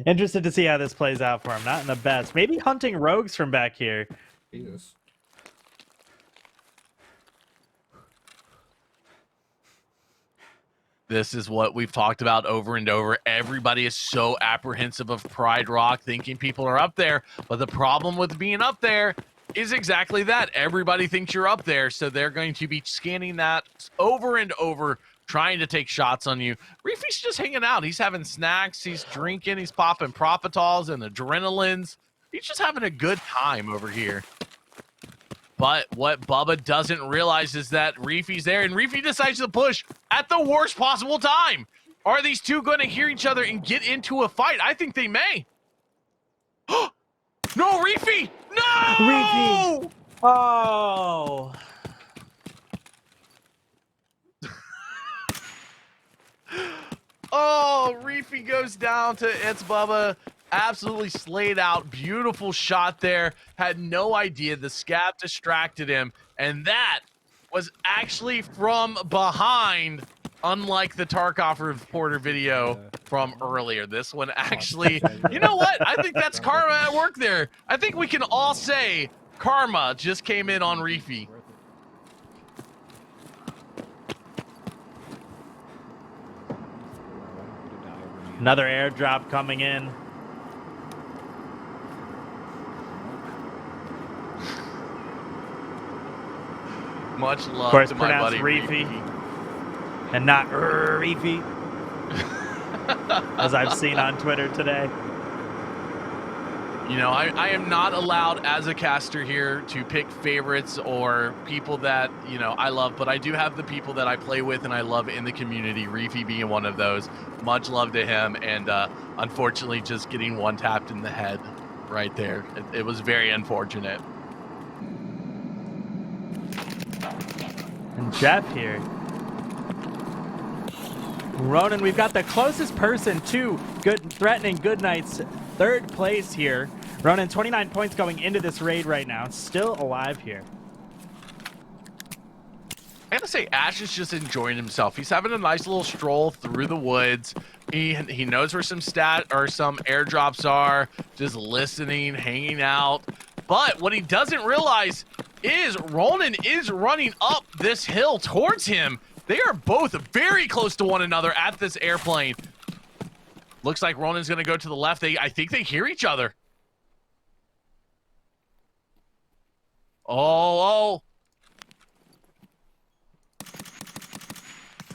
Interested to see how this plays out for him. Not in the best. Maybe hunting rogues from back here. Jesus. This is what we've talked about over and over. Everybody is so apprehensive of Pride Rock, thinking people are up there. But the problem with being up there is exactly that. Everybody thinks you're up there, so they're going to be scanning that over and over, trying to take shots on you. Reefy's just hanging out. He's having snacks. He's drinking. He's popping Propitols and adrenalines. He's just having a good time over here. But what Bubba doesn't realize is that Reefy's there, and Reefy decides to push at the worst possible time. Are these two going to hear each other and get into a fight? I think they may. No, Reefy! No! Reefy! Oh! Oh, Reefy goes down to It's Bubba. Absolutely slayed out. Beautiful shot there. Had no idea. The scab distracted him. And that was actually from behind, unlike the Tarkov reporter video from earlier. This one actually, you know what? I think that's karma at work there. I think we can all say karma just came in on Reefy. Another airdrop coming in. Much love Of course, to my buddy Reefy. And not Reefy. As I've seen on Twitter today. You know, I am not allowed as a caster here to pick favorites or people that, you know, I love, but I do have the people that I play with and I love in the community, Reefy being one of those. Much love to him, and unfortunately just getting one tapped in the head right there. It was very unfortunate. And Jeff here. Ronan, we've got the closest person to threatening Goodnight's third place here. Ronan, 29 points going into this raid right now. Still alive here. I gotta say, Ash is just enjoying himself. He's having a nice little stroll through the woods. He knows where some airdrops are, just listening, hanging out. But what he doesn't realize is Ronan is running up this hill towards him. They are both very close to one another at this airplane. Looks like Ronan's gonna go to the left. I think they hear each other. Oh.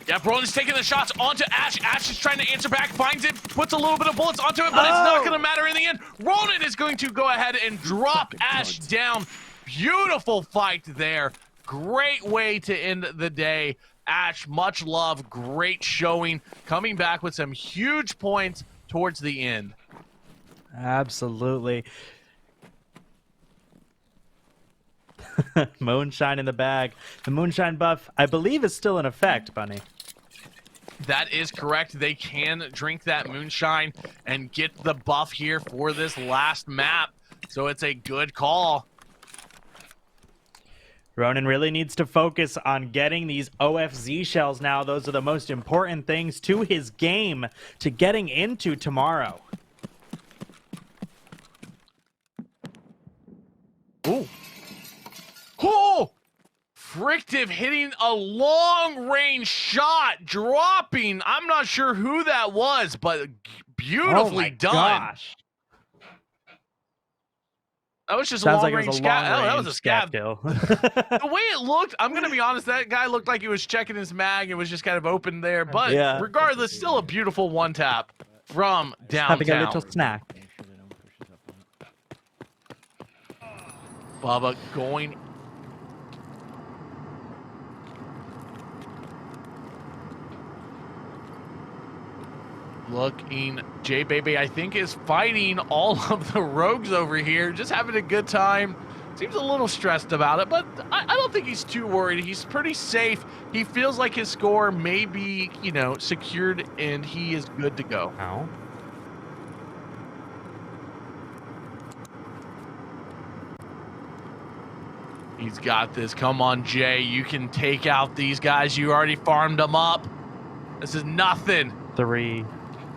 Yeah, Ronan's taking the shots onto Ash. Ash is trying to answer back, finds it, puts a little bit of bullets onto it, but it's not going to matter in the end. Ronan is going to go ahead and drop Ash down. Beautiful fight there. Great way to end the day. Ash, much love, great showing, coming back with some huge points towards the end. Absolutely. Moonshine in the bag. The moonshine buff, I believe, is still in effect, Bunny. That is correct. They can drink that moonshine and get the buff here for this last map. So it's a good call. Ronan really needs to focus on getting these OFZ shells now. Those are the most important things to his game, to getting into tomorrow. Ooh. Oh! Frictive hitting a long-range shot, dropping. I'm not sure who that was, but beautifully done. Gosh. That was just Sounds a like long-range it was a scab. long That was a scab kill. The way it looked, I'm going to be honest, that guy looked like he was checking his mag. It was just kind of open there. But yeah. Regardless, still a beautiful one-tap from downtown. Having a little snack. Bubba going. Looking, J Baby, I think, is fighting all of the rogues over here, just having a good time. Seems a little stressed about it, but I don't think he's too worried. He's pretty safe. He feels like his score may be, you know, secured, and he is good to go. Ow. He's got this. Come on, Jay. You can take out these guys. You already farmed them up. This is nothing. 3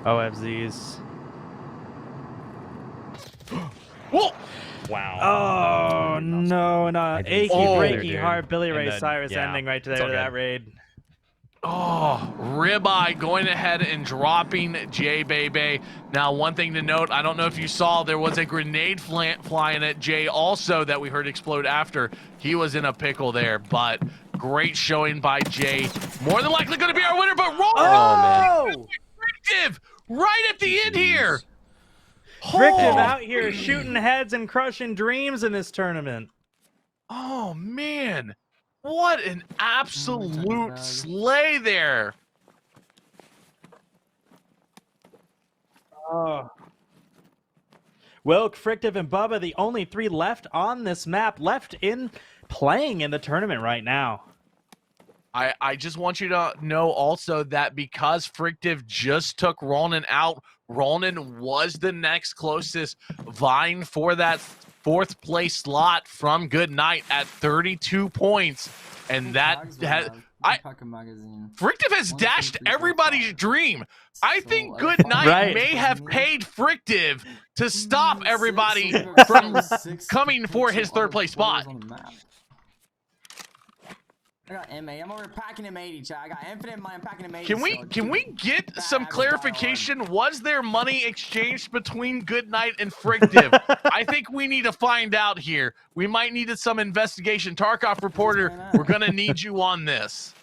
OFZs. Whoa! Wow. Oh, no. And achy, breaky heart. Billy Ray Cyrus yeah, ending right to there to that raid. Oh, Ribeye going ahead and dropping Jay Baby. Now, one thing to note, I don't know if you saw, there was a grenade flying at Jay also that we heard explode after. He was in a pickle there, but great showing by Jay. More than likely going to be our winner, but Roll! Oh! Frictive right at the end here. Frictive out here shooting heads and crushing dreams in this tournament. Oh, man. What an absolute slay there. Oh. Wilk, Frictive, and Bubba, the only 3 left on this map, playing in the tournament right now. I just want you to know also that because Frictive just took Ronan out, Ronan was the next closest, vying for that 4th place slot from Goodnight at 32 points. And that has... Frictive has dashed everybody's dream. I think Goodnight may have paid Frictive to stop everybody from coming for his 3rd place spot. I got MA. I'm over packing M80, chat. I got infinite money. I'm packing M80. Can we get some clarification? Was there money exchanged between Goodnight and Frictive? I think we need to find out here. We might need some investigation. Tarkov reporter, we're gonna need you on this.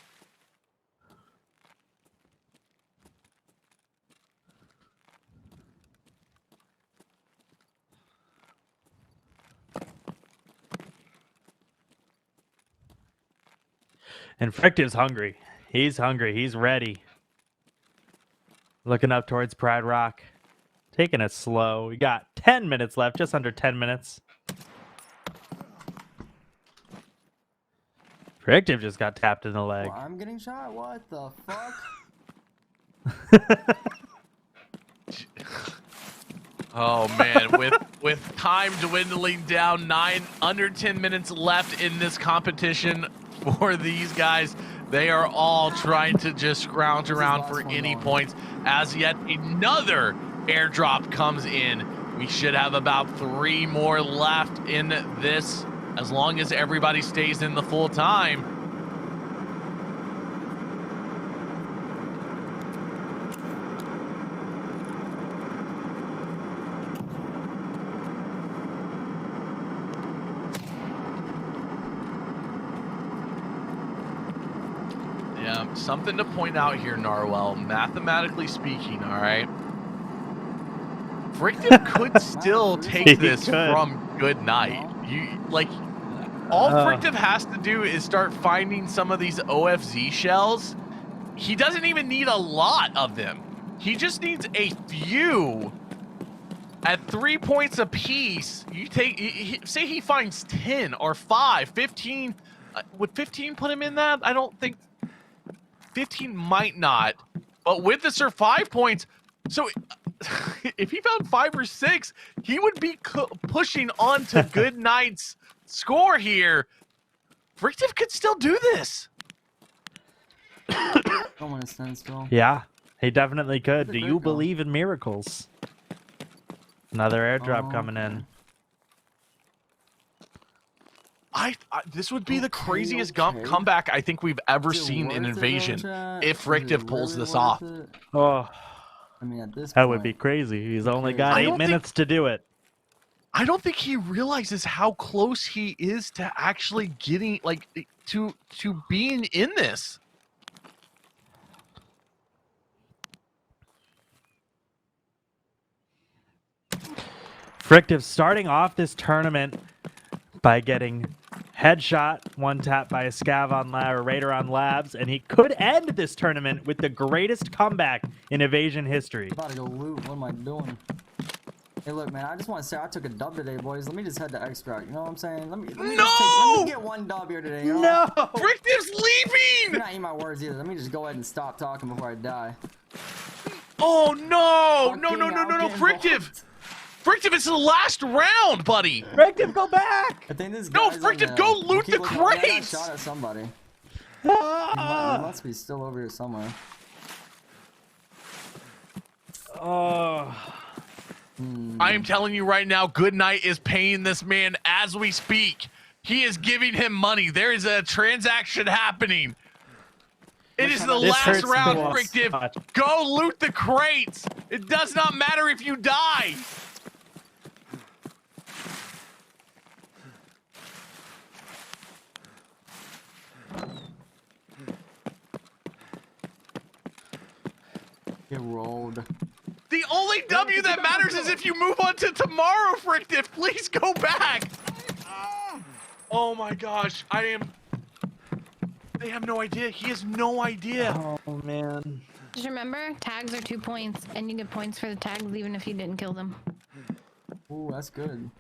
And Frictive's hungry. He's hungry. He's ready. Looking up towards Pride Rock. Taking it slow. We got 10 minutes left. Just under 10 minutes. Frictive just got tapped in the leg. Well, I'm getting shot? What the fuck? Oh man, with time dwindling down, under 10 minutes left in this competition for these guys, they are all trying to just scrounge around for any points. As yet another airdrop comes in. We should have about 3 more left in this, as long as everybody stays in the full time. Something to point out here, Narwhal. Mathematically speaking, all right, Frictive could still take this from Goodnight. All Frictive has to do is start finding some of these OFZ shells. He doesn't even need a lot of them. He just needs a few at 3 points apiece. You take, say he finds 10 or 5, 15. Would 15 put him in that? I don't think. 15 might not, but with the 5 points, so if he found 5 or 6, he would be pushing on to Goodnight's score here. Frictive could still do this. Yeah, he definitely could. Do you believe in miracles? Another airdrop coming in. This would be the craziest comeback I think we've ever seen in Invasion if Frictive pulls this off. Oh, I mean, at this that point, would be crazy. He's only got 8 minutes to do it. I don't think he realizes how close he is to actually getting, like, to being in this. Frictive starting off this tournament by getting headshot, 1 tap by a scav on lab or raider on labs, and he could end this tournament with the greatest comeback in Evasion history. I'm about to go loot. What am I doing? Hey, look, man. I just want to say I took a dub today, boys. Let me just head to extract. You know what I'm saying? Let me get 1 dub here today. You know? No! Frictive's leaving! You're not eating my words either. Let me just go ahead and stop talking before I die. Oh no! No, Frictive! Frictive, it's the last round, buddy! Frictive, go back! I think this no, Frictive, go loot the crates! I shot at somebody. He must be still over here somewhere. Oh. I am telling you right now, Goodnight is paying this man as we speak. He is giving him money. There is a transaction happening. It is the last round, Frictive. Go loot the crates. It does not matter if you die. Get rolled. The only W that matters is if you move on to tomorrow, Frictive. Please go back. Oh my gosh, they have no idea. He has no idea. Oh man. Just remember, tags are 2 points, and you get points for the tags even if you didn't kill them. Ooh, that's good.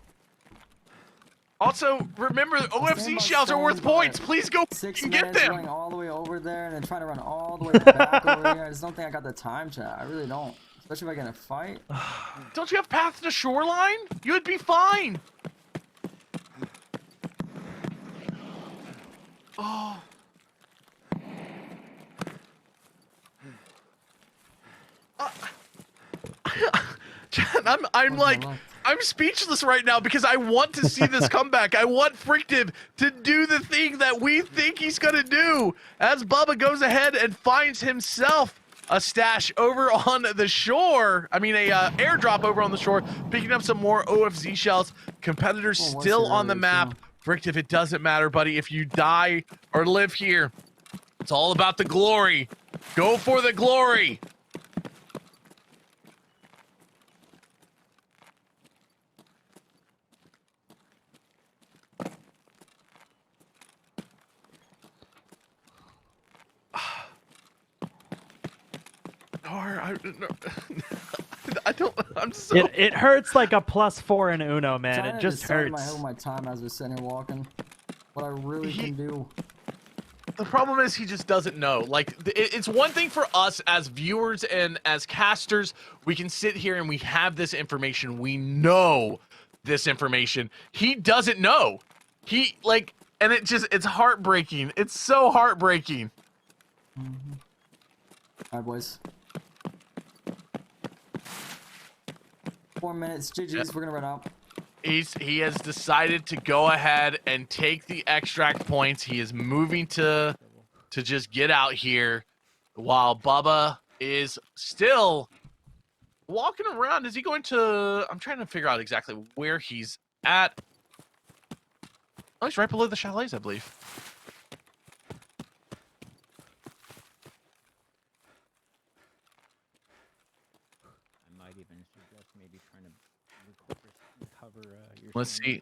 Also, remember, OFZ shells are worth points. Please go and get them. Running all the way over there and then trying to run all the way back over here. I just don't think I got the time, chat. I really don't. Especially if I get in a fight. Don't you have path to Shoreline? You would be fine. Oh. I'm speechless right now because I want to see this comeback. I want Frictive to do the thing that we think he's gonna do as Bubba goes ahead and finds himself a stash over on the shore. I mean, a airdrop over on the shore, picking up some more OFZ shells. Competitors still on the map. Frictive, it doesn't matter, buddy. If you die or live here, it's all about the glory. Go for the glory. I don't. I'm so. It hurts like a +4 in Uno, man. It just hurts. My head with my time as we're sitting here walking. What I really can do. The problem is he just doesn't know. Like, it's one thing for us as viewers and as casters, we can sit here and we have this information. We know this information. He doesn't know. He, like, and it's heartbreaking. It's so heartbreaking. All right, boys. 4 minutes. GG's. We're gonna run out. He has decided to go ahead and take the extract points. He is moving to just get out here while Bubba is still walking around. Is he going to... I'm trying to figure out exactly where he's at. Oh, he's right below the chalets, I believe. I might even suggest maybe trying to recover your... Let's see.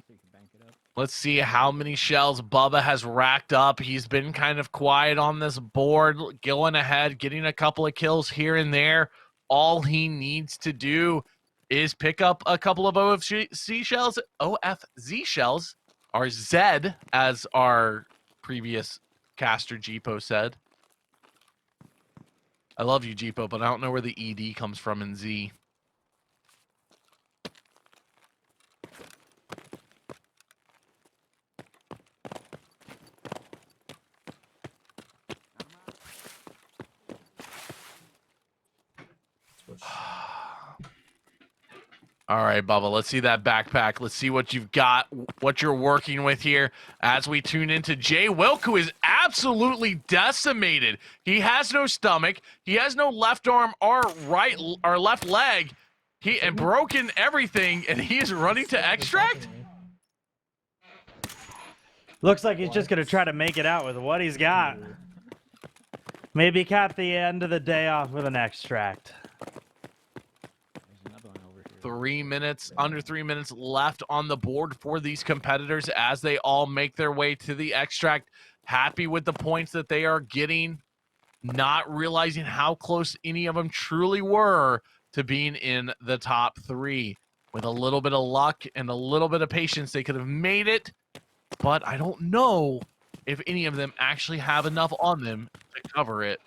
Let's see how many shells Bubba has racked up. He's been kind of quiet on this board, going ahead, getting a couple of kills here and there. All he needs to do is pick up a couple of OFZ shells, OFZ shells, or Z, as our previous caster Jeepo said. I love you, Jeepo, but I don't know where the ED comes from in Z. All right, Bubba, let's see that backpack. Let's see what you've got, what you're working with here as we tune into Jay Wilk, who is absolutely decimated. He has no stomach. He has no left arm or left leg. He and broken everything, and he is running to extract? Looks like he's just going to try to make it out with what he's got. Maybe cap the end of the day off with an extract. 3 minutes, under 3 minutes left on the board for these competitors as they all make their way to the extract. Happy with the points that they are getting, not realizing how close any of them truly were to being in the top 3. With a little bit of luck and a little bit of patience, they could have made it, but I don't know if any of them actually have enough on them to cover it.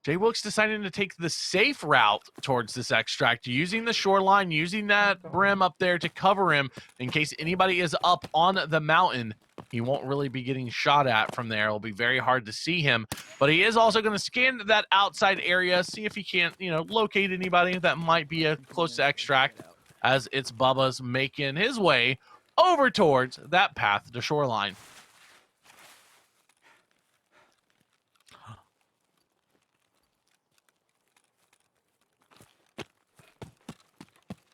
Jay Wilkes deciding to take the safe route towards this extract, using the shoreline, using that brim up there to cover him in case anybody is up on the mountain. He won't really be getting shot at from there. It'll be very hard to see him, but he is also going to scan that outside area, see if he can't, locate anybody that might be a close to extract, as it's Bubba's making his way over towards that path to Shoreline.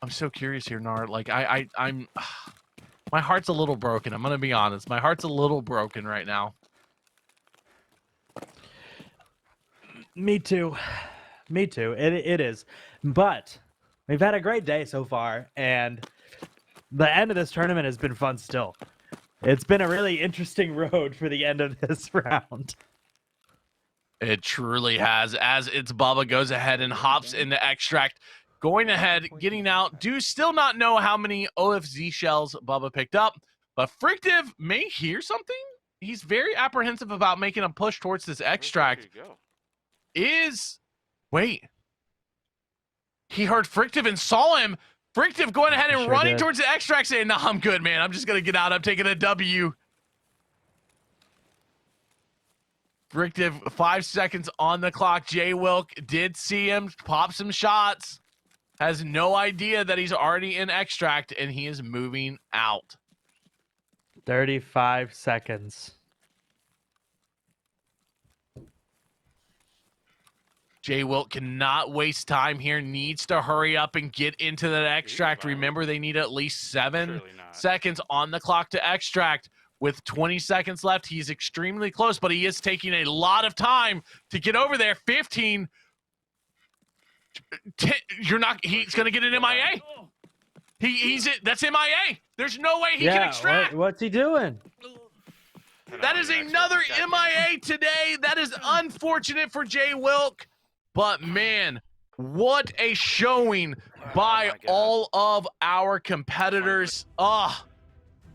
I'm so curious here, Nard. Like, I'm my heart's a little broken. I'm gonna be honest. My heart's a little broken right now. Me too. Me too. It is. But we've had a great day so far, and the end of this tournament has been fun still. It's been a really interesting road for the end of this round. It truly has, as it's Bubba goes ahead and hops into extract. Going ahead, getting out. Do still not know how many OFZ shells Bubba picked up, but Frictive may hear something. He's very apprehensive about making a push towards this extract. Wait. He heard Frictive and saw him. Frictive going ahead and running towards the extract saying, "No, I'm good, man. I'm just going to get out. I'm taking a W." Frictive, 5 seconds on the clock. J-Wilk did see him, pop some shots. Has no idea that he's already in extract, and he is moving out. 35 seconds. J-Wilt cannot waste time here, needs to hurry up and get into that extract. Remember, they need at least 7 seconds on the clock to extract. With 20 seconds left, he's extremely close, but he is taking a lot of time to get over there. 15. He's going to get an MIA. That's MIA. There's no way he can extract. What's he doing? That is another MIA today. That is unfortunate for Jay Wilk. But man, what a showing by all of our competitors.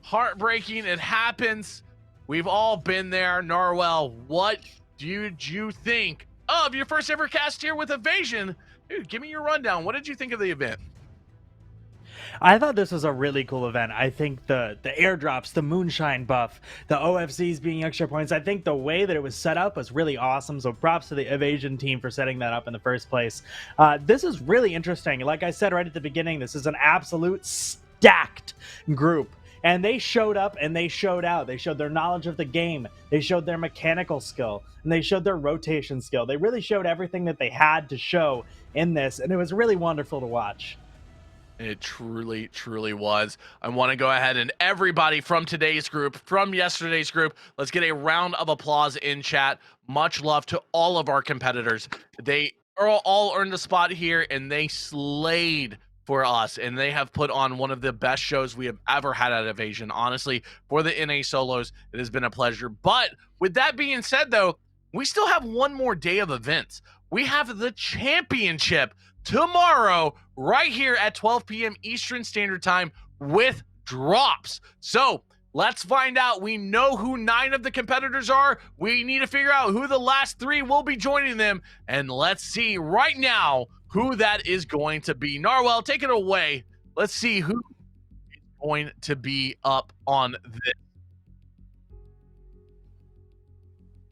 Heartbreaking. It happens. We've all been there. Narwhal, what did you think of your first ever cast here with Evasion? Dude, give me your rundown. What did you think of the event? I thought this was a really cool event. I think the airdrops, the moonshine buff, the OFCs being extra points, I think the way that it was set up was really awesome. So props to the Evasion team for setting that up in the first place. This is really interesting. Like I said right at the beginning, this is an absolute stacked group. And they showed up and they showed out. They showed their knowledge of the game. They showed their mechanical skill. And they showed their rotation skill. They really showed everything that they had to show in this. And it was really wonderful to watch. It truly, truly was. I want to go ahead and everybody from today's group, from yesterday's group, let's get a round of applause in chat. Much love to all of our competitors. They all earned a spot here, and they slayed for us, and they have put on one of the best shows we have ever had at Evasion. Honestly, for the NA solos, it has been a pleasure. But with that being said, though, we still have one more day of events. We have the championship tomorrow right here at 12 p.m. Eastern Standard Time with drops. So let's find out. We know who 9 of the competitors are. We need to figure out who the last 3 will be joining them. And let's see right now who that is going to be. Narwhal, take it away. Let's see who is going to be up on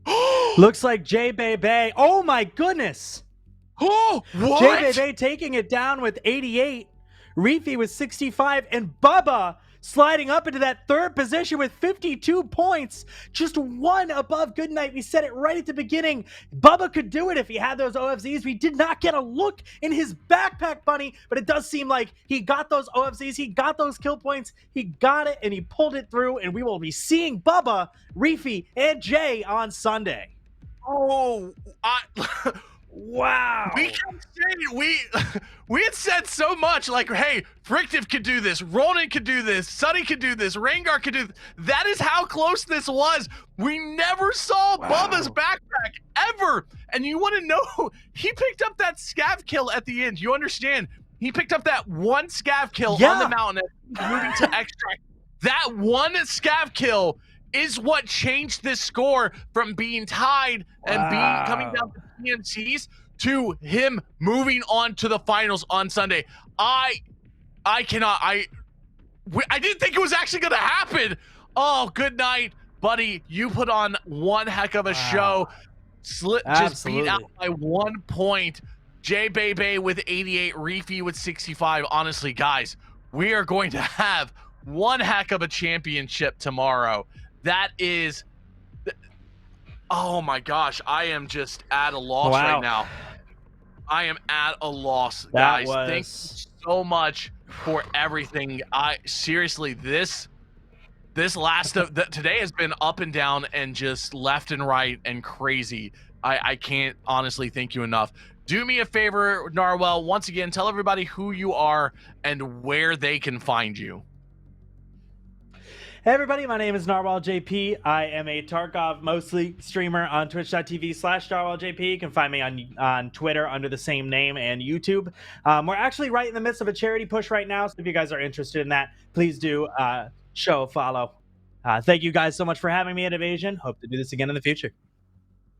this. Looks like J Bebe. Oh my goodness. Oh, what? J Bebe taking it down with 88. Reefy with 65, and Bubba sliding up into that 3rd position with 52 points. Just 1 above Goodnight. We said it right at the beginning. Bubba could do it if he had those OFZs. We did not get a look in his backpack, Bunny, but it does seem like he got those OFZs. He got those kill points. He got it, and he pulled it through, and we will be seeing Bubba, Reefy, and Jay on Sunday. Oh, wow. We had said so much, like, hey, Frictive could do this, Ronan could do this, Sunny could do this, Rengar could do this. That is how close this was. We never saw Bubba's backpack ever. And you want to know, he picked up that scav kill at the end. You understand? He picked up that 1 scav kill on the mountain and moving to extract. That 1 scav kill is what changed this score from being tied and coming down to PMCs to him moving on to the finals on Sunday. I didn't think it was actually going to happen. Oh, good night, buddy. You put on one heck of a show. Just beat out by 1 point. J Bebe with 88, Reefy with 65. Honestly, guys, we are going to have one heck of a championship tomorrow. That is, oh my gosh, I am just at a loss right now. I am at a loss, guys. Thank you so much for everything. Seriously, this last of today has been up and down and just left and right and crazy. I can't honestly thank you enough. Do me a favor, Narwhal, once again, tell everybody who you are and where they can find you. Hey everybody, my name is Narwhal JP. I am a Tarkov mostly streamer on twitch.tv/NarwhalJP. You can find me on Twitter under the same name and YouTube. We're actually right in the midst of a charity push right now, so if you guys are interested in that, please do show a follow. Thank you guys so much for having me at Evasion. Hope to do this again in the future.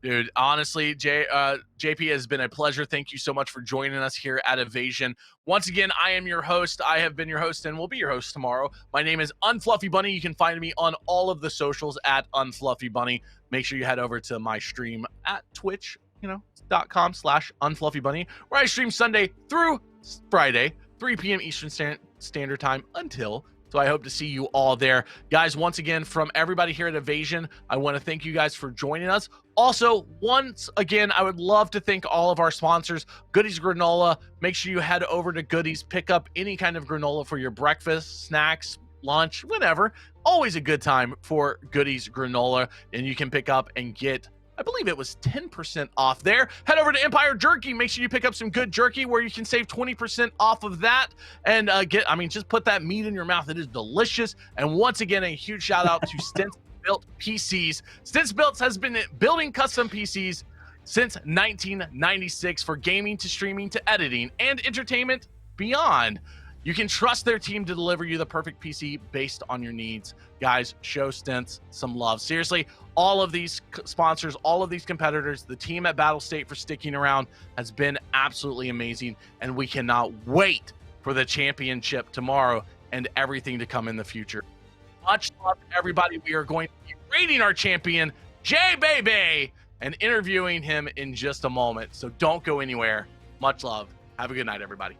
Dude, honestly, JP has been a pleasure. Thank you so much for joining us here at Evasion. Once again, I am your host. I have been your host and will be your host tomorrow. My name is Unfluffy Bunny. You can find me on all of the socials at Unfluffy Bunny. Make sure you head over to my stream at Twitch, .com/UnfluffyBunny, where I stream Sunday through Friday, 3 p.m. Eastern Standard Time until. So I hope to see you all there. Guys, once again, from everybody here at Evasion, I want to thank you guys for joining us. Also, once again, I would love to thank all of our sponsors, Goodies Granola. Make sure you head over to Goodies, pick up any kind of granola for your breakfast, snacks, lunch, whatever. Always a good time for Goodies Granola, and you can pick up and get, I believe it was 10% off there. Head over to Empire Jerky. Make sure you pick up some good jerky where you can save 20% off of that. And just put that meat in your mouth. It is delicious. And once again, a huge shout out to Stents Built PCs. Stents Built has been building custom PCs since 1996 for gaming to streaming to editing and entertainment beyond. You can trust their team to deliver you the perfect PC based on your needs. Guys, show Stents some love. Seriously, all of these sponsors, all of these competitors, the team at Battle State for sticking around has been absolutely amazing, and we cannot wait for the championship tomorrow and everything to come in the future. Much love to everybody. We are going to be rating our champion, Jay Bebe, and interviewing him in just a moment. So don't go anywhere. Much love. Have a good night, everybody.